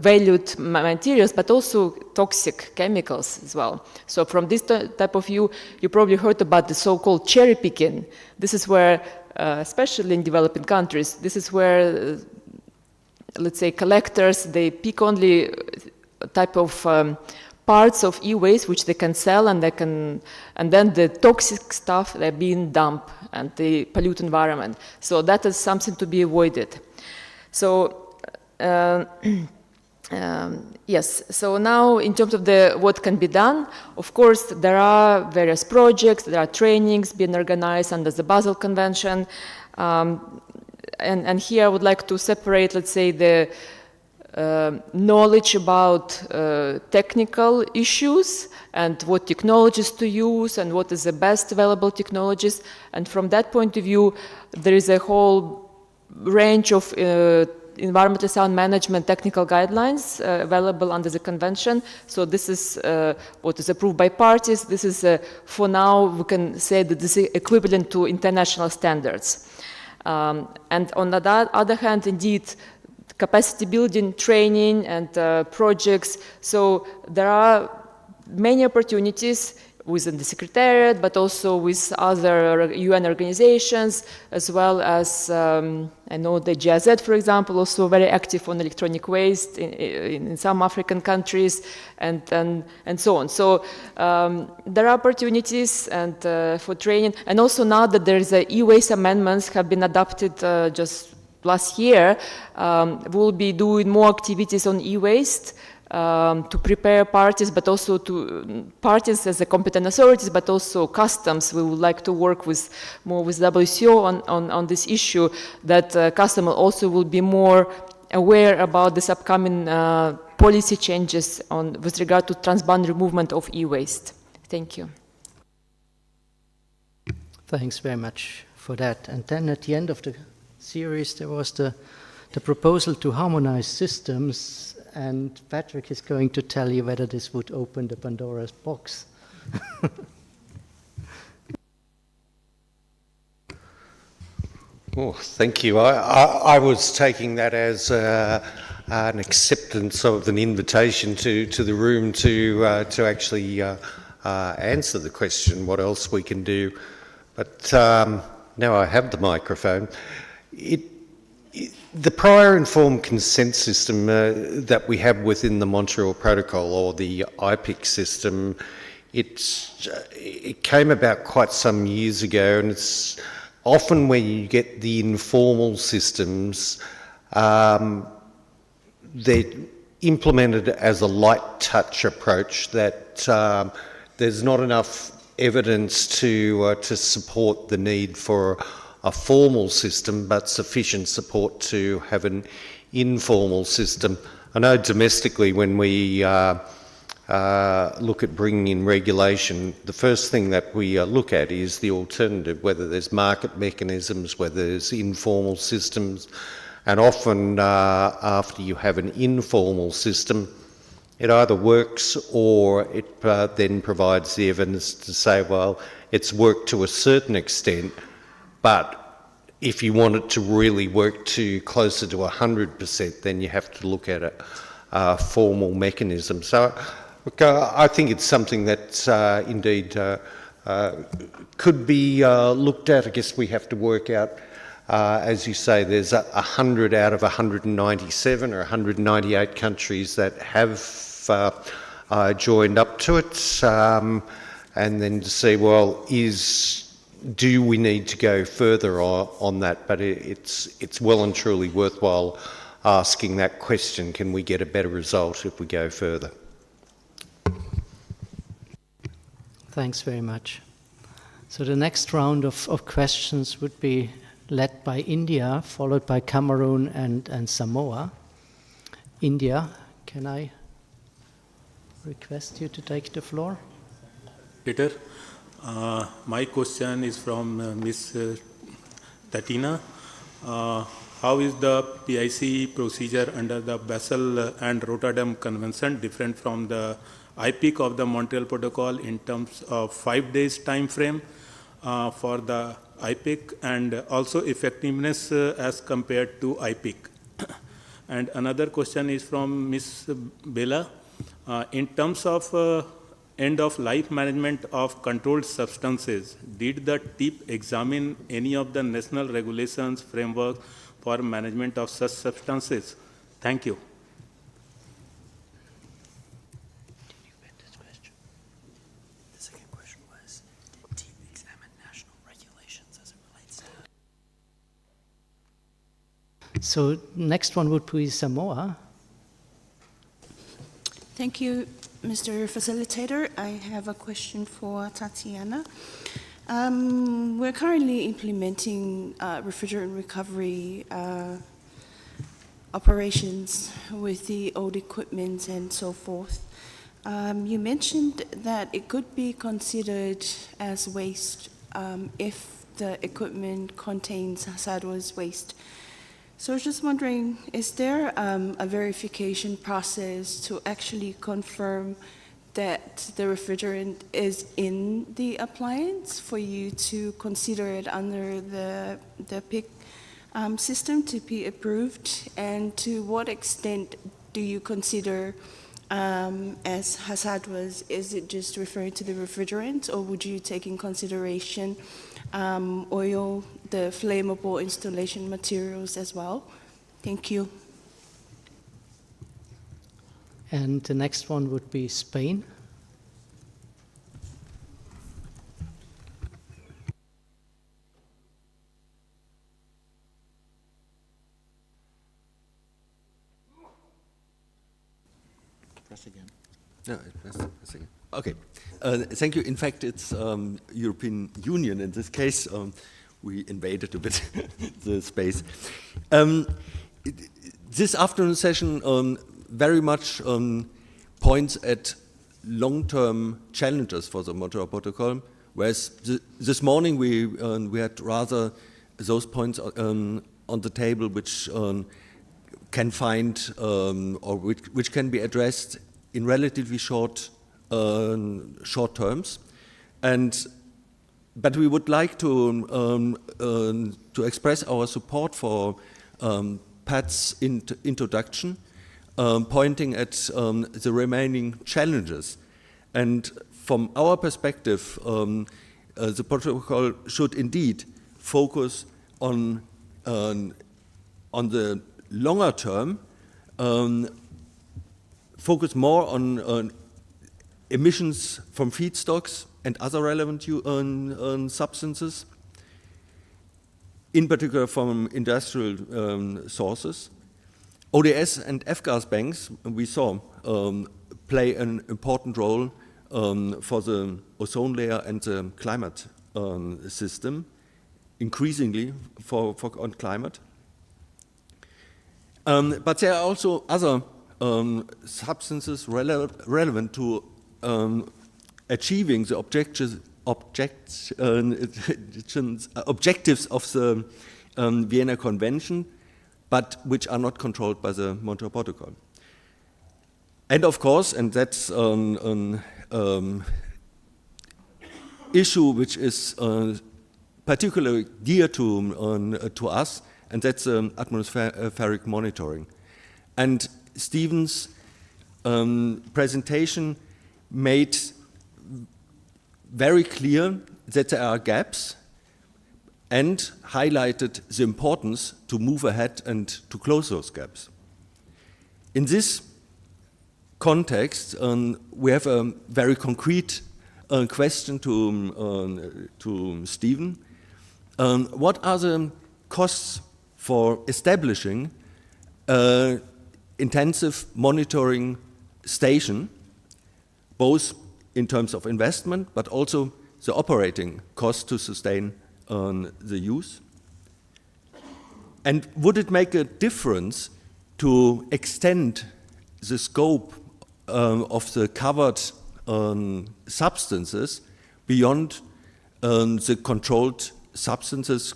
valued materials, but also toxic chemicals as well. So from this type of view, you probably heard about the so-called cherry picking. This is where, especially in developing countries, this is where, let's say, collectors, they pick only a type of parts of e-waste which they can sell, and then the toxic stuff they're being dumped and they pollute environment. So that is something to be avoided. So yes. So now, in terms of what can be done, of course there are various projects, there are trainings being organized under the Basel Convention, and here I would like to separate, let's say, the knowledge about technical issues and what technologies to use and what is the best available technologies. And from that point of view, there is a whole range of environmentally sound management technical guidelines available under the convention. So this is what is approved by parties. This is, for now, we can say that this is equivalent to international standards. And on the other hand, indeed, capacity building, training, and projects. So there are many opportunities within the Secretariat, but also with other UN organizations, as well as, I know the GIZ, for example, also very active on electronic waste in some African countries, and so on. So there are opportunities and for training, and also now that there is e-waste amendments have been adopted just last year, we'll be doing more activities on e-waste to prepare parties, but also to parties as the competent authorities, but also customs. We would like to work more with WCO on this issue, that customs also will be more aware about this upcoming policy changes with regard to transboundary movement of e-waste. Thank you. Thanks very much for that. And then at the end of the series, there was the proposal to harmonize systems, and Patrick is going to tell you whether this would open the Pandora's box. Oh, thank you. I was taking that as an acceptance of an invitation to the room to actually answer the question, what else we can do. But now I have the microphone. The prior informed consent system that we have within the Montreal Protocol, or the IPIC system, it came about quite some years ago, and it's often when you get the informal systems, they're implemented as a light touch approach, that there's not enough evidence to support the need for a formal system, but sufficient support to have an informal system. I know domestically, when we look at bringing in regulation, the first thing that we look at is the alternative, whether there's market mechanisms, whether there's informal systems, and often after you have an informal system, it either works or it then provides the evidence to say, well, it's worked to a certain extent, but if you want it to really work to closer to 100%, then you have to look at a formal mechanism. So look, I think it's something that indeed could be looked at. I guess we have to work out, as you say, there's 100 out of 197 or 198 countries that have joined up to it, and then to see, well, do we need to go further on that? But it's well and truly worthwhile asking that question, can we get a better result if we go further? Thanks very much. So the next round of questions would be led by India, followed by Cameroon and Samoa. India, can I request you to take the floor? Peter. My question is from Ms. Tatina. How is the PIC procedure under the Basel and Rotterdam Convention different from the IPIC of the Montreal Protocol in terms of 5 days time frame for the IPIC and also effectiveness as compared to IPIC? And another question is from Ms. Bella. In terms of end-of-life management of controlled substances, did the TIP examine any of the national regulations, framework for management of such substances? Thank you. The second question was, did TIP examine national regulations as it relates to... So next one would be Samoa. Thank you, Mr. Facilitator. I have a question for Tatiana. We're currently implementing refrigerant recovery operations with the old equipment and so forth. You mentioned that it could be considered as waste if the equipment contains hazardous waste. So I was just wondering, is there a verification process to actually confirm that the refrigerant is in the appliance for you to consider it under the PIC system to be approved? And to what extent do you consider as hazardous? Is it just referring to the refrigerant, or would you take in consideration oil, the flammable installation materials as well? Thank you. And the next one would be Spain. Press again. No, press again. Okay. Thank you. In fact, it's European Union in this case. We invaded a bit the space. This afternoon session very much points at long-term challenges for the Montreal Protocol, whereas this morning we had rather those points on the table which can find or which can be addressed in relatively short terms, but we would like to express our support for Pat's introduction, pointing at the remaining challenges. And from our perspective, the protocol should indeed focus on the longer term, focus more on emissions from feedstocks and other relevant substances, in particular from industrial sources. ODS and F-gas banks, we saw, play an important role for the ozone layer and the climate system, increasingly on climate. But there are also other substances relevant to achieving the objectives of the Vienna Convention, but which are not controlled by the Montreal Protocol. And of course, and that's an issue which is particularly dear to us, and that's atmospheric monitoring. And Stephen's presentation made very clear that there are gaps and highlighted the importance to move ahead and to close those gaps. In this context, we have a very concrete question to Stephen. What are the costs for establishing an intensive monitoring station, both in terms of investment, but also the operating costs to sustain the use? And would it make a difference to extend the scope of the covered substances beyond the controlled substances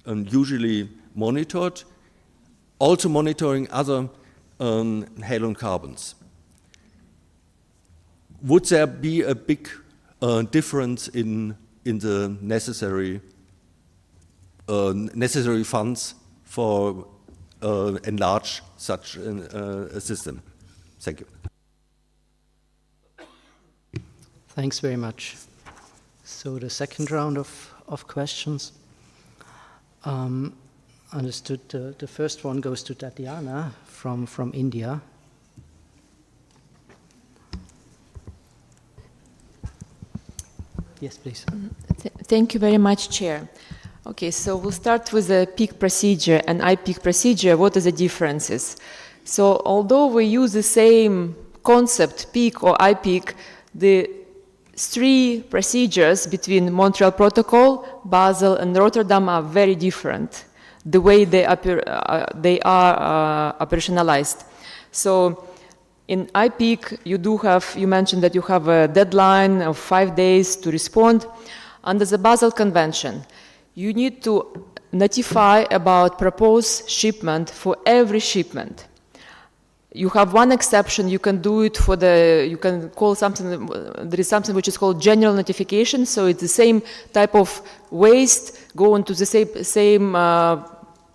usually monitored, also monitoring other halocarbons. Would there be a big difference in the necessary funds for enlarge such a system? Thank you. Thanks very much. So the second round of questions. Understood. The first one goes to Tatiana from India. Yes, please. Thank you very much, Chair. Okay, so we'll start with the peak procedure and IPEAK procedure. What are the differences? So although we use the same concept, peak or IPEAK, the three procedures between Montreal Protocol, Basel, and Rotterdam are very different, the way they are operationalized. So in IPEAK, you mentioned that you have a deadline of 5 days to respond. Under the Basel Convention, you need to notify about proposed shipment for every shipment. You have one exception, you can do it for you can call something, there is something which is called general notification, so it's the same type of waste going to the same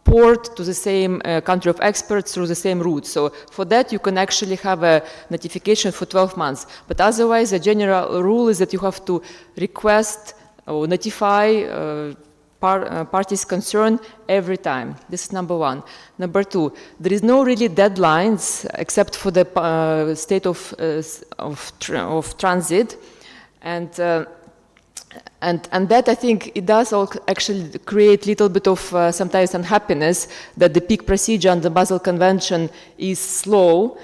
port, to the same country of exports through the same route. So for that, you can actually have a notification for 12 months. But otherwise, the general rule is that you have to request or notify parties concerned every time. This is number one. Number two, there is no really deadlines except for the state of transit, and that, I think, it does actually create a little bit of sometimes unhappiness that the peak procedure under the Basel Convention is slow,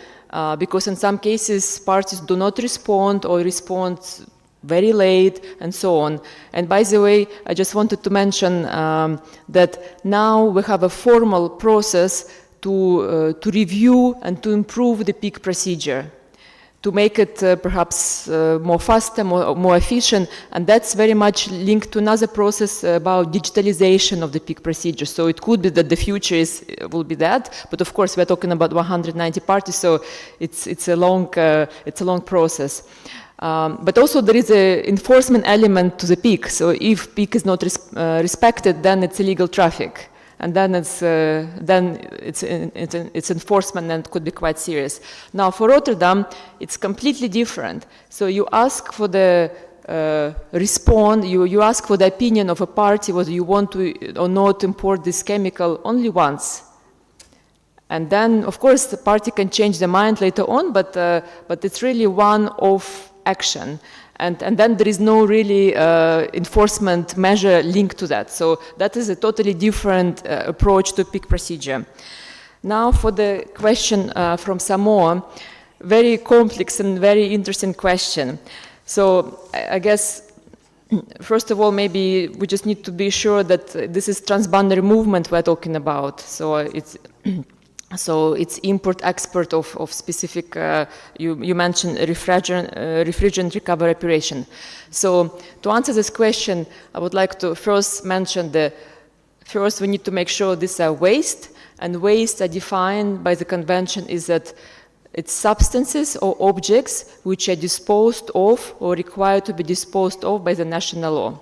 because in some cases parties do not respond or respond very late, and so on. And by the way, I just wanted to mention that now we have a formal process to review and to improve the peak procedure, to make it perhaps more faster, more efficient, and that's very much linked to another process about digitalization of the peak procedure. So it could be that the future will be that, but of course we're talking about 190 parties, so it's a long process. But also there is an enforcement element to the peak. So if peak is not respected, then it's illegal traffic, and then it's enforcement, and it could be quite serious. Now for Rotterdam, it's completely different. So you ask for the you ask for the opinion of a party whether you want to or not import this chemical only once. And then, of course, the party can change their mind later on, but it's really one-off action, and then there is no really enforcement measure linked to that. So that is a totally different approach to peak procedure. Now for the question from Samoa, very complex and very interesting question. So I guess, first of all, maybe we just need to be sure that this is transboundary movement we're talking about. So it's import-export of specific, you mentioned refrigerant recovery operation. So to answer this question, I would like to first mention first we need to make sure these are waste, and waste are defined by the convention is that it's substances or objects which are disposed of or required to be disposed of by the national law.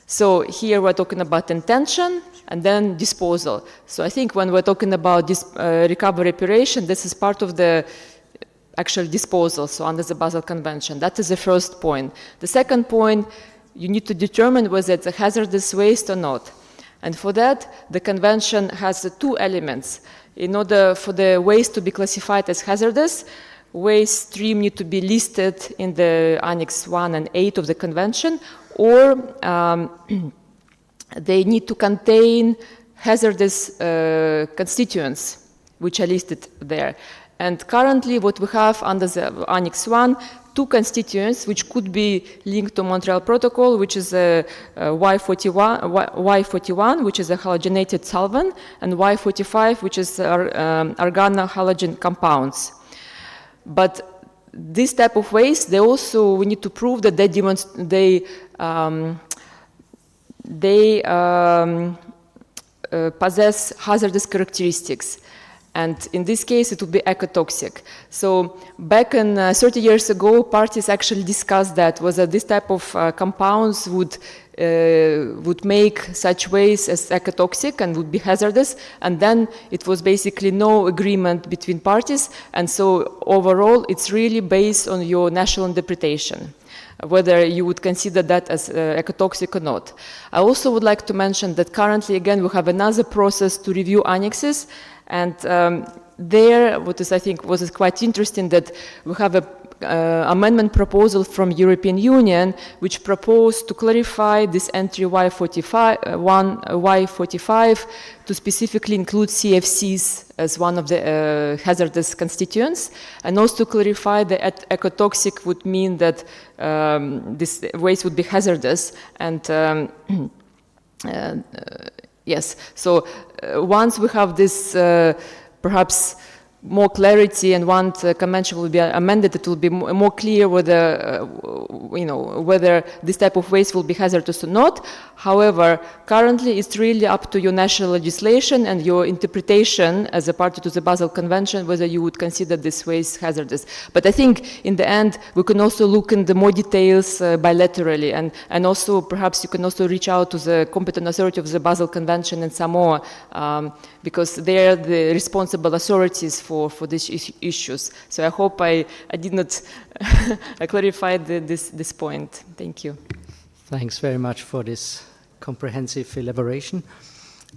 So here we're talking about intention and then disposal. So I think when we're talking about this recovery operation, this is part of the actual disposal, so under the Basel Convention. That is the first point. The second point, you need to determine whether it's a hazardous waste or not. And for that, the convention has two elements. In order for the waste to be classified as hazardous, waste stream need to be listed in the Annex 1 and 8 of the convention, or they need to contain hazardous constituents, which are listed there. And currently what we have under the Annex 1, two constituents which could be linked to Montreal Protocol, which is Y41, which is a halogenated solvent, and Y45, which is organohalogen compounds. But this type of waste, they also, we need to prove that they possess hazardous characteristics. And in this case, it would be ecotoxic. So back in 30 years ago, parties actually discussed that, whether this type of compounds would make such waste as ecotoxic and would be hazardous. And then it was basically no agreement between parties. And so overall, it's really based on your national interpretation, whether you would consider that as ecotoxic or not. I also would like to mention that currently, again, we have another process to review annexes. And there, what is, I think, was quite interesting, that we have a amendment proposal from European Union, which proposed to clarify this entry Y45 to specifically include CFCs as one of the hazardous constituents, and also to clarify that ecotoxic would mean that this waste would be hazardous. And yes, so once we have this perhaps more clarity, and once the convention will be amended, it will be more clear whether, whether this type of waste will be hazardous or not. However, currently it's really up to your national legislation and your interpretation as a party to the Basel Convention, whether you would consider this waste hazardous. But I think in the end, we can also look in the more details bilaterally, and also perhaps you can also reach out to the competent authority of the Basel Convention in Samoa, because they are the responsible authorities for these issues. So I hope I did not clarify this point. Thank you. Thanks very much for this comprehensive elaboration.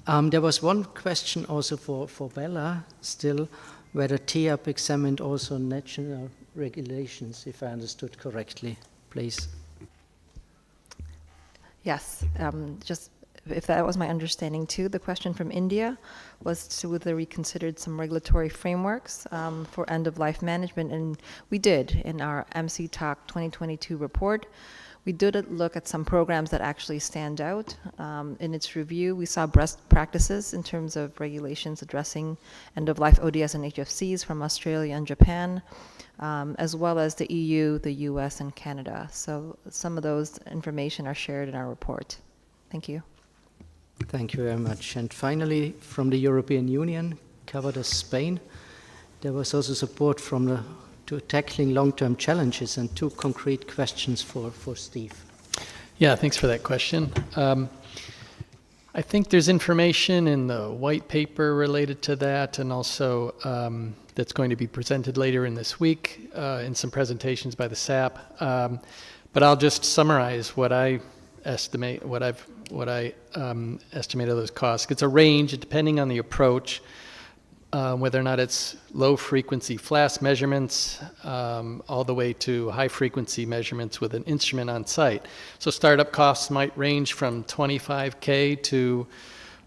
There was one question also for Bella still, whether TEAP examined also national regulations, if I understood correctly, please. Yes, just if that was my understanding too, the question from India was to whether we considered some regulatory frameworks for end-of-life management, and we did in our MC Talk 2022 report. We did look at some programs that actually stand out. In its review, we saw best practices in terms of regulations addressing end-of-life ODS and HFCs from Australia and Japan, as well as the EU, the US, and Canada. So some of those information are shared in our report. Thank you. Thank you very much. And finally, from the European Union, covered as Spain, there was also support from to tackling long-term challenges, and two concrete questions for Steve. Yeah, thanks for that question. I think there's information in the white paper related to that, and also that's going to be presented later in this week in some presentations by the SAP. But I'll just summarize what I estimate, what I estimate of those costs. It's a range depending on the approach, whether or not it's low-frequency flash measurements all the way to high-frequency measurements with an instrument on site. So startup costs might range from $25K to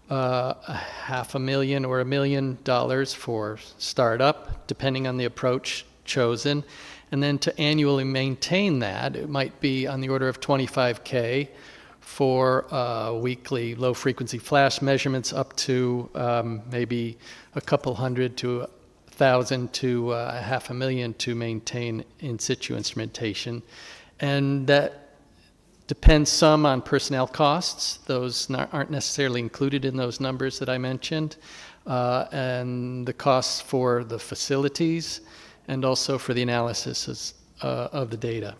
$500,000 or $1 million for startup, depending on the approach chosen. And then to annually maintain that, it might be on the order of $25K for weekly low-frequency flash measurements, up to maybe a couple hundred to 1,000 to $500,000 to maintain in situ instrumentation. And that depends some on personnel costs. Those aren't necessarily included in those numbers that I mentioned. And the costs for the facilities, and also for the analysis of the data.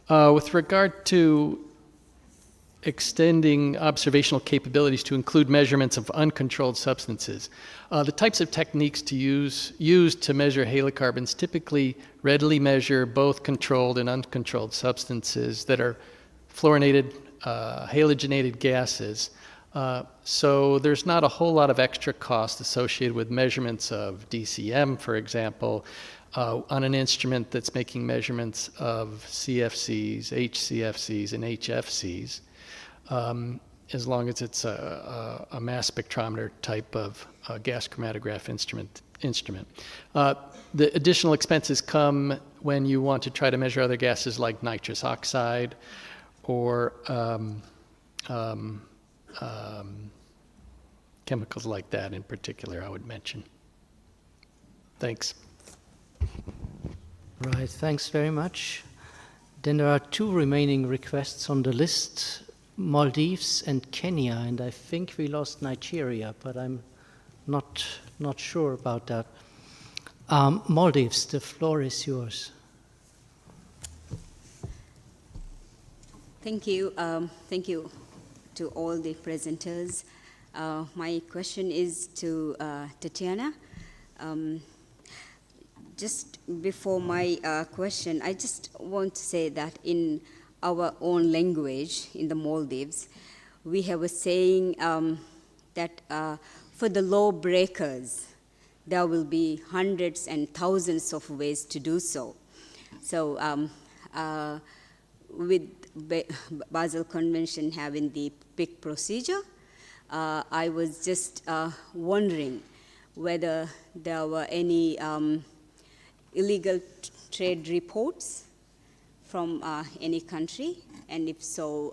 With regard to extending observational capabilities to include measurements of uncontrolled substances, the types of techniques to use to measure halocarbons typically readily measure both controlled and uncontrolled substances that are fluorinated, halogenated gases. So there's not a whole lot of extra cost associated with measurements of DCM, for example, on an instrument that's making measurements of CFCs, HCFCs, and HFCs, as long as it's a mass spectrometer type of gas chromatograph instrument. The additional expenses come when you want to try to measure other gases like nitrous oxide or chemicals like that in particular, I would mention. Thanks. Right, thanks very much. Then there are two remaining requests on the list, Maldives and Kenya, and I think we lost Nigeria, but I'm not sure about that. Maldives, the floor is yours. Thank you. Thank you to all the presenters. My question is to Tatiana. Just before my question, I just want to say that in our own language, in the Maldives, we have a saying that for the law breakers, there will be hundreds and thousands of ways to do so. So with Basel Convention having the PIC procedure, I was just wondering whether there were any illegal trade reports from any country, and if so,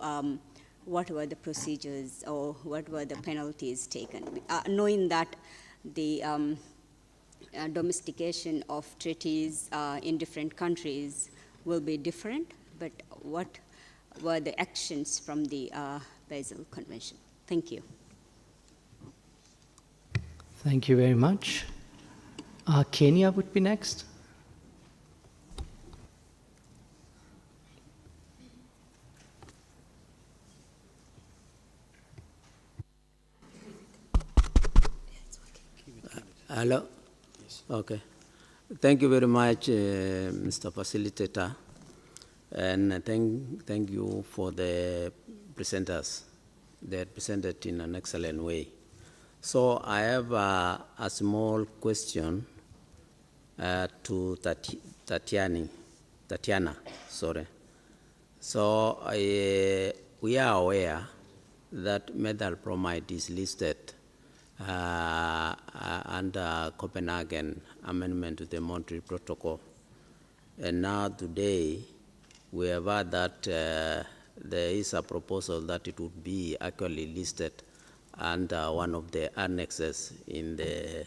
what were the procedures or what were the penalties taken? Knowing that the domestication of treaties in different countries will be different, but what were the actions from the Basel Convention? Thank you. Thank you very much. Kenya would be next. Hello? Okay. Thank you very much, Mr. Facilitator, and thank you for the presenters. They presented in an excellent way. So I have a small question to Tatiana. Sorry. So we are aware that methyl bromide is listed under Copenhagen Amendment to the Montreal Protocol. And now today, we have heard that there is a proposal that it would be actually listed under one of the annexes in the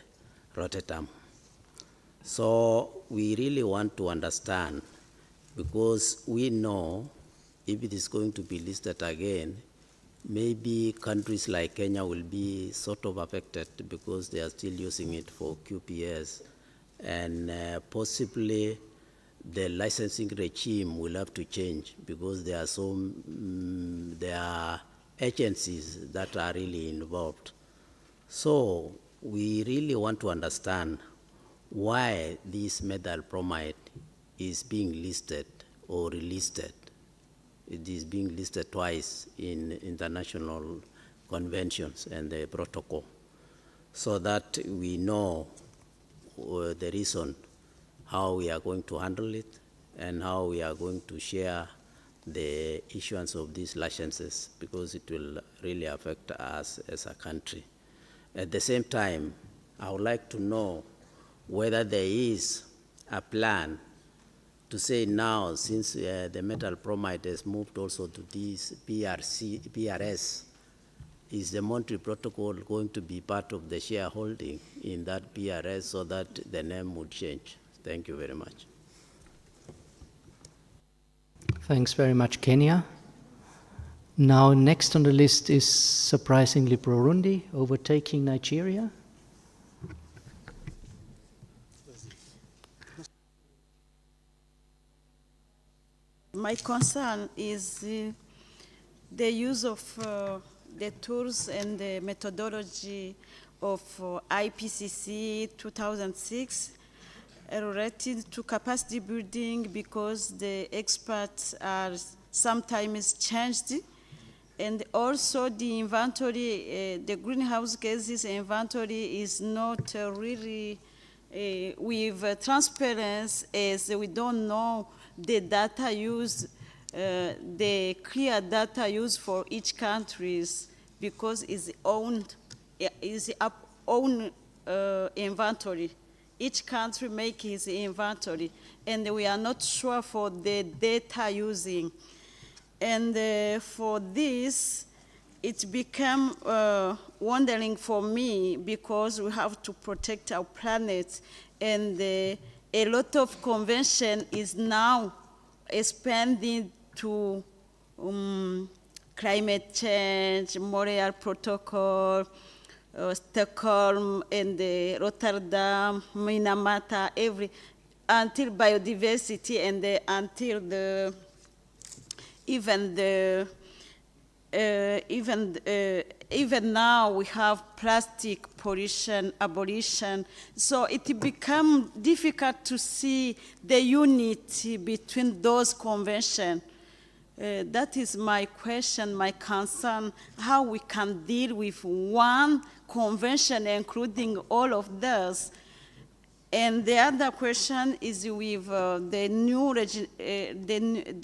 Rotterdam. So we really want to understand, because we know if it is going to be listed again, maybe countries like Kenya will be sort of affected because they are still using it for QPS, and possibly the licensing regime will have to change because there are agencies that are really involved. So we really want to understand why this methyl bromide is being listed or relisted. It is being listed twice in international conventions and the protocol, so that we know the reason how we are going to handle it and how we are going to share the issuance of these licenses, because it will really affect us as a country. At the same time, I would like to know whether there is a plan to say now, since the methyl bromide has moved also to this PRS, is the Montreal Protocol going to be part of the shareholding in that PRS so that the name would change? Thank you very much. Thanks very much, Kenya. Now, next on the list is surprisingly Burundi, overtaking Nigeria. My concern is the use of the tools and the methodology of IPCC 2006 related to capacity building, because the experts are sometimes changed, and also the inventory, the greenhouse gases inventory is not really with transparency, as we don't know the data used, the clear data used for each countries, because it's own inventory. Each country makes its inventory, and we are not sure for the data using. And for this, it became wondering for me, because we have to protect our planet, and a lot of convention is now expanding to climate change, Montreal Protocol, Stockholm, and Rotterdam, Minamata, until biodiversity, and until even now we have plastic pollution abolition. So it becomes difficult to see the unity between those conventions. That is my question, my concern, how we can deal with one convention including all of those. And the other question is with the new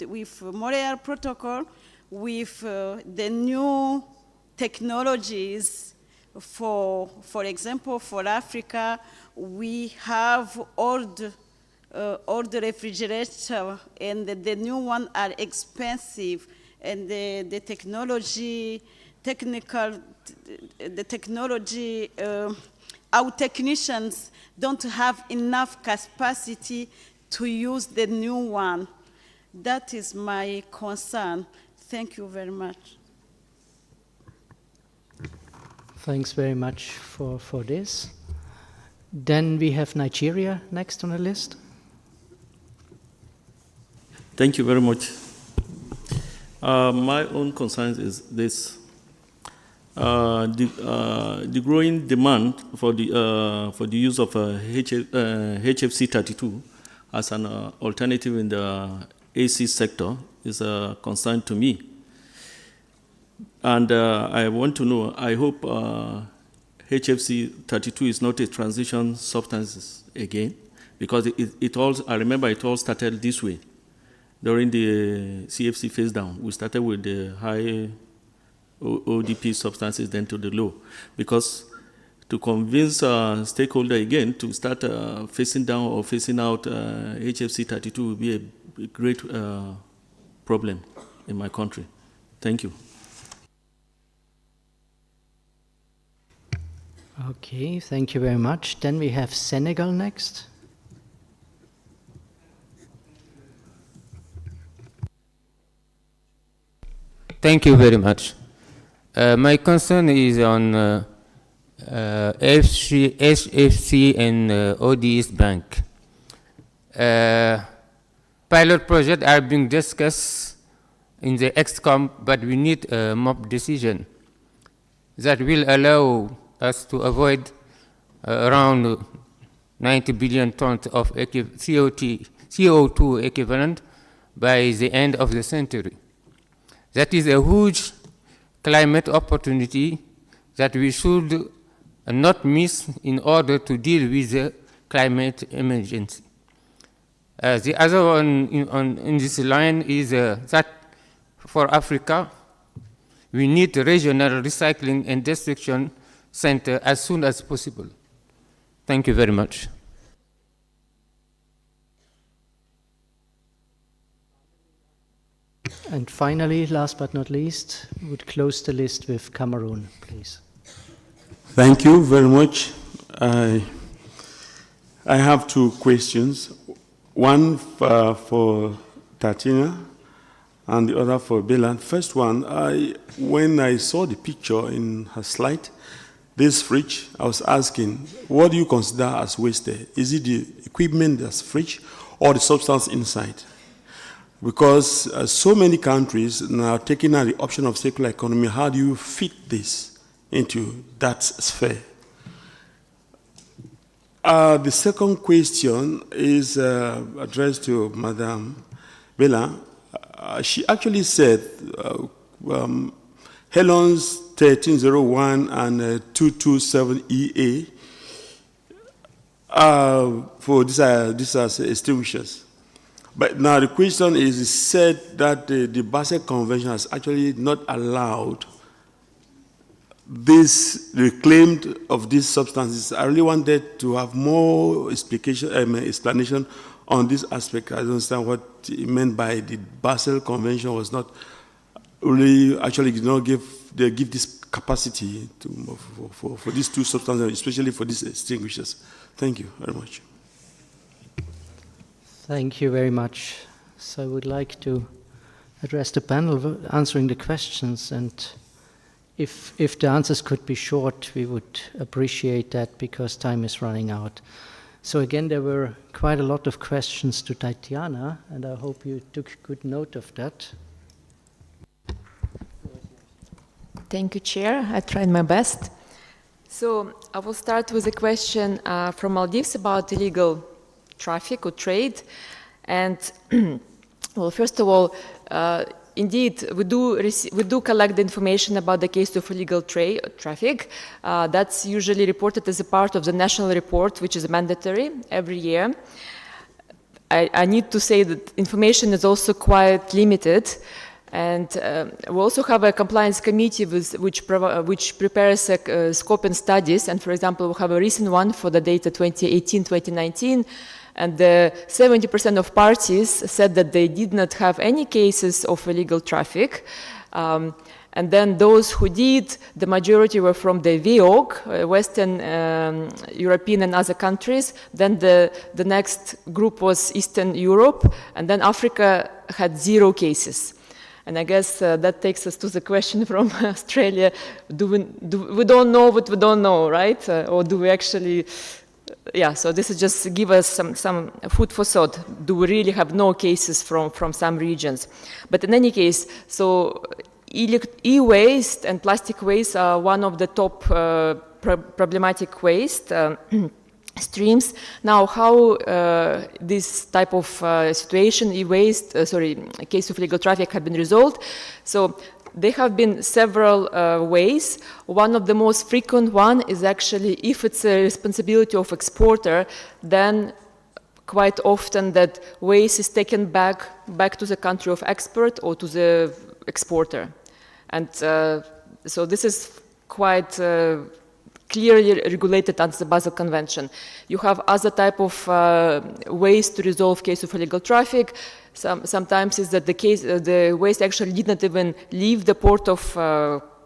with Montreal Protocol, with the new technologies. For example, for Africa, we have old refrigerator, and the new ones are expensive, and the technology, our technicians don't have enough capacity to use the new one. That is my concern. Thank you very much. Thanks very much for this. Then we have Nigeria next on the list. Thank you very much. My own concern is this. The growing demand for the use of HFC 32 as an alternative in the AC sector is a concern to me. And I want to know, I hope HFC 32 is not a transition substance again, because I remember it all started this way. During the CFC phase down, we started with the high ODP substances, then to the low. Because to convince stakeholders again to start phasing down or phasing out HFC 32 will be a great problem in my country. Thank you. Okay, thank you very much. Then we have Senegal next. Thank you very much. My concern is on HFC and ODS Bank. Pilot projects are being discussed in the EXCOM, but we need a mob decision that will allow us to avoid around 90 billion tons of CO2 equivalent by the end of the century. That is a huge climate opportunity that we should not miss in order to deal with the climate emergency. The other one in this line is that for Africa, we need a regional recycling and destruction center as soon as possible. Thank you very much. And finally, last but not least, we would close the list with Cameroon, please. Thank you very much. I have two questions. One for Tatiana and the other for Bella. First one, when I saw the picture in her slide, this fridge, I was asking, what do you consider as waste there? Is it the equipment that's fridge or the substance inside? Because so many countries now are taking out the option of circular economy. How do you fit this into that sphere? The second question is addressed to Madame Bella. She actually said Helens 1301 and 227EA for these are extinguishers. But now the question is, it said that the Basel Convention has actually not allowed this reclaimed of these substances. I really wanted to have more explanation on this aspect. I don't understand what it meant by the Basel Convention was not really actually did not give this capacity for these two substances, especially for these extinguishers. Thank you very much. Thank you very much. So I would like to address the panel answering the questions, and if the answers could be short, we would appreciate that because time is running out. So again, there were quite a lot of questions to Tatiana, and I hope you took good note of that. Thank you, Chair. I tried my best. So I will start with a question from Maldives about illegal traffic or trade. And well, first of all, indeed, we do collect the information about the case of illegal traffic. That's usually reported as a part of the national report, which is mandatory every year. I need to say that information is also quite limited. And we also have a compliance committee which prepares scoping studies. And for example, we have a recent one for the data 2018-2019. And 70% of parties said that they did not have any cases of illegal traffic. And then those who did, the majority were from the WEOG, Western European and other countries. Then the next group was Eastern Europe. And then Africa had 0 cases. And I guess that takes us to the question from Australia, we don't know what we don't know, right? Or do we actually, yeah, so this is just give us some food for thought. Do we really have no cases from some regions? But in any case, so e-waste and plastic waste are one of the top problematic waste streams. Now, how this type of situation, e-waste, case of illegal traffic have been resolved? So there have been several ways. One of the most frequent one is actually if it's a responsibility of exporter, then quite often that waste is taken back to the country of export or to the exporter. And so this is quite clearly regulated under the Basel Convention. You have other type of ways to resolve case of illegal traffic. Sometimes is that the waste actually did not even leave the port of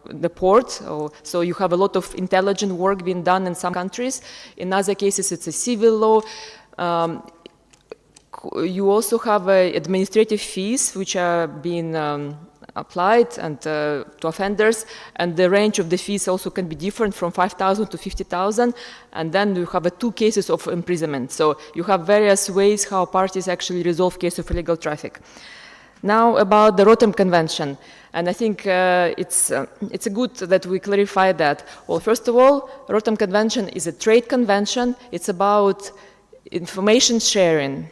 the port. So you have a lot of intelligent work being done in some countries. In other cases, it's a civil law. You also have administrative fees which are being applied and to offenders, and the range of the fees also can be different from 5,000 to 50,000, and then you have 2 cases of imprisonment. So you have various ways how parties actually resolve case of illegal traffic. Now about the Rotterdam Convention, and I think it's good that we clarify that. Well, first of all, Rotterdam Convention is a trade convention. It's about information sharing.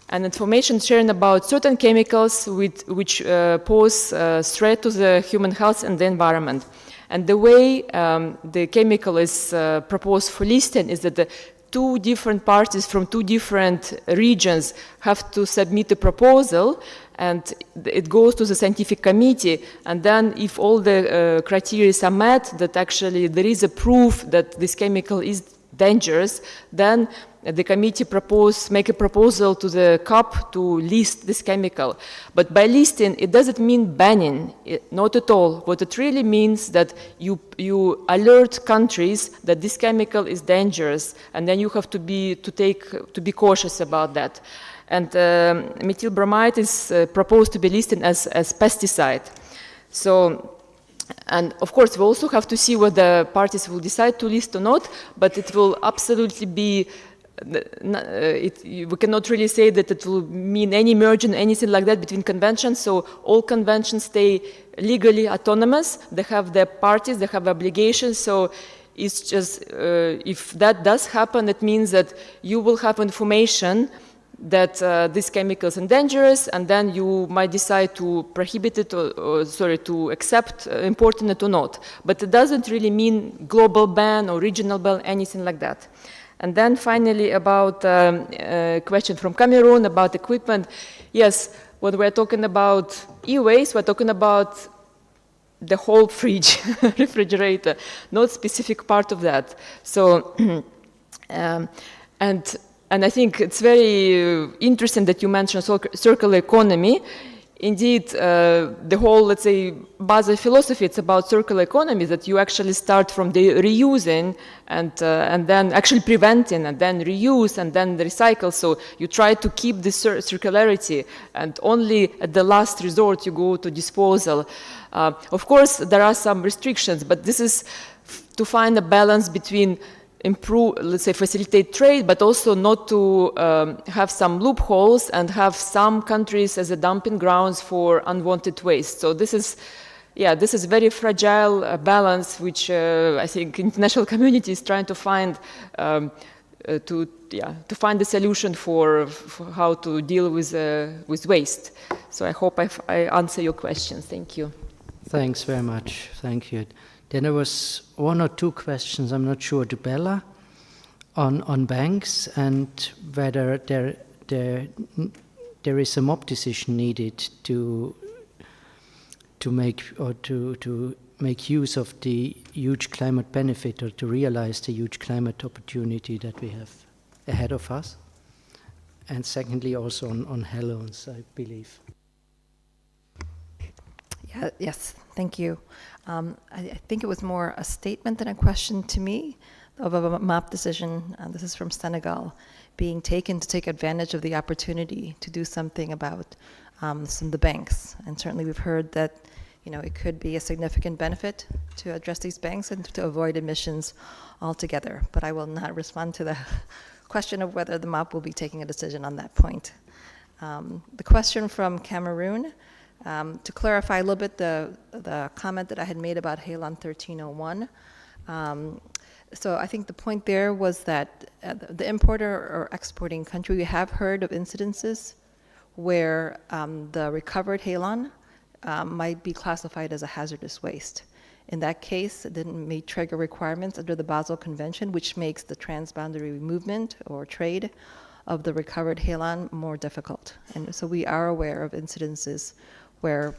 And information sharing about certain chemicals which pose threat to the human health and the environment. And the way the chemical is proposed for listing is that the 2 different parties from 2 different regions have to submit a proposal, and it goes to the scientific committee. And then if all the criteria are met, that actually there is a proof that this chemical is dangerous, then the committee make a proposal to the COP to list this chemical. But by listing, it doesn't mean banning, not at all. What it really means that you alert countries that this chemical is dangerous, and then you have to be cautious about that. And methyl bromide is proposed to be listed as pesticide. So. And of course, we also have to see whether parties will decide to list or not, but it will absolutely be, we cannot really say that it will mean any merging, anything like that between conventions. So all conventions stay legally autonomous. They have their parties, they have obligations. So it's just, if that does happen, it means that you will have information that this chemical is dangerous, and then you might decide to prohibit it to accept importing it or not. But it doesn't really mean global ban or regional ban, anything like that. And then finally about a question from Cameroon about equipment. Yes, when we're talking about e-waste, we're talking about the whole fridge, refrigerator, not specific part of that. So, and I think it's very interesting that you mentioned circular economy. indeed, the whole, let's say, Basel philosophy, it's about circular economy, that you actually start from the reusing and then actually preventing and then reuse and then recycle. So you try to keep the circularity, and only at the last resort you go to disposal. Of course, there are some restrictions, but this is to find a balance between improve, let's say, facilitate trade, but also not to have some loopholes and have some countries as a dumping grounds for unwanted waste. So this is, this is very fragile balance, which I think international community is trying to find to find a solution for how to deal with waste. So I hope I answer your questions. Thank you. Thanks very much. Thank you. Then there was one or two questions, I'm not sure, to Bella on banks and whether there is a mob decision needed to make use of the huge climate benefit, or to realize the huge climate opportunity that we have ahead of us. And secondly, also on HEL loans, I believe. Yes, thank you. I think it was more a statement than a question to me of a MAP decision, this is from Senegal, being taken to take advantage of the opportunity to do something about some of the banks. And certainly we've heard that it could be a significant benefit to address these banks and to avoid emissions altogether. But I will not respond to the question of whether the MAP will be taking a decision on that point. The question from Cameroon, to clarify a little bit the comment that I had made about HALON 1301. So I think the point there was that the importer or exporting country, we have heard of incidences where the recovered HALON might be classified as a hazardous waste. In that case, it may trigger requirements under the Basel Convention, which makes the transboundary movement or trade of the recovered HALON more difficult. And so we are aware of incidences where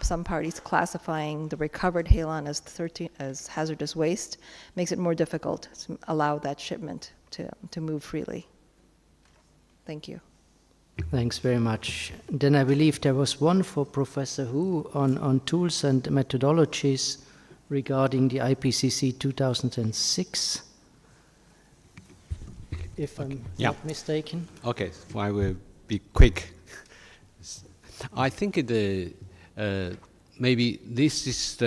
some parties classifying the recovered HALON as hazardous waste makes it more difficult to allow that shipment to move freely. Thank you. Thanks very much. Then I believe there was one for Professor Hu on tools and methodologies regarding the IPCC 2006, if I'm not mistaken. Okay, well, I will be quick. I think maybe this is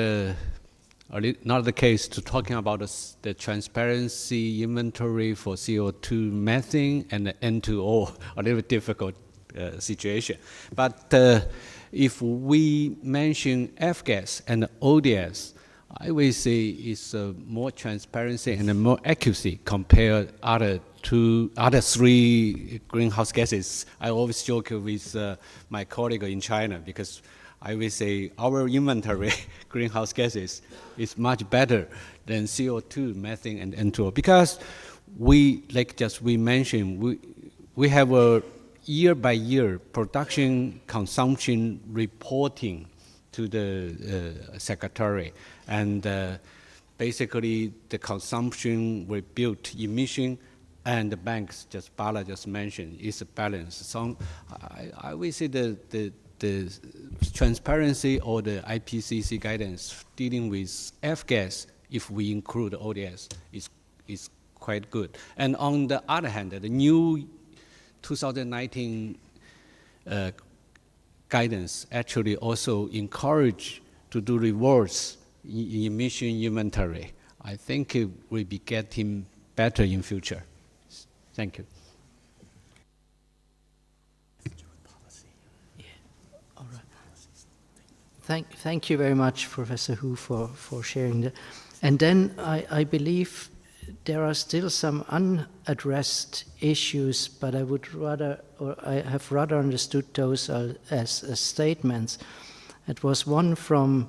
not the case to talking about the transparency inventory for CO2, methane, and the N2O, a little difficult situation. But if we mention F-gas and ODS, I will say it's more transparency and more accuracy compared other three greenhouse gases. I always joke with my colleague in China because I will say our inventory greenhouse gases is much better than CO2, methane, and N2O because we mentioned, we have a year-by-year production consumption reporting to the secretary, and basically the consumption we built emission and the banks, Bala just mentioned, is a balance. So I will say the transparency or the IPCC guidance dealing with F-gas, if we include ODS, is quite good. And on the other hand, the new 2019 guidance actually also encourage to do reverse emission inventory. I think it will be getting better in future. Thank you. All right. Thank you very much, Professor Hu, for sharing that. And then I believe there are still some unaddressed issues, but I have rather understood those as statements. It was one from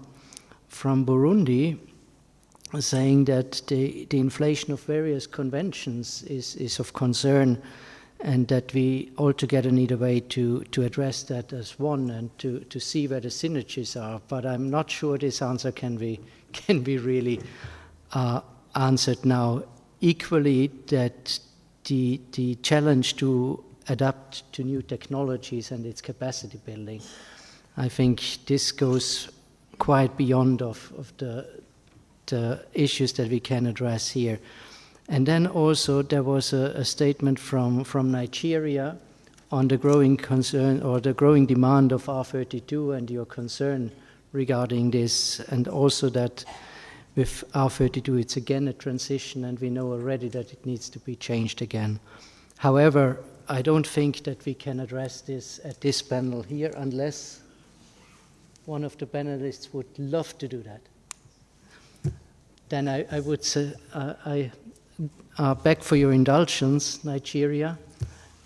Burundi saying that the inflation of various conventions is of concern, and that we altogether need a way to address that as one and to see where the synergies are. But I'm not sure this answer can be really answered now. Equally, that the challenge to adapt to new technologies and its capacity building I think this goes quite beyond of the issues that we can address here. And then also there was a statement from Nigeria on the growing concern or the growing demand of R32 and your concern regarding this, and also that with R32 it's again a transition and we know already that it needs to be changed again. However, I don't think that we can address this at this panel here unless one of the panelists would love to do that. Then I would say, I beg for your indulgence, Nigeria.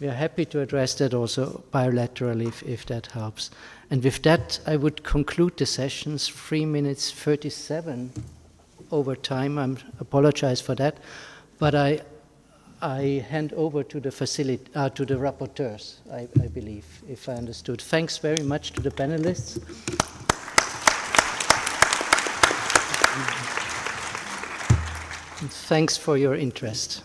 We are happy to address that also bilaterally if that helps. And with that, I would conclude the sessions, 3 minutes 37 over time. I apologize for that. But I hand over to the to the rapporteurs, I believe, if I understood. Thanks very much to the panelists. And thanks for your interest.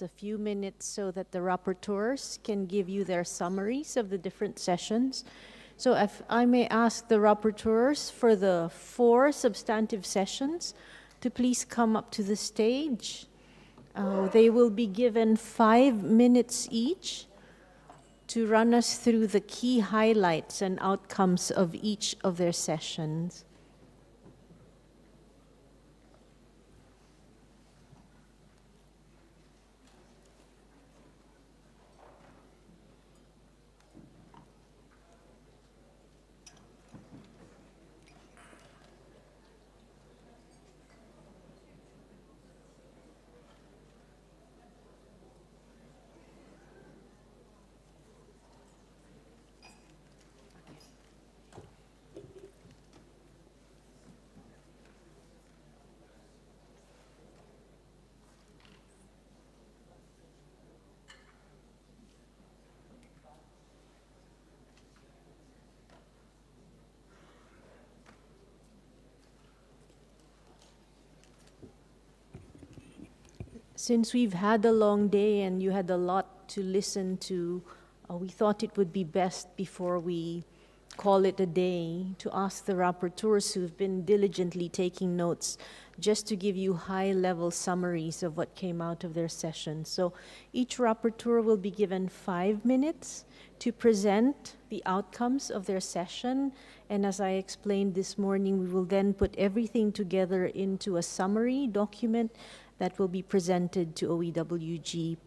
A few minutes so that the rapporteurs can give you their summaries of the different sessions. So if I may ask the rapporteurs for the 4 substantive sessions to please come up to the stage. They will be given 5 minutes each to run us through the key highlights and outcomes of each of their sessions. Since we've had a long day and you had a lot to listen to, we thought it would be best before we call it a day to ask the rapporteurs who've been diligently taking notes just to give you high-level summaries of what came out of their session. So each rapporteur will be given 5 minutes to present the outcomes of their session. And as I explained this morning, we will then put everything together into a summary document that will be presented to OEWG,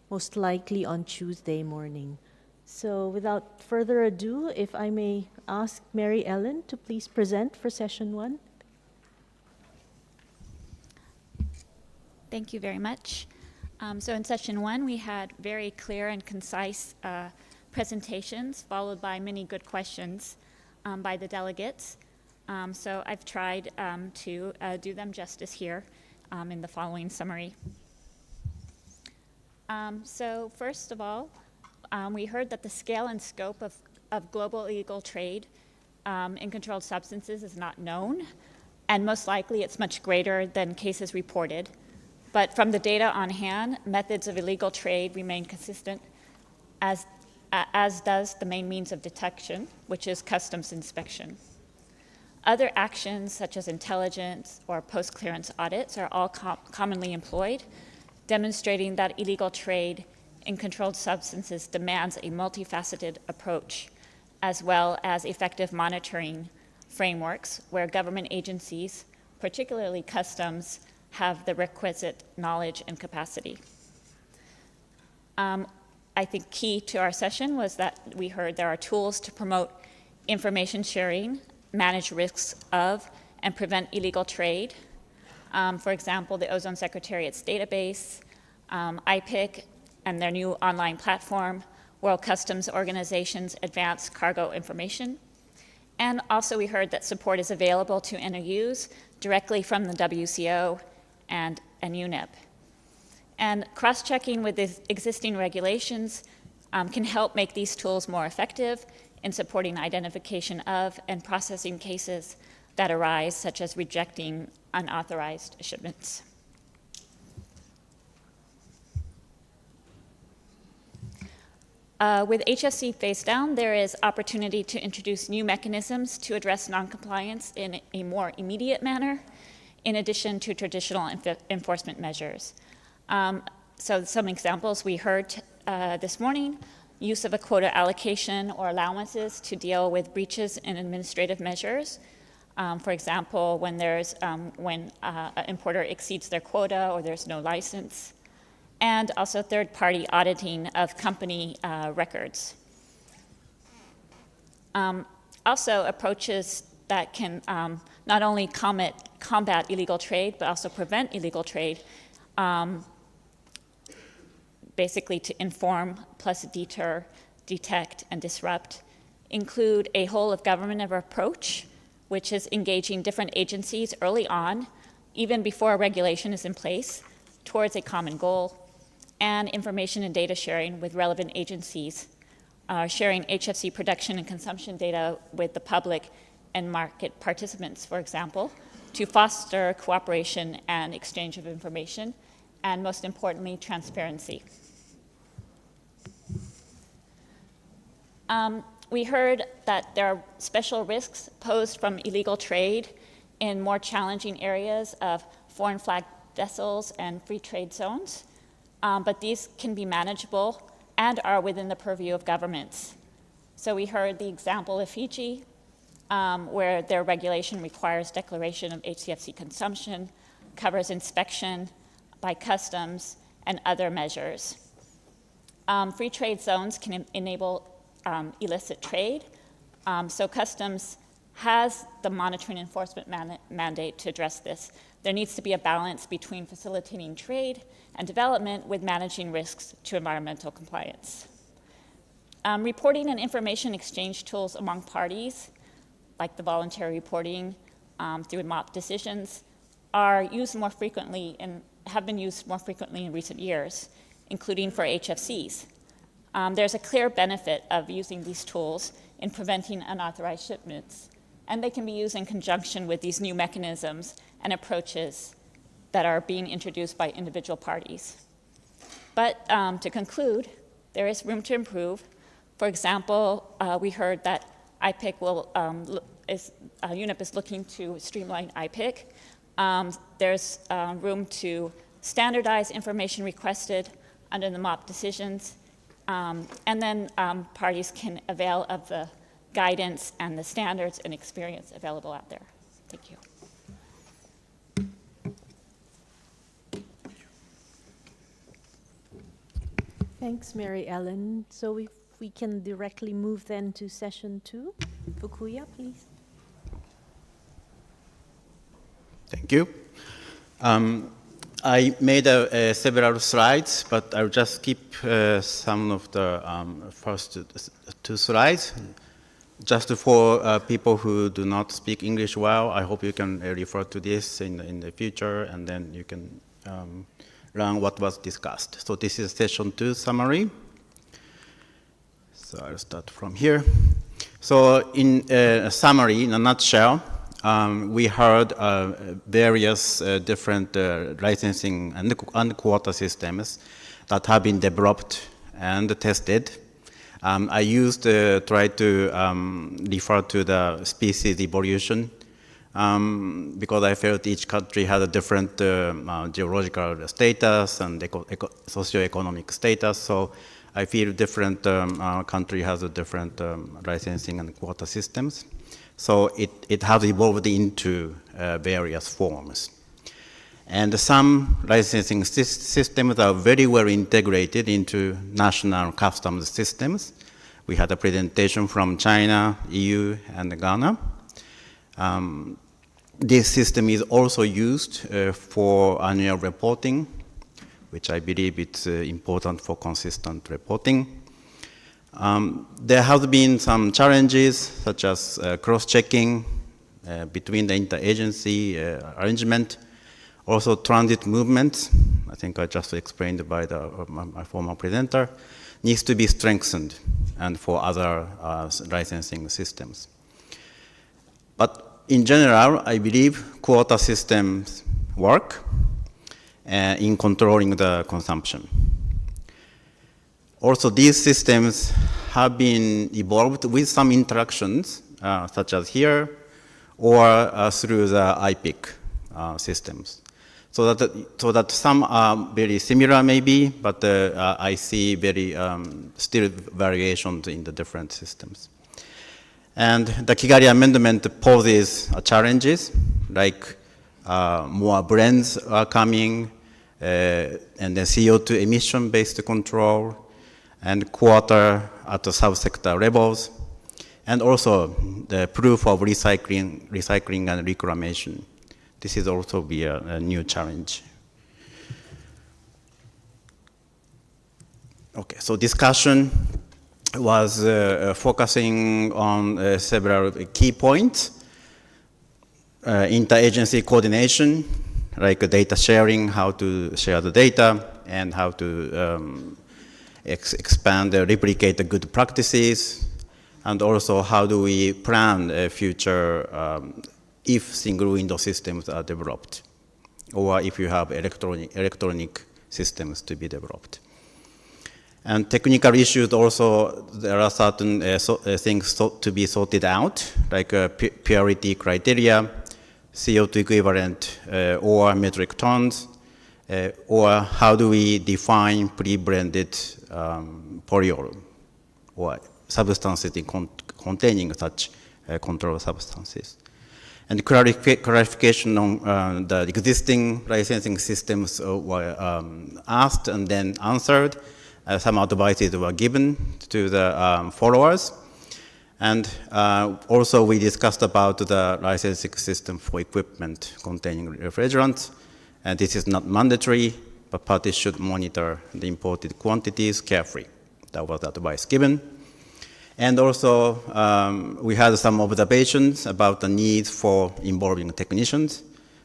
most likely on Tuesday morning. So without further ado, if I may ask Mary Ellen to please present for session 1. Thank you very much. So in session 1, we had very clear and concise presentations, followed by many good questions by the delegates. So I've tried to do them justice here in the following summary. So first of all, we heard that the scale and scope of global illegal trade in controlled substances is not known, and most likely it's much greater than cases reported. But from the data on hand, methods of illegal trade remain consistent, as does the main means of detection, which is customs inspection. Other actions, such as intelligence or post-clearance audits, are all commonly employed, demonstrating that illegal trade in controlled substances demands a multifaceted approach, as well as effective monitoring frameworks where government agencies, particularly customs, have the requisite knowledge and capacity. I think key to our session was that we heard there are tools to promote information sharing, manage risks of, and prevent illegal trade. For example, the Ozone Secretariat's database, IPIC, and their new online platform, World Customs Organization's Advanced Cargo Information. And also we heard that support is available to NOUs directly from the WCO and UNEP. And cross-checking with the existing regulations can help make these tools more effective in supporting identification of and processing cases that arise, such as rejecting unauthorized shipments. With HFC phased down, there is opportunity to introduce new mechanisms to address noncompliance in a more immediate manner, in addition to traditional enforcement measures. So some examples we heard this morning: use of a quota allocation or allowances to deal with breaches in administrative measures. For example, when an importer exceeds their quota or there's no license. And also third-party auditing of company records. Also approaches that can not only combat illegal trade, but also prevent illegal trade, basically to inform plus deter, detect, and disrupt, include a whole-of-government approach, which is engaging different agencies early on, even before a regulation is in place, towards a common goal, and information and data sharing with relevant agencies, sharing HFC production and consumption data with the public and market participants, for example, to foster cooperation and exchange of information, and most importantly, transparency. We heard that there are special risks posed from illegal trade in more challenging areas of foreign flag vessels and free trade zones. But these can be manageable and are within the purview of governments. So we heard the example of Fiji, where their regulation requires declaration of HCFC consumption, covers inspection by customs, and other measures. Free trade zones can enable illicit trade, so customs has the monitoring enforcement mandate to address this. There needs to be a balance between facilitating trade and development with managing risks to environmental compliance. Reporting and information exchange tools among parties, like the voluntary reporting through MOP decisions, are used more frequently and have been used more frequently in recent years, including for HFCs. There's a clear benefit of using these tools in preventing unauthorized shipments, and they can be used in conjunction with these new mechanisms and approaches that are being introduced by individual parties. But to conclude, there is room to improve. For example, we heard that IPIC UNEP is looking to streamline IPIC. There's room to standardize information requested under the MOP decisions, and then parties can avail of the guidance and the standards and experience available out there. Thank you. Thanks, Mary Ellen. So if we can directly move then to session 2. Fukuya, please. Thank you. I made several slides, but I'll just skip some of the first 2 slides. Just for people who do not speak English well, I hope you can refer to this in the future, and then you can learn what was discussed. So this is session 2 summary. So I'll start from here. So in a summary, in a nutshell, we heard various different licensing and quota systems that have been developed and tested. I used try to refer to the species evolution because I felt each country had a different geological status and socioeconomic status. So I feel different country has a different licensing and quota systems. So it has evolved into various forms. And some licensing systems are very well integrated into national customs systems. We had a presentation from China, EU, and Ghana. This system is also used for annual reporting, which I believe it's important for consistent reporting. There have been some challenges, such as cross-checking between the interagency arrangement, also transit movements, I think I just explained by my former presenter, needs to be strengthened and for other licensing systems. But in general, I believe quota systems work in controlling the consumption. Also, these systems have been evolved with some interactions, such as here, or through the IPIC systems. So that some are very similar maybe, but I see very still variations in the different systems. And the Kigali Amendment poses challenges, like more blends are coming, and then CO2 emission-based control, and quota at the subsector levels, and also the proof of recycling and reclamation. This is also be a new challenge. Okay, so discussion was focusing on several key points. Interagency coordination, like data sharing, how to share the data, and how to expand, replicate the good practices, and also how do we plan future if single window systems are developed, or if you have electronic systems to be developed. And technical issues also, there are certain things to be sorted out, like purity criteria, CO2 equivalent or metric tons, or how do we define pre-blended polyol or substances containing such controlled substances. And clarification on the existing licensing systems were asked and then answered. Some advices were given to the followers. And also we discussed about the licensing system for equipment containing refrigerants. And this is not mandatory, but parties should monitor the imported quantities carefully. That was the advice given. And also, we had some observations about the needs for involving technicians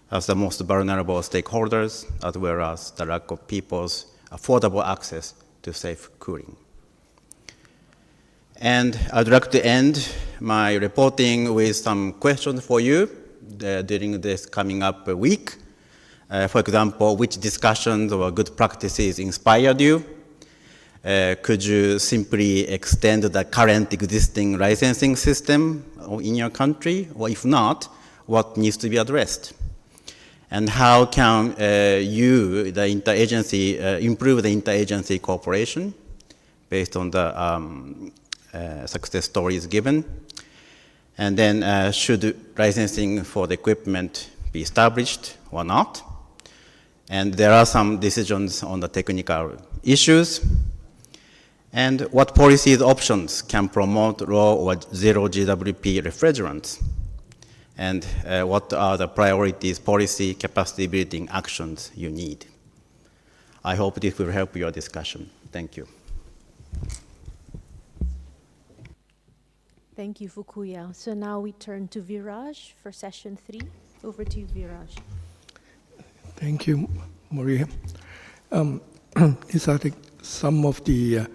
as the most vulnerable stakeholders, as well as the lack of people's affordable access to safe cooling. And I'd like to end my reporting with some questions for you during this coming up week. For example, which discussions or good practices inspired you? Could you simply extend the current existing licensing system in your country? Or if not, what needs to be addressed? And how can you, the interagency, improve the interagency cooperation based on the success stories given? And then should licensing for the equipment be established or not? And there are some decisions on the technical issues. And what policies options can promote low or zero GWP refrigerants? And what are the priorities, policy, capacity building actions you need? I hope this will help your discussion. Thank you. Thank you, Fukuya. So now we turn to Viraj for session 3. Over to you, Viraj. Thank you, Maria. These are some of the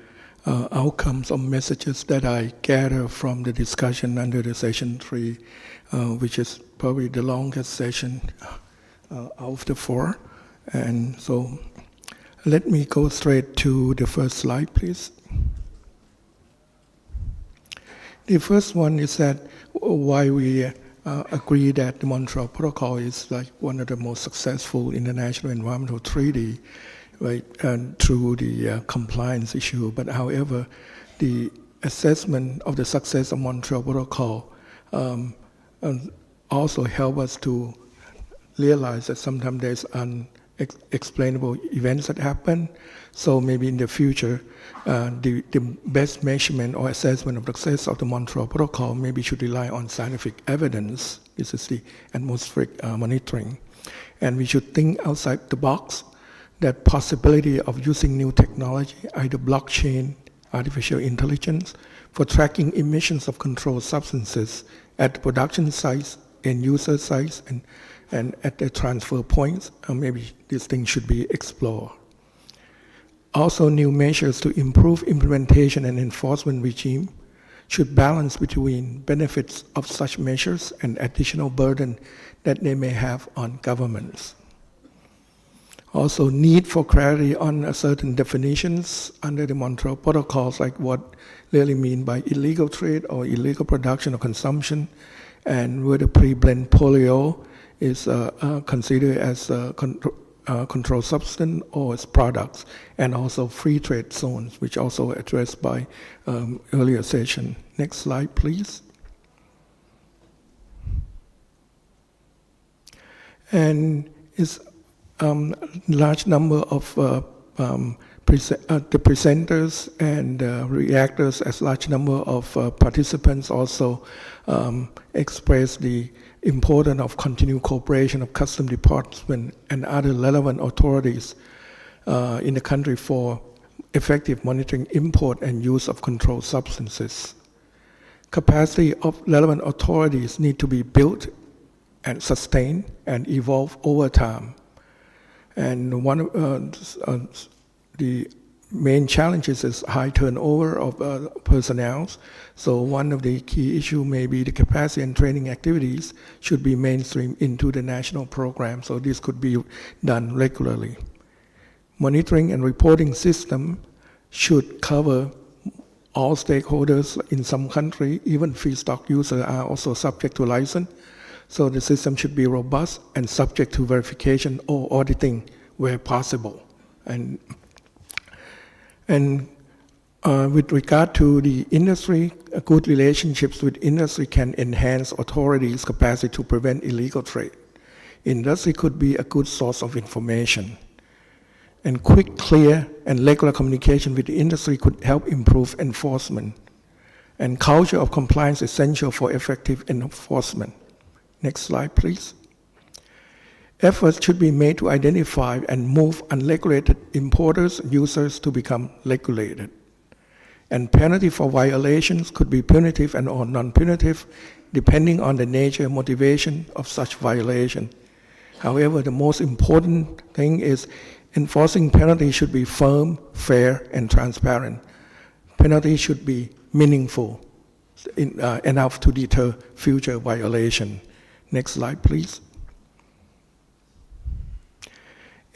outcomes or messages that I gather from the discussion under the session 3, which is probably the longest session out of the 4. And so let me go straight to the first slide, please. The first one is that why we agree that the Montreal Protocol is like one of the most successful international environmental treaty, right, and through the compliance issue. But however, the assessment of the success of Montreal Protocol also help us to realize that sometimes there's unexplainable events that happen. So maybe in the future, the best measurement or assessment of the success of the Montreal Protocol maybe should rely on scientific evidence. This is the atmospheric monitoring. And we should think outside the box, that possibility of using new technology, either blockchain, artificial intelligence, for tracking emissions of controlled substances at production sites end user sites and at the transfer points, maybe this thing should be explored. Also, new measures to improve implementation and enforcement regime should balance between benefits of such measures and additional burden that they may have on governments. Also, need for clarity on certain definitions under the Montreal Protocols, like what really mean by illegal trade or illegal production or consumption, and whether pre-blend polio is considered as a controlled substance or as products, and also free trade zones, which also addressed by earlier session. Next slide, please. And it's large number of the presenters and reactors, as large number of participants also expressed the importance of continued cooperation of Customs Department and other relevant authorities in the country for effective monitoring import and use of controlled substances. Capacity of relevant authorities need to be built and sustained and evolve over time. And one of the main challenges is high turnover of personnel. So one of the key issues may be the capacity and training activities should be mainstreamed into the national program. So this could be done regularly. Monitoring and reporting system should cover all stakeholders in some country. Even feedstock users are also subject to license. So the system should be robust and subject to verification or auditing where possible. And with regard to the industry, good relationships with industry can enhance authorities' capacity to prevent illegal trade. Industry could be a good source of information. And quick, clear, and regular communication with the industry could help improve enforcement. And culture of compliance is essential for effective enforcement. Next slide, please. Efforts should be made to identify and move unregulated importers and users to become regulated. And penalty for violations could be punitive and or non-punitive, depending on the nature and motivation of such violation. However, the most important thing is enforcing penalty should be firm, fair, and transparent. Penalty should be meaningful, enough to deter future violation. Next slide, please.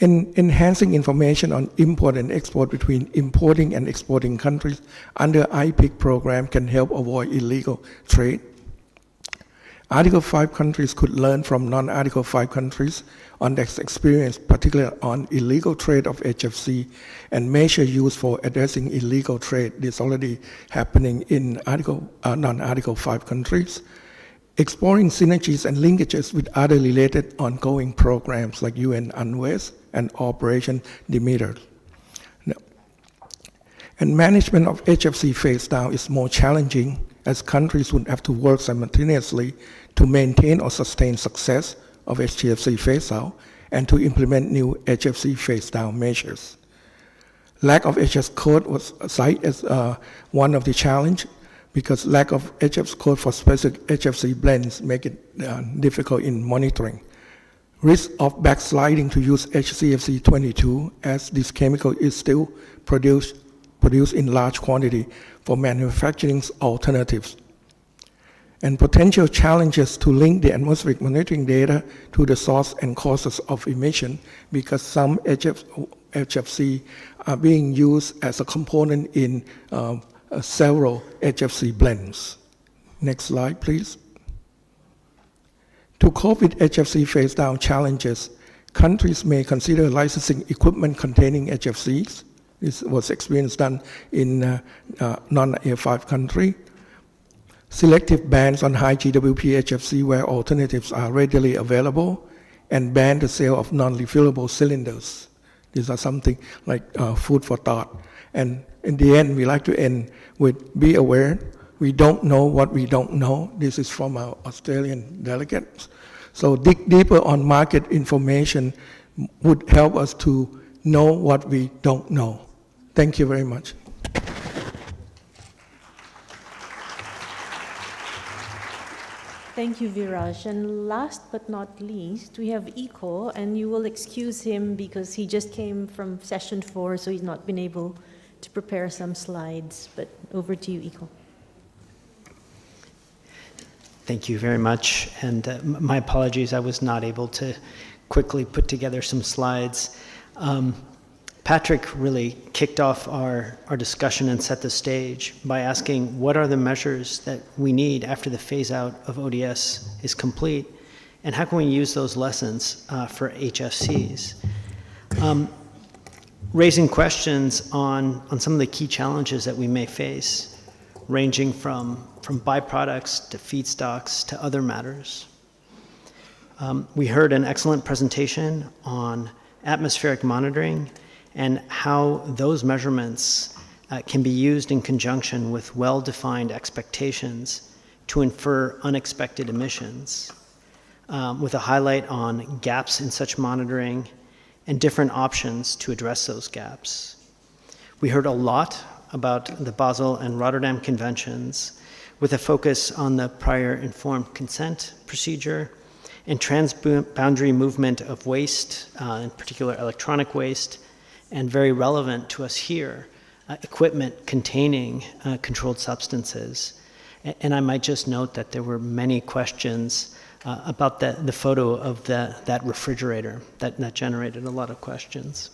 Enhancing information on import and export between importing and exporting countries under IPIC program can help avoid illegal trade. Article 5 countries could learn from non-Article 5 countries on their experience, particularly on illegal trade of HFC and measures used for addressing illegal trade. This is already happening in non-Article 5 countries. Exploring synergies and linkages with other related ongoing programs like UN UNWES and Operation Demeter. And management of HFC phase down is more challenging, as countries would have to work simultaneously to maintain or sustain success of HFC phase out and to implement new HFC phase down measures. Lack of HS code was cited as one of the challenges, because lack of HFC code for specific HFC blends make it difficult in monitoring. Risk of backsliding to use HCFC 22, as this chemical is still produced in large quantity for manufacturing alternatives. And potential challenges to link the atmospheric monitoring data to the source and causes of emission, because some HFC are being used as a component in several HFC blends. Next slide, please. To cope with HFC phase down challenges, countries may consider licensing equipment containing HFCs. This was experience done in non-AF5 country. Selective bans on high GWP HFC where alternatives are readily available, and ban the sale of non-refillable cylinders. These are something like food for thought. And in the end, we like to end with be aware. We don't know what we don't know. This is from our Australian delegates. So dig deeper on market information would help us to know what we don't know. Thank you very much. Thank you, Viraj. And last but not least, we have Iko, and you will excuse him because he just came from session 4, so he's not been able to prepare some slides. But over to you, Iko. Thank you very much. And my apologies, I was not able to quickly put together some slides. Patrick really kicked off our discussion and set the stage by asking what are the measures that we need after the phase out of ODS is complete, and how can we use those lessons for HFCs? Raising questions on some of the key challenges that we may face, ranging from byproducts to feedstocks to other matters. We heard an excellent presentation on atmospheric monitoring and how those measurements can be used in conjunction with well-defined expectations to infer unexpected emissions, with a highlight on gaps in such monitoring and different options to address those gaps. We heard a lot about the Basel and Rotterdam Conventions, with a focus on the prior informed consent procedure and transboundary movement of waste, in particular electronic waste, and very relevant to us here, equipment containing controlled substances. And I might just note that there were many questions about the photo of that refrigerator that generated a lot of questions.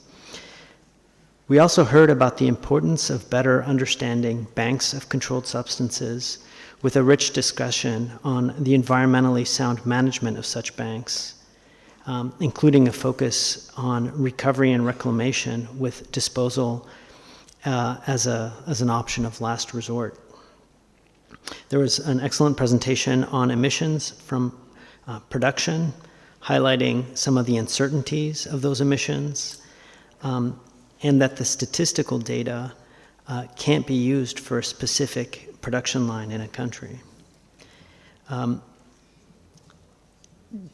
We also heard about the importance of better understanding banks of controlled substances, with a rich discussion on the environmentally sound management of such banks, including a focus on recovery and reclamation with disposal as an option of last resort. There was an excellent presentation on emissions from production, highlighting some of the uncertainties of those emissions, and that the statistical data can't be used for a specific production line in a country.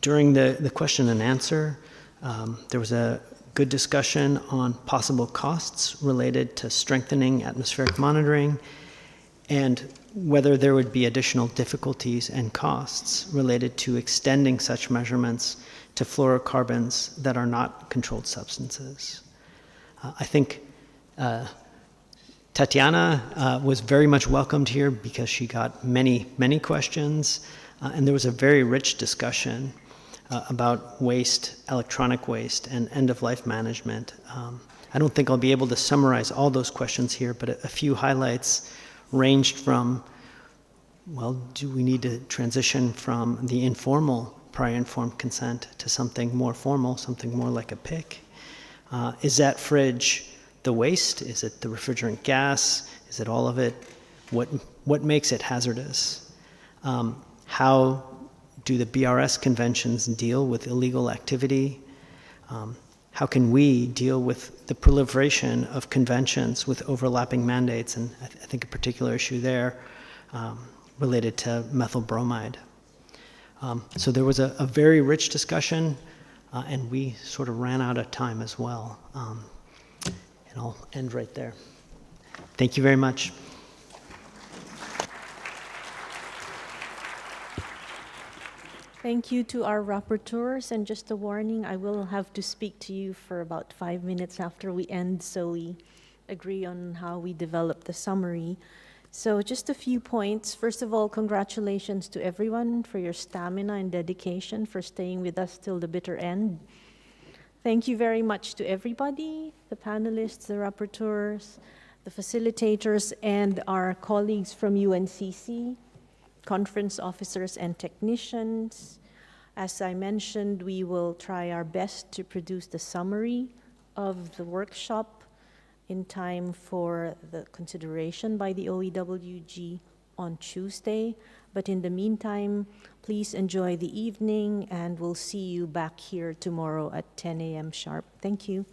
During the question and answer, there was a good discussion on possible costs related to strengthening atmospheric monitoring and whether there would be additional difficulties and costs related to extending such measurements to fluorocarbons that are not controlled substances. I think Tatiana was very much welcomed here because she got many, many questions, and there was a very rich discussion about waste, electronic waste, and end-of-life management. I don't think I'll be able to summarize all those questions here, but a few highlights ranged from, well, do we need to transition from the informal prior informed consent to something more formal, something more like a PIC? Is that fridge the waste? Is it the refrigerant gas? Is it all of it? What makes it hazardous? How do the BRS conventions deal with illegal activity? How can we deal with the proliferation of conventions with overlapping mandates? And I think a particular issue there related to methyl bromide. So there was a very rich discussion, and we sort of ran out of time as well. And I'll end right there. Thank you very much. Thank you to our rapporteurs, and just a warning, I will have to speak to you for about 5 minutes after we end, so we agree on how we develop the summary. So just a few points. First of all, congratulations to everyone for your stamina and dedication for staying with us till the bitter end. Thank you very much to everybody, the panelists, the rapporteurs, the facilitators, and our colleagues from UNCC, conference officers and technicians. As I mentioned, we will try our best to produce the summary of the workshop in time for the consideration by the OEWG on Tuesday. But in the meantime, please enjoy the evening, and we'll see you back here tomorrow at 10 a.m. sharp. Thank you.